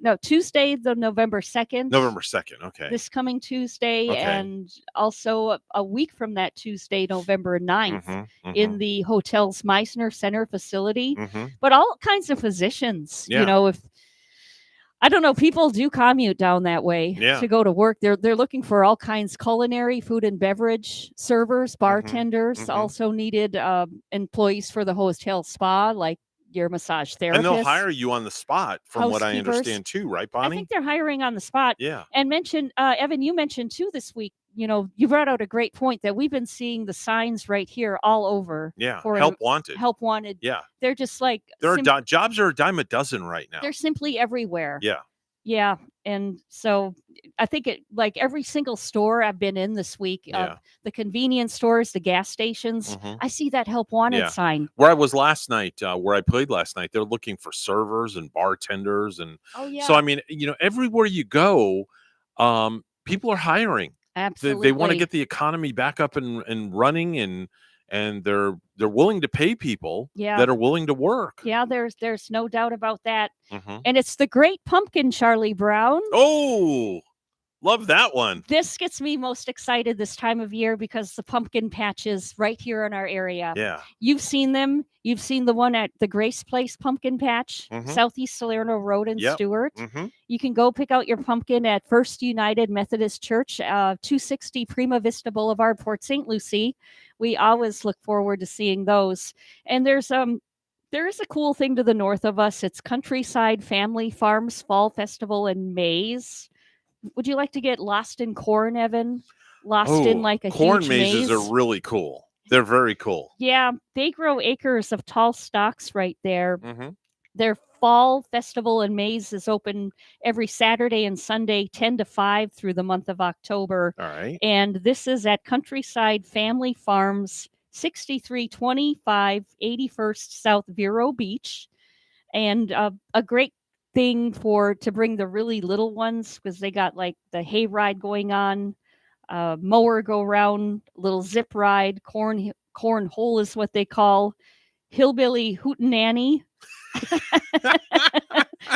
the November 2nd. November 2nd. Okay. This coming Tuesday, Okay. and also a week from that Tuesday, November 9th, Mhm, in mhm. the hotel's Meisner Center facility. Mhm. But all kinds of positions. Yeah. If I don't know, people do commute down that way Yeah. to go to work. They're looking for all kinds: culinary, food and beverage servers, bartenders. mhm. Also needed employees for the hotel spa, like your massage And therapist. they'll hire you on the spot, from what I Housekeepers. understand too, right, I Bonnie? think they're hiring on the spot. Yeah. And Evan, you mentioned too this week, you brought out a great point that we've been seeing the signs right here all over. Yeah. For Help wanted. Help wanted. Yeah. They're just like, There are jobs are a dime a dozen right now. they're simply everywhere. Yeah. Yeah. And so I think like every single store I've been in this week, Yeah. the convenience stores, the gas stations, Mhm. I see that help wanted Yeah. sign. Where I was last night, where I played last night, they're looking for servers and bartenders, and Oh, yeah. so I mean, everywhere you go, people are hiring. They want to Absolutely. get the economy back up and running, and they're willing to pay people Yeah. that are willing to work. Yeah, there's no doubt about that. Mhm. And it's the Great Pumpkin, Charlie Brown. Oh, love that one. This gets me most excited this time of year because the pumpkin patches right here in our area. Yeah. You've seen them. You've seen the one at the Grace Place Pumpkin Patch, Mhm. Southeast Salerno Road in Yep. Stewart. Mhm. You can go pick out your pumpkin at First United Methodist Church, 260 Prima Vista Boulevard, Port St. Lucie. We always look forward to seeing those. And there is a cool thing to the north of us. It's Countryside Family Farms Fall Festival in Maize. Would you like to get lost in corn, Evan? Lost in like a corn huge mazes maze? are really cool. They're very cool. Yeah, they grow acres of tall stalks right there. Mhm. Their fall festival and maze is open every Saturday and Sunday, 10 to 5 through the month of October. All right. And this is at Countryside Family Farms, 6325 81st South Vero Beach. And a great thing to bring the really little ones, because they got like the hay ride going on, mower go round, little zip ride, cornhole is what they call, hillbilly hootenanny,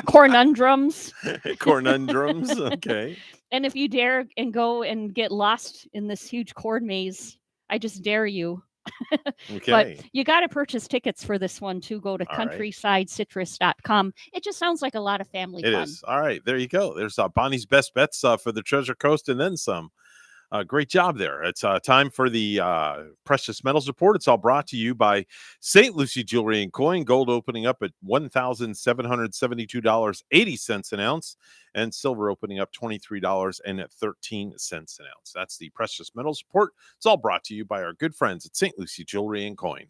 cornundrums. Cornundrums. Okay. And if you dare and go and get lost in this huge corn maze, I just dare you. Okay. But you got to purchase tickets for this one too. Go to All right. countrysidecitrus.com. It just sounds like a lot of family It fun. is. All right. There you go. There's Bonnie's best bets for the Treasure Coast and then some. Great job there. It's time for the Precious Metals Report. It's all brought to you by St. Lucie Jewelry and Coin. Gold opening up at $1,772.80 an ounce, and silver opening up $23.13 an ounce. That's the Precious Metals Report. It's all brought to you by our good friends at St. Lucie Jewelry and Coin.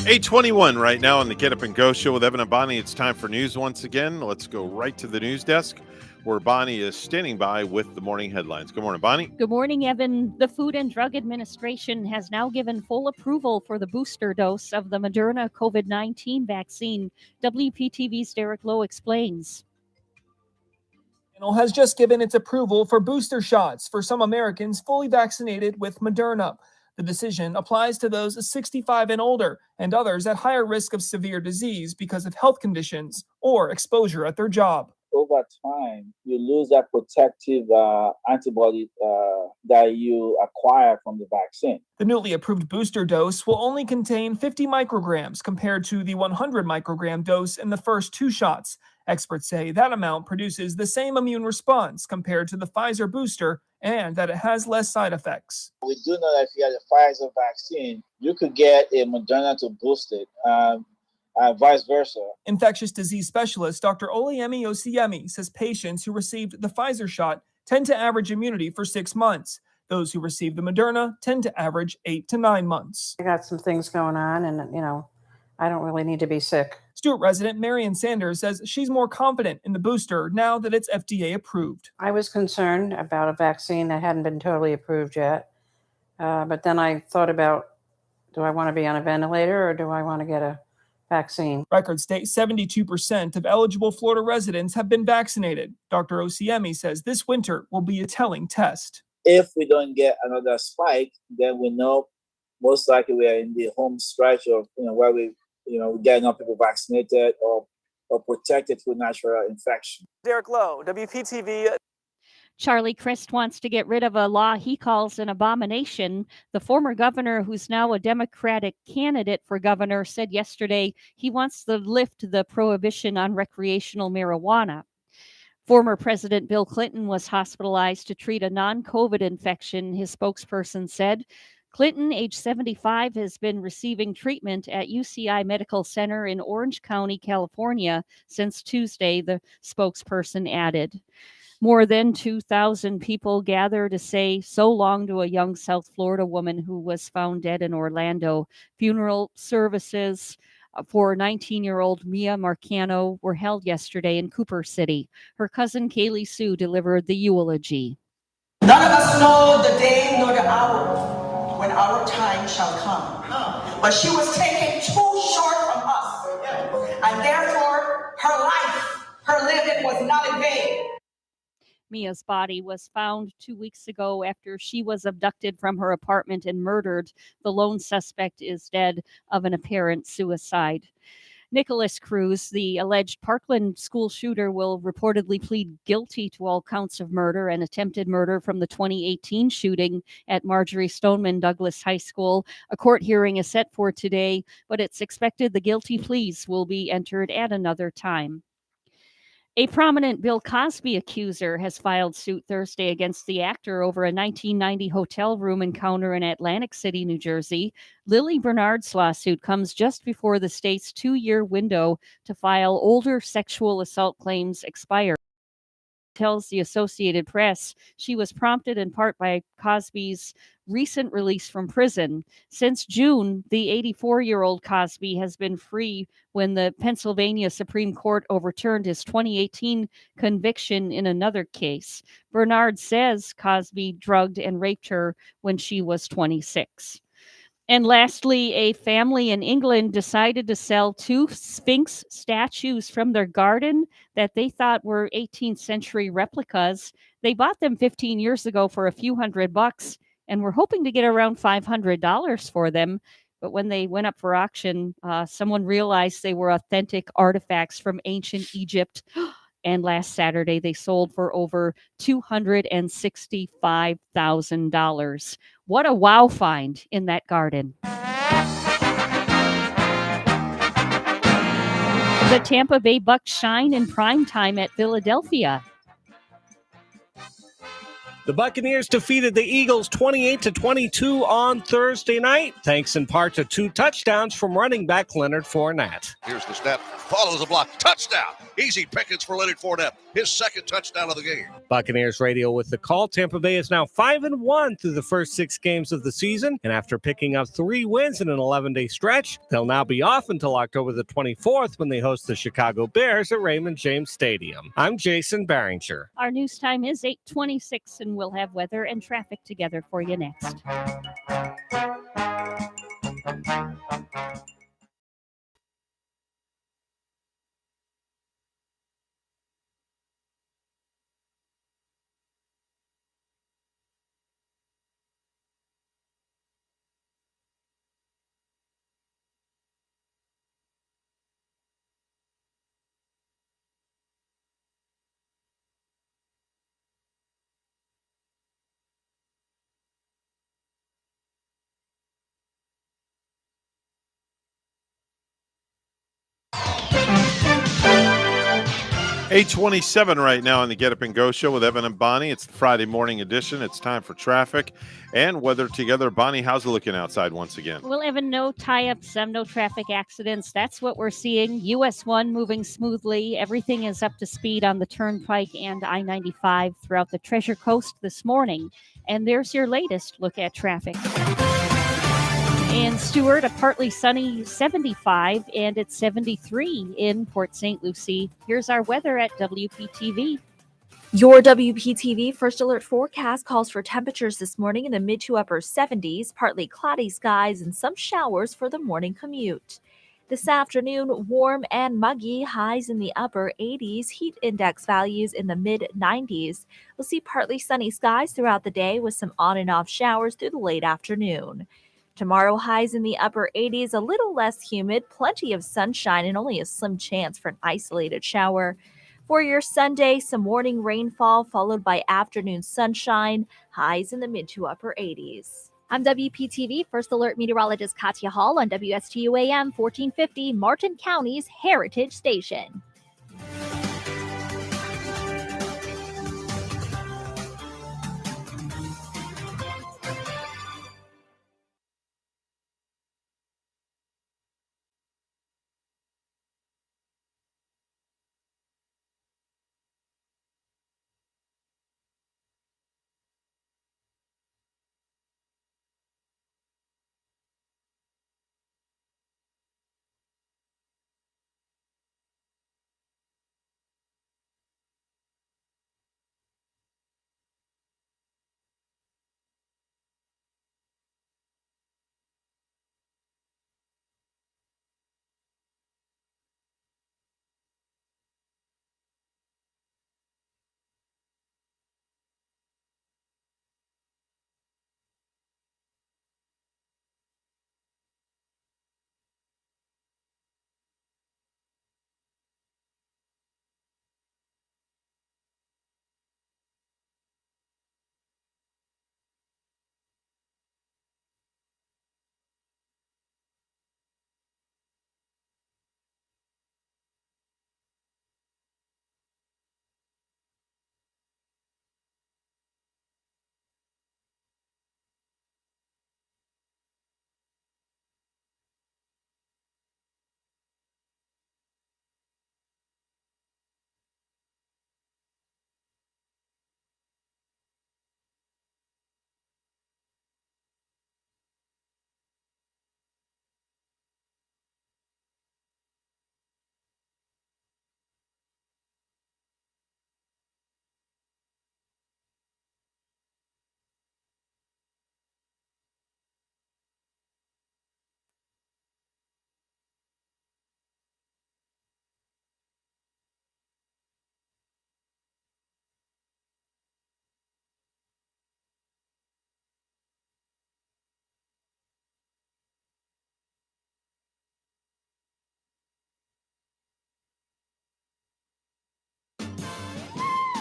8:21 right now on the Get Up and Go show with Evan and Bonnie. It's time for news once again. Let's go right to the news desk where Bonnie is standing by with the morning headlines. Good morning, Bonnie. Good morning, Evan. The Food and Drug Administration has now given full approval for the booster dose of the Moderna COVID-19 vaccine. WPTV's Derek Lowe explains. Panel has just given its approval for booster shots for some Americans fully vaccinated with Moderna. The decision applies to those 65 and older and others at higher risk of severe disease because of health conditions or exposure at their job. Over time, you lose that protective antibody that you acquire from the vaccine. The newly approved booster dose will only contain 50 micrograms compared to the 100 microgram dose in the first two shots. Experts say that amount produces the same immune response compared to the Pfizer booster and that it has less side effects. We do know that if you have a Pfizer vaccine, you could get a Moderna to boost it. Vice versa. Infectious disease specialist Dr. Oluyemi Osiemi says patients who received the Pfizer shot tend to average immunity for 6 months. Those who receive the Moderna tend to average 8 to 9 months. I got some things going on and, I don't really need to be sick. Stewart resident Marion Sanders says she's more confident in the booster now that it's FDA approved. I was concerned about a vaccine that hadn't been totally approved yet. But then I thought about, do I want to be on a ventilator or do I want to get a vaccine? Records state 72% of eligible Florida residents have been vaccinated. Dr. Osiemi says this winter will be a telling test. If we don't get another spike, then we know most likely we are in the home stretch of where we're getting enough people vaccinated or protected through natural infection. Derek Lowe, WPTV. Charlie Crist wants to get rid of a law he calls an abomination. The former governor, who's now a Democratic candidate for governor, said yesterday he wants to lift the prohibition on recreational marijuana. Former President Bill Clinton was hospitalized to treat a non-COVID infection, his spokesperson said. Clinton, age 75, has been receiving treatment at UCI Medical Center in Orange County, California, since Tuesday, the spokesperson added. More than 2,000 people gather to say so long to a young South Florida woman who was found dead in Orlando. Funeral services for 19-year-old Mia Marcano were held yesterday in Cooper City. Her cousin Kaylee Sue delivered the eulogy. None of us know the day nor the hour when our time shall come. But she was taken too short from us. And therefore, her life, her living was not in vain. Mia's body was found 2 weeks ago after she was abducted from her apartment and murdered. The lone suspect is dead of an apparent suicide. Nicholas Cruz, the alleged Parkland school shooter, will reportedly plead guilty to all counts of murder and attempted murder from the 2018 shooting at Marjorie Stoneman Douglas High School. A court hearing is set for today, but it's expected the guilty pleas will be entered at another time. A prominent Bill Cosby accuser has filed suit Thursday against the actor over a 1990 hotel room encounter in Atlantic City, New Jersey. Lily Bernard's lawsuit comes just before the state's 2-year window to file older sexual assault claims expires. Tells the Associated Press she was prompted in part by Cosby's recent release from prison. Since June, the 84-year-old Cosby has been free when the Pennsylvania Supreme Court overturned his 2018 conviction in another case. Bernard says Cosby drugged and raped her when she was 26. And lastly, a family in England decided to sell 2 Sphinx statues from their garden that they thought were 18th century replicas. They bought them 15 years ago for a few $100 and were hoping to get around $500 for them. But when they went up for auction, someone realized they were authentic artifacts from ancient Egypt. And last Saturday, they sold for over $265,000. What a wow find in that garden. The Tampa Bay Bucks shine in prime time at Philadelphia. The Buccaneers defeated the Eagles 28-22 on Thursday night, thanks in part to 2 touchdowns from running back Leonard Fournette. Here's the snap, follows the block, touchdown. Easy pickings for Leonard Fournette, his second touchdown of the game. Buccaneers radio with the call. Tampa Bay is now 5-1 through the first 6 games of the season, and after picking up 3 wins in an 11-day stretch, they'll now be off until October the 24th when they host the Chicago Bears at Raymond James Stadium. I'm Jason Barringer. Our news time is 8:26, and we'll have weather and traffic together for you next. $8:27 right now on the Get Up and Go show with Evan and Bonnie. It's the Friday morning edition. It's time for traffic and weather together. Bonnie, how's it looking outside once again? Well, Evan, no tie-ups, no traffic accidents. That's what we're seeing. US 1 moving smoothly. Everything is up to speed on the Turnpike and I-95 throughout the Treasure Coast this morning. And there's your latest look at traffic. In Stewart, a partly sunny 75, and it's 73 in Port St. Lucie. Here's our weather at WPTV. Your WPTV First Alert forecast calls for temperatures this morning in the mid to upper 70s, partly cloudy skies, and some showers for the morning commute. This afternoon, warm and muggy, highs in the upper 80s, heat index values in the mid 90s. We'll see partly sunny skies throughout the day with some on and off showers through the late afternoon. Tomorrow, highs in the upper 80s, a little less humid, plenty of sunshine, and only a slim chance for an isolated shower. For your Sunday, some morning rainfall followed by afternoon sunshine, highs in the mid to upper 80s. I'm WPTV First Alert meteorologist Katya Hall on WSTU AM 1450, Martin County's Heritage Station.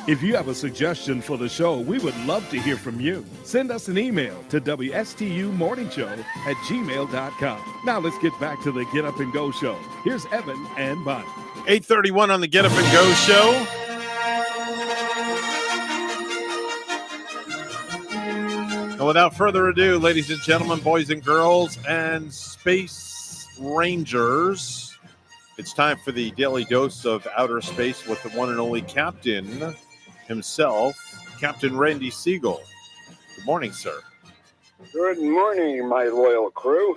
If you have a suggestion for the show, we would love to hear from you. Send us an email to WSTUmorningshow@gmail.com. Now let's get back to the Get Up and Go show. Here's Evan and Bonnie. 8:31 on the Get Up and Go show. And without further ado, ladies and gentlemen, boys and girls, and space rangers, it's time for the daily dose of outer space with the one and only captain himself, Captain Randy Siegel. Good morning, sir. Good morning, my loyal crew.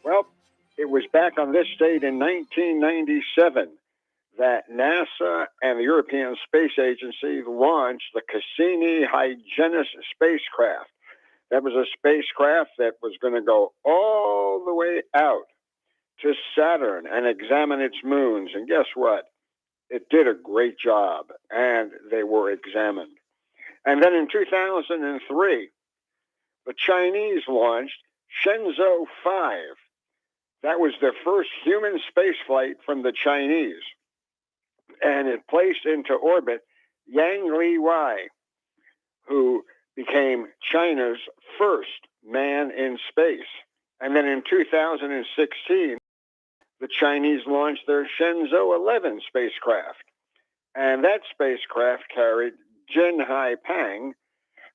Well, it was back on this date in 1997 that NASA and the European Space Agency launched the Cassini-Hyginus spacecraft. That was a spacecraft that was going to go all the way out to Saturn and examine its moons. And guess what? It did a great job, and they were examined. And then in 2003, the Chinese launched Shenzhou 5. That was the first human spaceflight from the Chinese. And it placed into orbit Yang Liwei, who became China's first man in space. And then in 2016, the Chinese launched their Shenzhou 11 spacecraft. And that spacecraft carried Jin Haipeng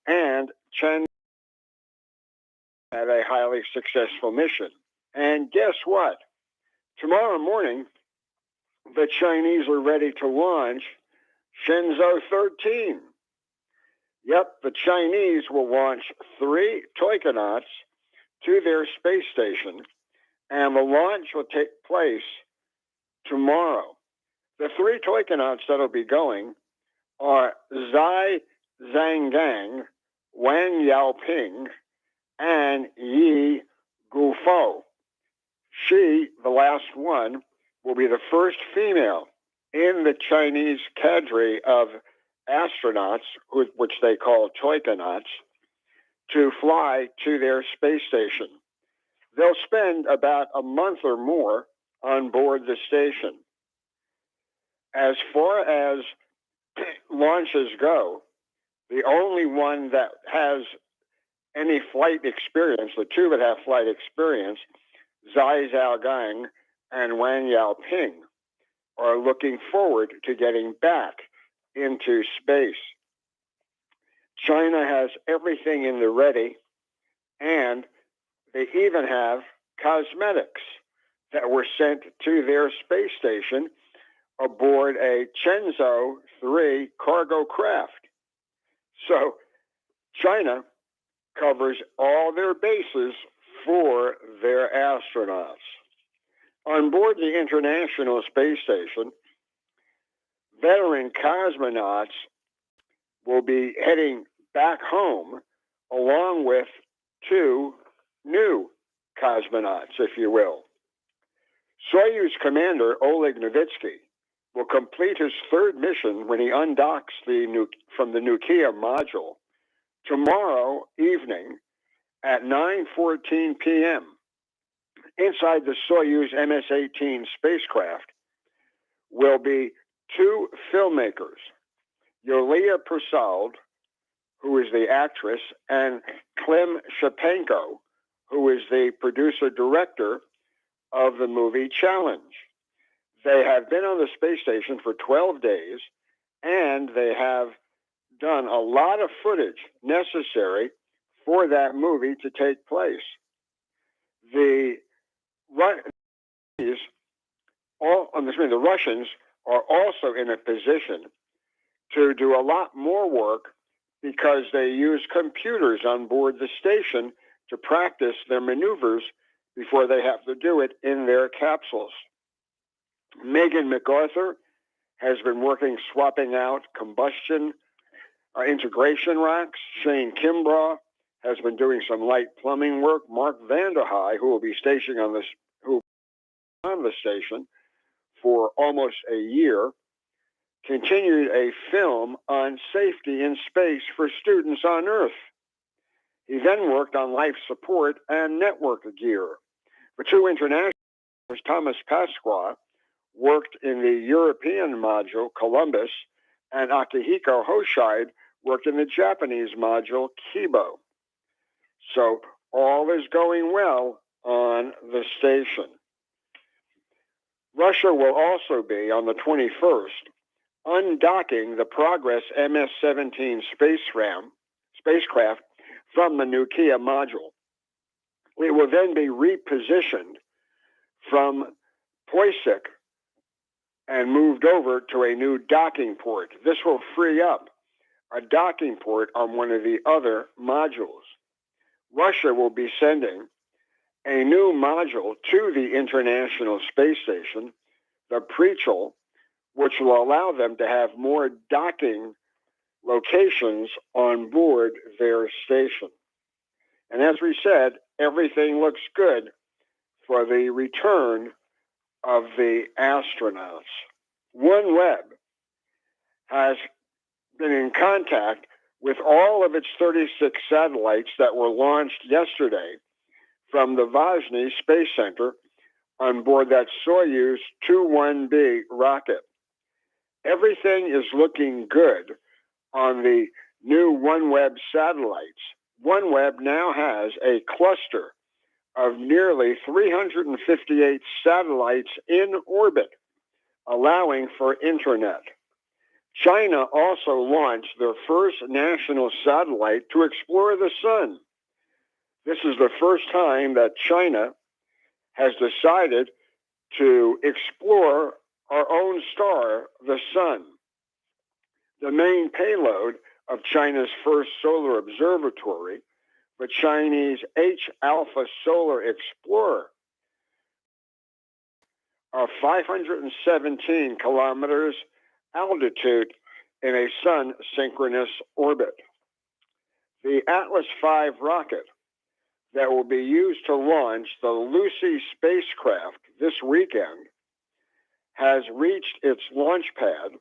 and Chen had a highly successful mission. And guess what? Tomorrow morning, the Chinese are ready to launch Shenzhou 13. Yep, the Chinese will launch 3 toikonauts to their space station, and the launch will take place tomorrow. The 3 toikonauts that'll be going are Zai Zhanggang, Wang Yaoping, and Yi Gufo. She, the last one, will be the first female in the Chinese cadre of astronauts, which they call toikonauts, to fly to their space station. They'll spend about a month or more on board the station. As far as launches go, the only one that has any flight experience, the 2 that have flight experience, Zai Zhaogang and Wang Yaoping, are looking forward to getting back into space. China has everything in the ready, and they even have cosmetics that were sent to their space station aboard a Shenzhou 3 cargo craft. So China covers all their bases for their astronauts. On board the International Space Station, veteran cosmonauts will be heading back home along with 2 new cosmonauts, if you will. Soyuz commander Oleg Novitsky will complete his 3rd mission when he undocks from the Nukia module tomorrow evening at 9:14 p.m. Inside the Soyuz MS-18 spacecraft will be 2 filmmakers, Yulia Prasad, who is the actress, and Klim Shapenko, who is the producer-director of the movie Challenge. They have been on the space station for 12 days, and they have done a lot of footage necessary for that movie to take place. The Russians are also in a position to do a lot more work because they use computers on board the station to practice their maneuvers before they have to do it in their capsules. Megan MacArthur has been working swapping out combustion integration racks. Shane Kimbrough has been doing some light plumbing work. Mark Vanderhei, who will be stationed on the station for almost a year, continued a film on safety in space for students on Earth. He then worked on life support and network gear. For 2 internationals, Thomas Pasqua worked in the European module, Columbus, and Akihiko Hoshide worked in the Japanese module, Kibo. So all is going well on the station. Russia will also be, on the 21st, undocking the Progress MS-17 spacecraft from the Nokia module. It will then be repositioned from POISIC and moved over to a new docking port. This will free up a docking port on one of the other modules. Russia will be sending a new module to the International Space Station, the Preachel, which will allow them to have more docking locations on board their station. And as we said, everything looks good for the return of the astronauts. OneWeb has been in contact with all of its 36 satellites that were launched yesterday from the Vozhny Space Center on board that Soyuz 21B rocket. Everything is looking good on the new OneWeb satellites. OneWeb now has a cluster of nearly 358 satellites in orbit, allowing for internet. China also launched their first national satellite to explore the sun. This is the first time that China has decided to explore our own star, the sun. The main payload of China's first solar observatory, the Chinese H-Alpha Solar Explorer, are 517 kilometers altitude in a sun-synchronous orbit. The Atlas V rocket that will be used to launch the Lucy spacecraft this weekend has reached its launch pad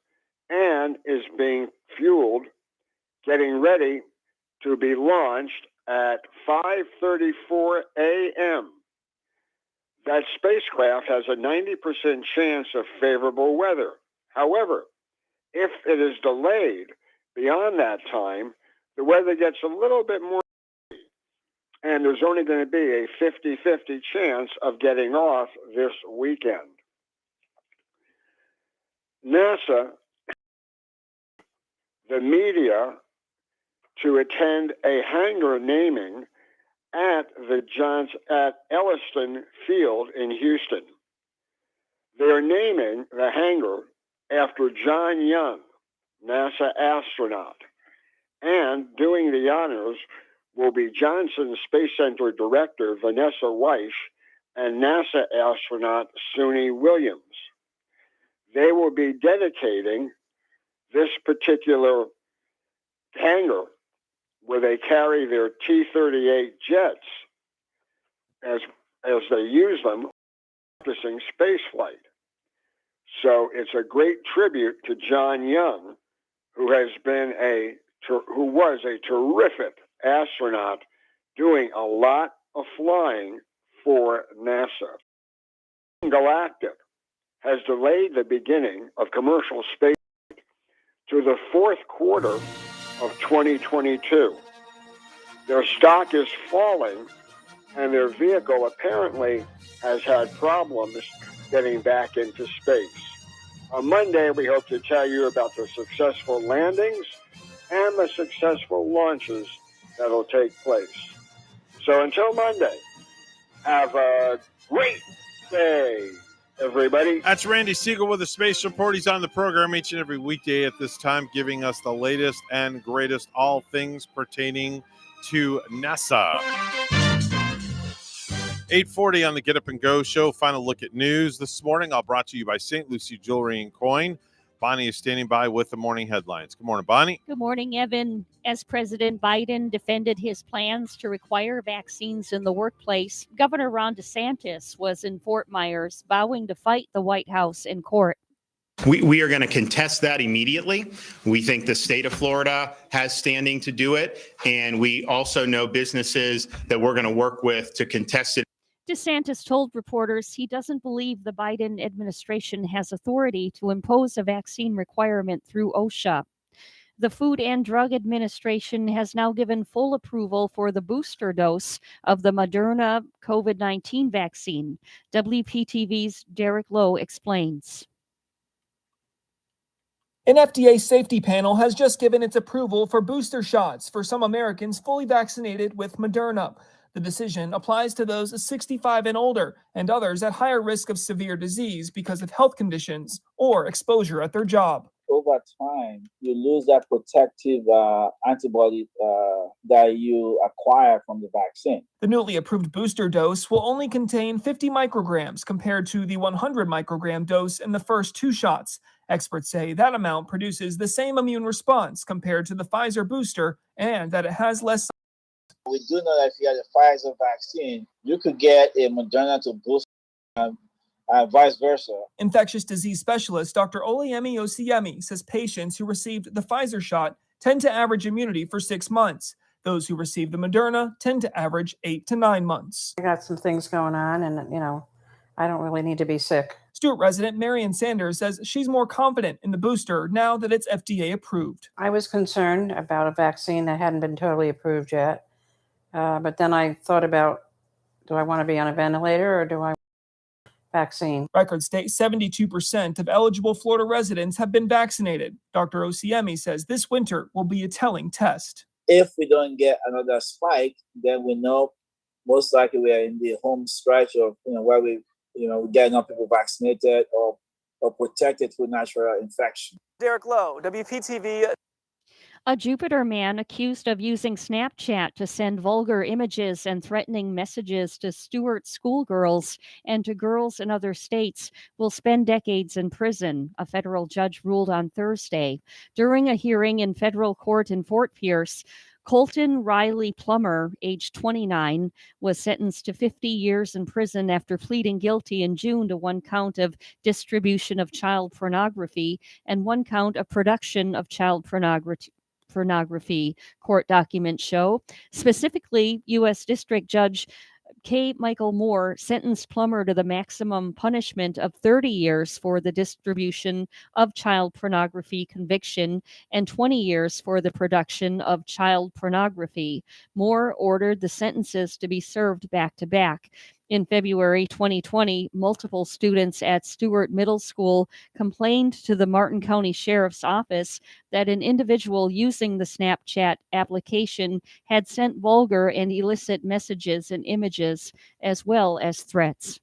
and is being fueled, getting ready to be launched at 5:34 a.m. That spacecraft has a 90% chance of favorable weather. However, if it is delayed beyond that time, the weather gets a little bit more, and there's only going to be a 50-50 chance of getting off this weekend. NASA, the media, to attend a hangar naming at Elliston Field in Houston. They are naming the hangar after John Young, NASA astronaut, and doing the honors will be Johnson Space Center Director Vanessa Weish and NASA astronaut Suni Williams. They will be dedicating this particular hangar where they carry their T-38 jets as they use them practicing space flight. So it's a great tribute to John Young, who was a terrific astronaut doing a lot of flying for NASA. Galactic has delayed the beginning of commercial space to the fourth quarter of 2022. Their stock is falling, and their vehicle apparently has had problems getting back into space. On Monday, we hope to tell you about the successful landings and the successful launches that will take place. So until Monday, have a great day, everybody. That's Randy Siegel with the Space Report. He's on the program each and every weekday at this time, giving us the latest and greatest, all things pertaining to NASA. 8:40 on the Get Up and Go show. Final look at news this morning. All brought to you by St. Lucie Jewelry and Coin. Bonnie is standing by with the morning headlines. Good morning, Bonnie. Good morning, Evan. As President Biden defended his plans to require vaccines in the workplace, Governor Ron DeSantis was in Fort Myers vowing to fight the White House in court. We are going to contest that immediately. We think the state of Florida has standing to do it, and we also know businesses that we're going to work with to contest it. DeSantis told reporters he doesn't believe the Biden administration has authority to impose a vaccine requirement through OSHA. The Food and Drug Administration has now given full approval for the booster dose of the Moderna COVID-19 vaccine. WPTV's Derek Lowe explains. An FDA safety panel has just given its approval for booster shots for some Americans fully vaccinated with Moderna. The decision applies to those 65 and older and others at higher risk of severe disease because of health conditions or exposure at their job. Over time, you lose that protective antibody that you acquire from the vaccine. The newly approved booster dose will only contain 50 micrograms compared to the 100 microgram dose in the first two shots. Experts say that amount produces the same immune response compared to the Pfizer booster and that it has less. We do know that if you have the Pfizer vaccine, you could get a Moderna to boost vice versa. Infectious disease specialist Dr. Oluyemi Osiemi says patients who received the Pfizer shot tend to average immunity for 6 months. Those who receive the Moderna tend to average 8 to 9 months. I got some things going on and, I don't really need to be sick. Stewart resident Marion Sanders says she's more confident in the booster now that it's FDA approved. I was concerned about a vaccine that hadn't been totally approved yet. But then I thought about, do I want to be on a ventilator or do I want vaccine? Records state 72% of eligible Florida residents have been vaccinated. Dr. Osiemi says this winter will be a telling test. If we don't get another spike, then we know most likely we are in the home stretch of where we get enough people vaccinated or protected through natural infection. Derek Lowe, WPTV. A Jupiter man accused of using Snapchat to send vulgar images and threatening messages to Stewart schoolgirls and to girls in other states will spend decades in prison, a federal judge ruled on Thursday. During a hearing in federal court in Fort Pierce, Colton Riley Plummer, age 29, was sentenced to 50 years in prison after pleading guilty in June to one count of distribution of child pornography and one count of production of child pornography, court documents show. Specifically, U.S. District Judge K. Michael Moore sentenced Plummer to the maximum punishment of 30 years for the distribution of child pornography conviction and 20 years for the production of child pornography. Moore ordered the sentences to be served back to back. In February 2020, multiple students at Stewart Middle School complained to the Martin County Sheriff's Office that an individual using the Snapchat application had sent vulgar and illicit messages and images, as well as threats.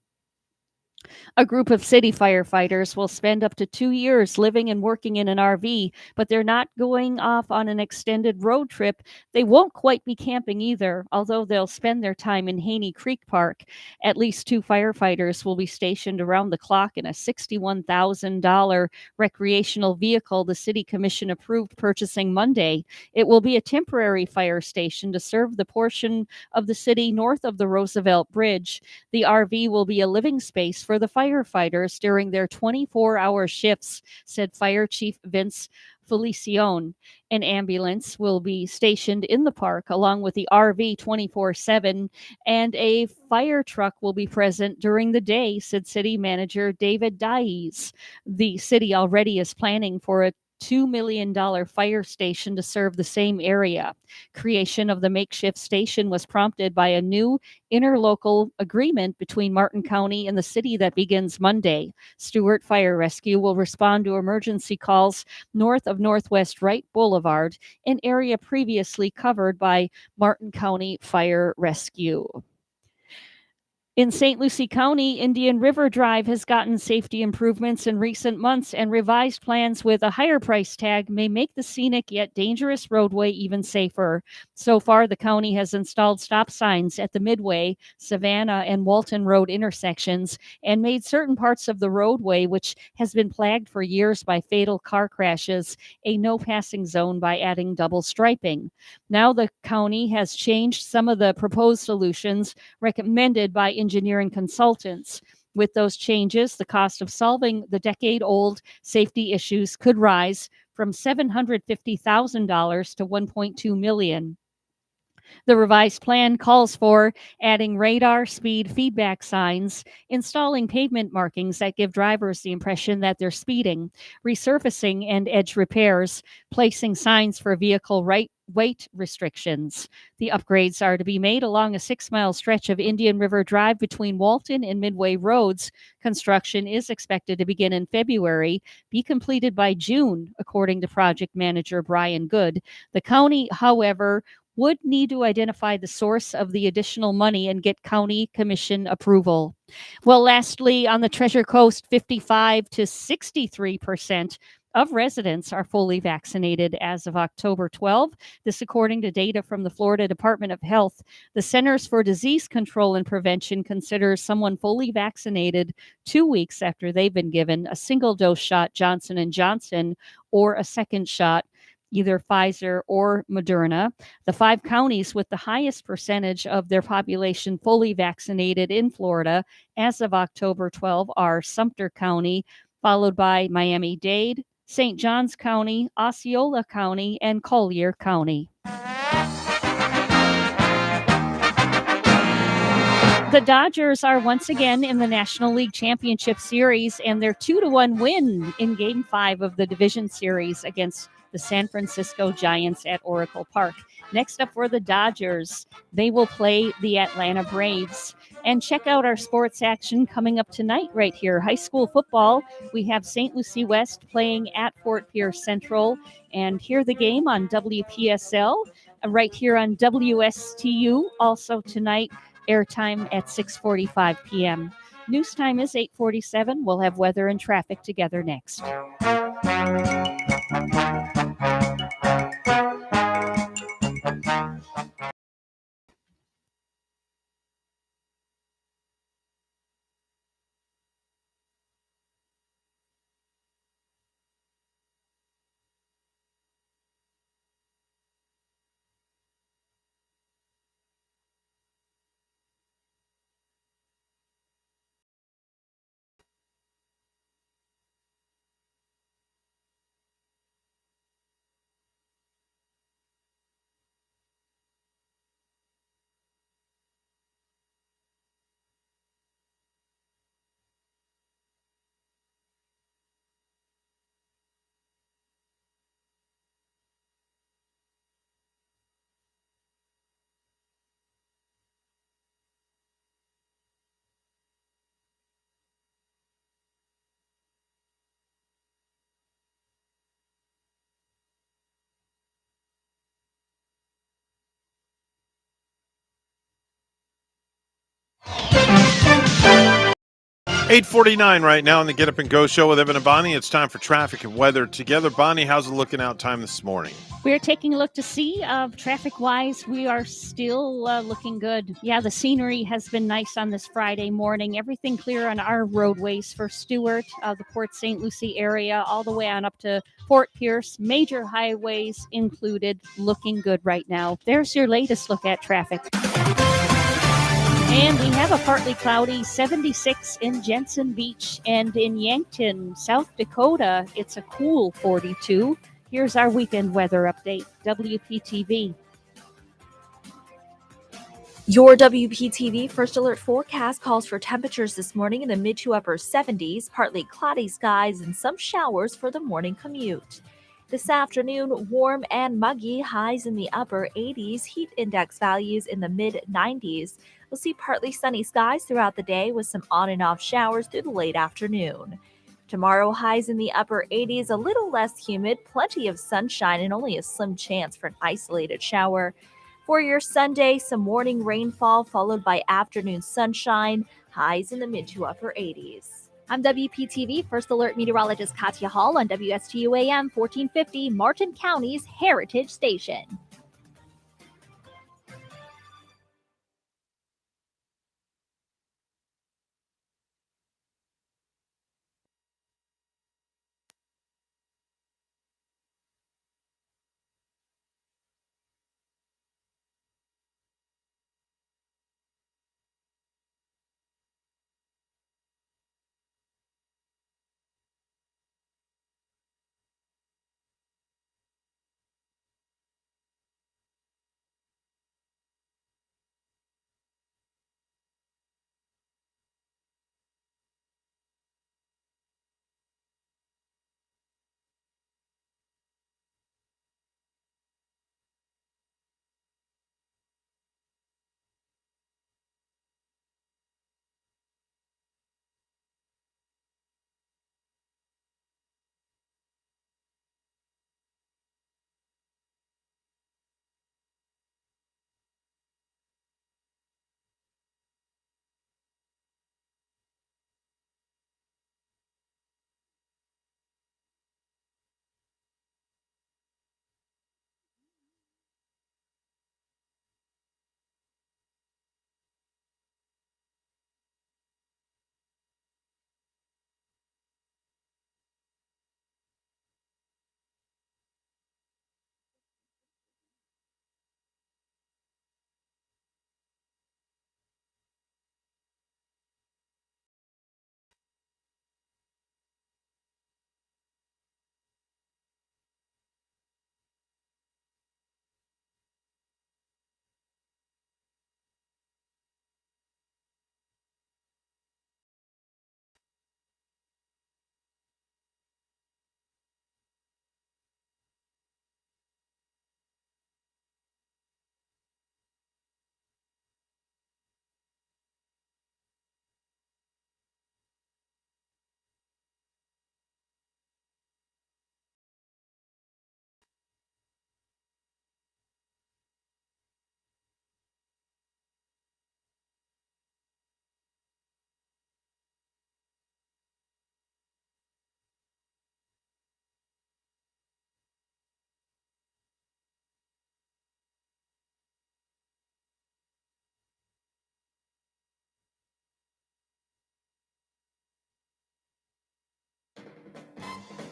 A group of city firefighters will spend up to 2 years living and working in an RV, but they're not going off on an extended road trip. They won't quite be camping either, although they'll spend their time in Haney Creek Park. At least 2 firefighters will be stationed around the clock in a $61,000 recreational vehicle the city commission approved purchasing Monday. It will be a temporary fire station to serve the portion of the city north of the Roosevelt Bridge. The RV will be a living space for the firefighters during their 24-hour shifts, said Fire Chief Vince Felicione. An ambulance will be stationed in the park along with the RV 24/7, and a fire truck will be present during the day, said City Manager David Dies. The city already is planning for a $2 million fire station to serve the same area. Creation of the makeshift station was prompted by a new interlocal agreement between Martin County and the city that begins Monday. Stewart Fire Rescue will respond to emergency calls north of Northwest Wright Boulevard, an area previously covered by Martin County Fire Rescue. In St. Lucie County, Indian River Drive has gotten safety improvements in recent months, and revised plans with a higher price tag may make the scenic yet dangerous roadway even safer. So far, the county has installed stop signs at the Midway, Savannah, and Walton Road intersections and made certain parts of the roadway, which has been plagued for years by fatal car crashes, a no-passing zone by adding double striping. Now the county has changed some of the proposed solutions recommended by engineering consultants. With those changes, the cost of solving the decade-old safety issues could rise from $750,000 to $1.2 million. The revised plan calls for adding radar speed feedback signs, installing pavement markings that give drivers the impression that they're speeding, resurfacing and edge repairs, placing signs for vehicle weight restrictions. The upgrades are to be made along a 6-mile stretch of Indian River Drive between Walton and Midway Roads. Construction is expected to begin in February, be completed by June, according to project manager Brian Good. The county, however, would need to identify the source of the additional money and get county commission approval. Well, lastly, on the Treasure Coast, 55 to 63% of residents are fully vaccinated as of October 12. This according to data from the Florida Department of Health. The Centers for Disease Control and Prevention considers someone fully vaccinated 2 weeks after they've been given a single-dose shot Johnson & Johnson or a second shot, either Pfizer or Moderna. The 5 counties with the highest percentage of their population fully vaccinated in Florida as of October 12 are Sumter County, followed by Miami-Dade, St. Johns County, Osceola County, and Collier County. The Dodgers are once again in the National League Championship Series, and their 2-1 win in Game 5 of the Division Series against the San Francisco Giants at Oracle Park. Next up for the Dodgers, they will play the Atlanta Braves. And check out our sports action coming up tonight right here. High school football, we have St. Lucie West playing at Fort Pierce Central. And hear the game on WPSL, right here on WSTU. Also tonight, airtime at 6:45 p.m. News time is 8:47. We'll have weather and traffic together next. $8:49 right now on the Get Up and Go show with Evan and Bonnie. It's time for traffic and weather together. Bonnie, how's the looking out time this morning? We're taking a look to see traffic-wise. We are still looking good. Yeah, the scenery has been nice on this Friday morning. Everything clear on our roadways for Stewart, the Port St. Lucie area, all the way on up to Fort Pierce. Major highways included. Looking good right now. There's your latest look at traffic. And we have a partly cloudy 76 in Jensen Beach, and in Yankton, South Dakota, it's a cool 42. Here's our weekend weather update, WPTV. Your WPTV First Alert forecast calls for temperatures this morning in the mid to upper 70s, partly cloudy skies and some showers for the morning commute. This afternoon, warm and muggy, highs in the upper 80s, heat index values in the mid 90s. We'll see partly sunny skies throughout the day with some on and off showers through the late afternoon. Tomorrow, highs in the upper 80s, a little less humid, plenty of sunshine, and only a slim chance for an isolated shower. For your Sunday, some morning rainfall followed by afternoon sunshine, highs in the mid to upper 80s. I'm WPTV First Alert meteorologist Katya Hall on WSTU AM 1450, Martin County's Heritage Station.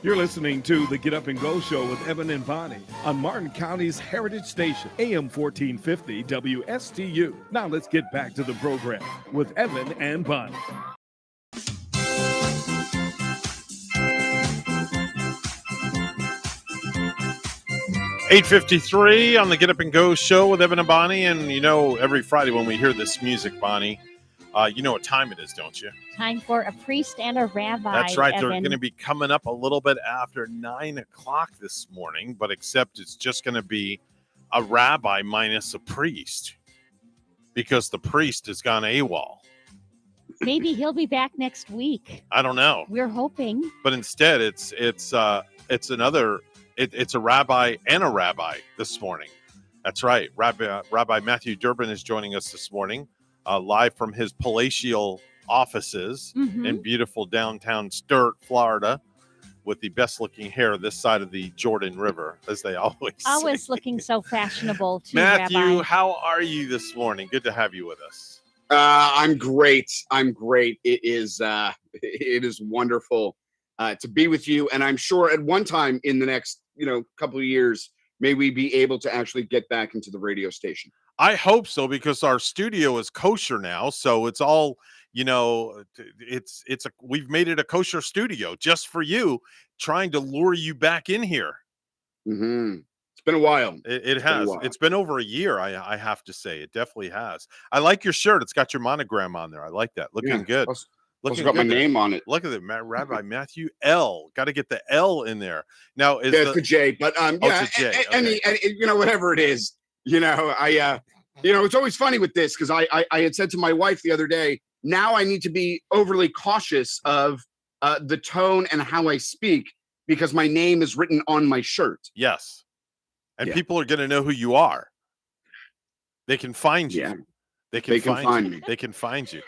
You're listening to the Get Up and Go Show with Evan and Bonnie on Martin County's Heritage Station, AM 1450 WSTU. Now let's get back to the program with Evan and Bonnie. $8:53 on the Get Up and Go Show with Evan and Bonnie. And you know, every Friday when we hear this music, Bonnie, you know what time it is, don't you? Time for a priest and a rabbi. That's right. They're Evan. going to be coming up a little bit after 9 o'clock this morning, but except it's just going to be a rabbi minus a priest because the priest has gone AWOL. Maybe he'll be back next week. I don't know. We're hoping. But instead, it's a rabbi and a rabbi this morning. That's right. Rabbi Matthew Durbin is joining us this morning, live from his palatial offices in beautiful downtown Stuart, Florida, with the best-looking hair this side of the Jordan River, as they always say. Always looking so fashionable, too, Matthew, Rabbi. how are you this morning? Good to have you with us. I'm great. It is wonderful to be with you, and I'm sure at one time in the next couple of years, may we be able to actually get back into the radio station. I hope so, because our studio is kosher now, so it's all we've made it a kosher studio just for you, trying to lure you back in here. Mm-hmm. It's been a while. It has. It's been over a year. I have to say, it definitely has. I like your shirt. It's got your monogram on there. I like that. Looking good. Also got my name on it. Look at it, Rabbi Matthew L. Got to get the L in there. Now is the J, but it's a J. Okay. And whatever it is, it's always funny with this because I had said to my wife the other day, now I need to be overly cautious of the tone and how I speak because my name is written on my shirt. Yes. And people are going to know who you are. They can find you. Yeah. They can find you. They can find you.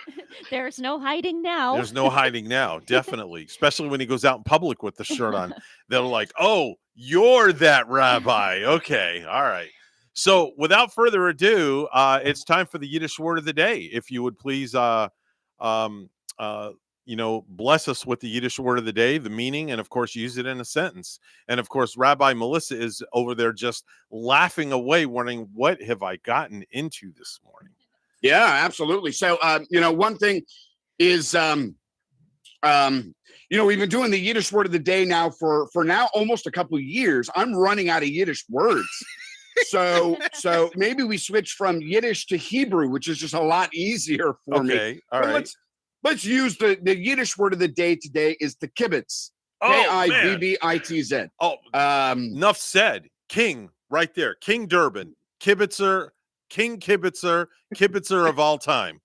There's no hiding now. There's no hiding now, definitely. Especially when he goes out in public with the shirt on. They're like, oh, you're that rabbi. Okay. All right. So without further ado, it's time for the Yiddish word of the day. If you would please bless us with the Yiddish word of the day, the meaning, and of course, use it in a sentence. And of course, Rabbi Melissa is over there just laughing away, wondering, what have I gotten into this morning? Yeah, absolutely. So, one thing is, we've been doing the Yiddish word of the day now for now almost a couple of years. I'm running out of Yiddish words. So maybe we switch from Yiddish to Hebrew, which is just a lot easier for me. Okay, all right. Let's use the Yiddish word of the day today is the kibbutz. K-I-B-B-I-T-Z. Oh, enough said. King, right there. King Durbin, kibitzer, King Kibitzer, kibitzer of all time.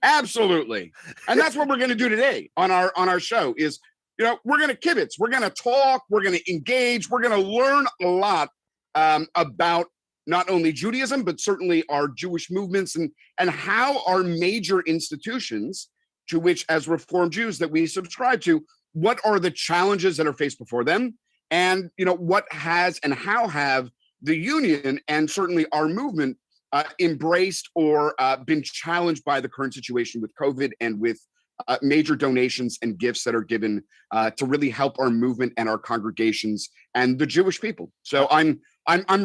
Absolutely. And that's what we're going to do today on our show is, we're going to kibitz. We're going to talk. We're going to engage. We're going to learn a lot about not only Judaism, but certainly our Jewish movements and how our major institutions to which as Reformed Jews that we subscribe to, what are the challenges that are faced before them? And, what has and how have the union and certainly our movement embraced or been challenged by the current situation with COVID and with major donations and gifts that are given to really help our movement and our congregations and the Jewish people. So I'm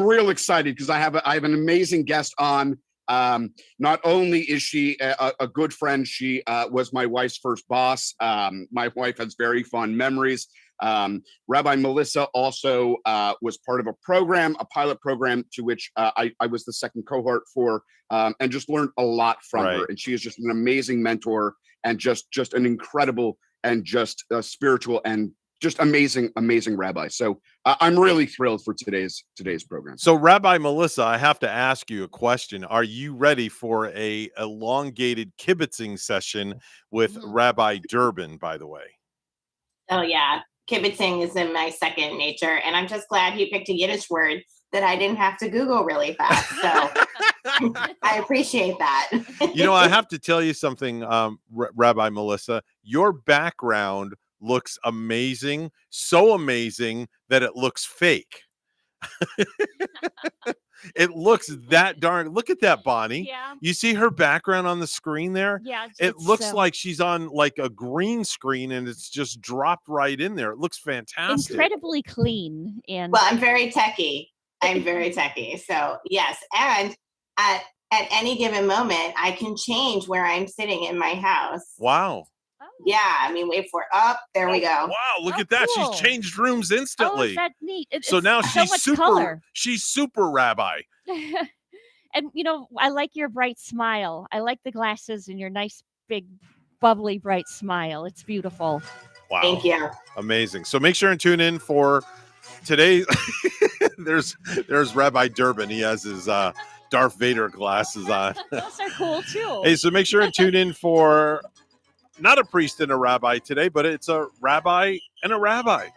real excited because I have an amazing guest on. Not only is she a good friend, she was my wife's first boss. My wife has very fond memories. Rabbi Melissa also was part of a pilot program to which I was the second cohort for, and just learned a lot from her. And she is just an amazing mentor and just an incredible and just spiritual and just amazing rabbi. So I'm really thrilled for today's program. So Rabbi Melissa, I have to ask you a question. Are you ready for a elongated kibitzing session with Rabbi Durbin, by the way? Oh, yeah. Kibitzing is in my second nature. And I'm just glad he picked a Yiddish word that I didn't have to Google really fast. So I appreciate that. I have to tell you something, Rabbi Melissa. Your background looks amazing, so amazing that it looks fake. It looks that darn. Look at that, Bonnie. Yeah. You see her background on the screen there? Yeah. It looks like she's on like a green screen and it's just dropped right in there. It looks fantastic. incredibly clean. And Well, I'm very techie. So yes, and at any given moment, I can change where I'm sitting in my house. Wow. Yeah, I mean, wait for it. Up, there we go. Wow, look at that. cool. She's changed rooms Oh, instantly. is that neat? So now so much she's color. super rabbi. And I like your bright smile. I like the glasses and your nice big bubbly bright smile. It's beautiful. Wow. Thank you. Amazing. So make sure and tune in for today. there's Rabbi Durbin. He has his Darth Vader glasses on. Those are cool too. Hey, so make sure and tune in for not a priest and a rabbi today, but it's a rabbi and a rabbi.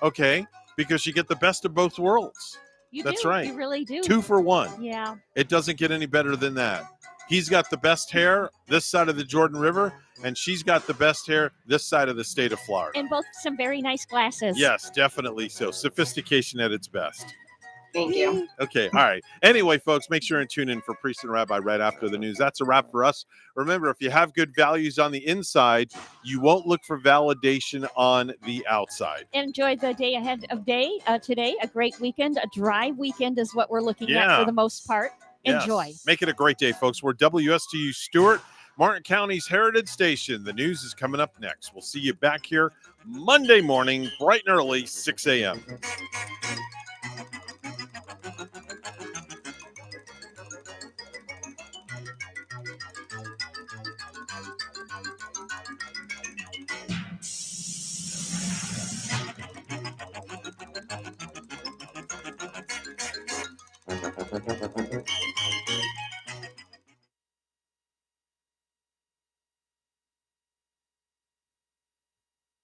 Okay? Because you get the best of both worlds. That's right. You really do. 2 for 1. Yeah. It doesn't get any better than that. He's got the best hair this side of the Jordan River, and she's got the best hair this side of the state of Florida. And both some very nice glasses. Yes, definitely so. Sophistication at its best. Thank you. Okay, all right. Anyway, folks, make sure and tune in for Priest and Rabbi right after the news. That's a wrap for us. Remember, if you have good values on the inside, you won't look for validation on the outside. Enjoy the day ahead of today. A great weekend. A dry weekend is what we're looking at Yeah. for the most part. Yes. Enjoy. Make it a great day, folks. We're WSTU Stewart, Martin County's Heritage Station. The news is coming up next. We'll see you back here Monday morning, bright and early, 6 a.m.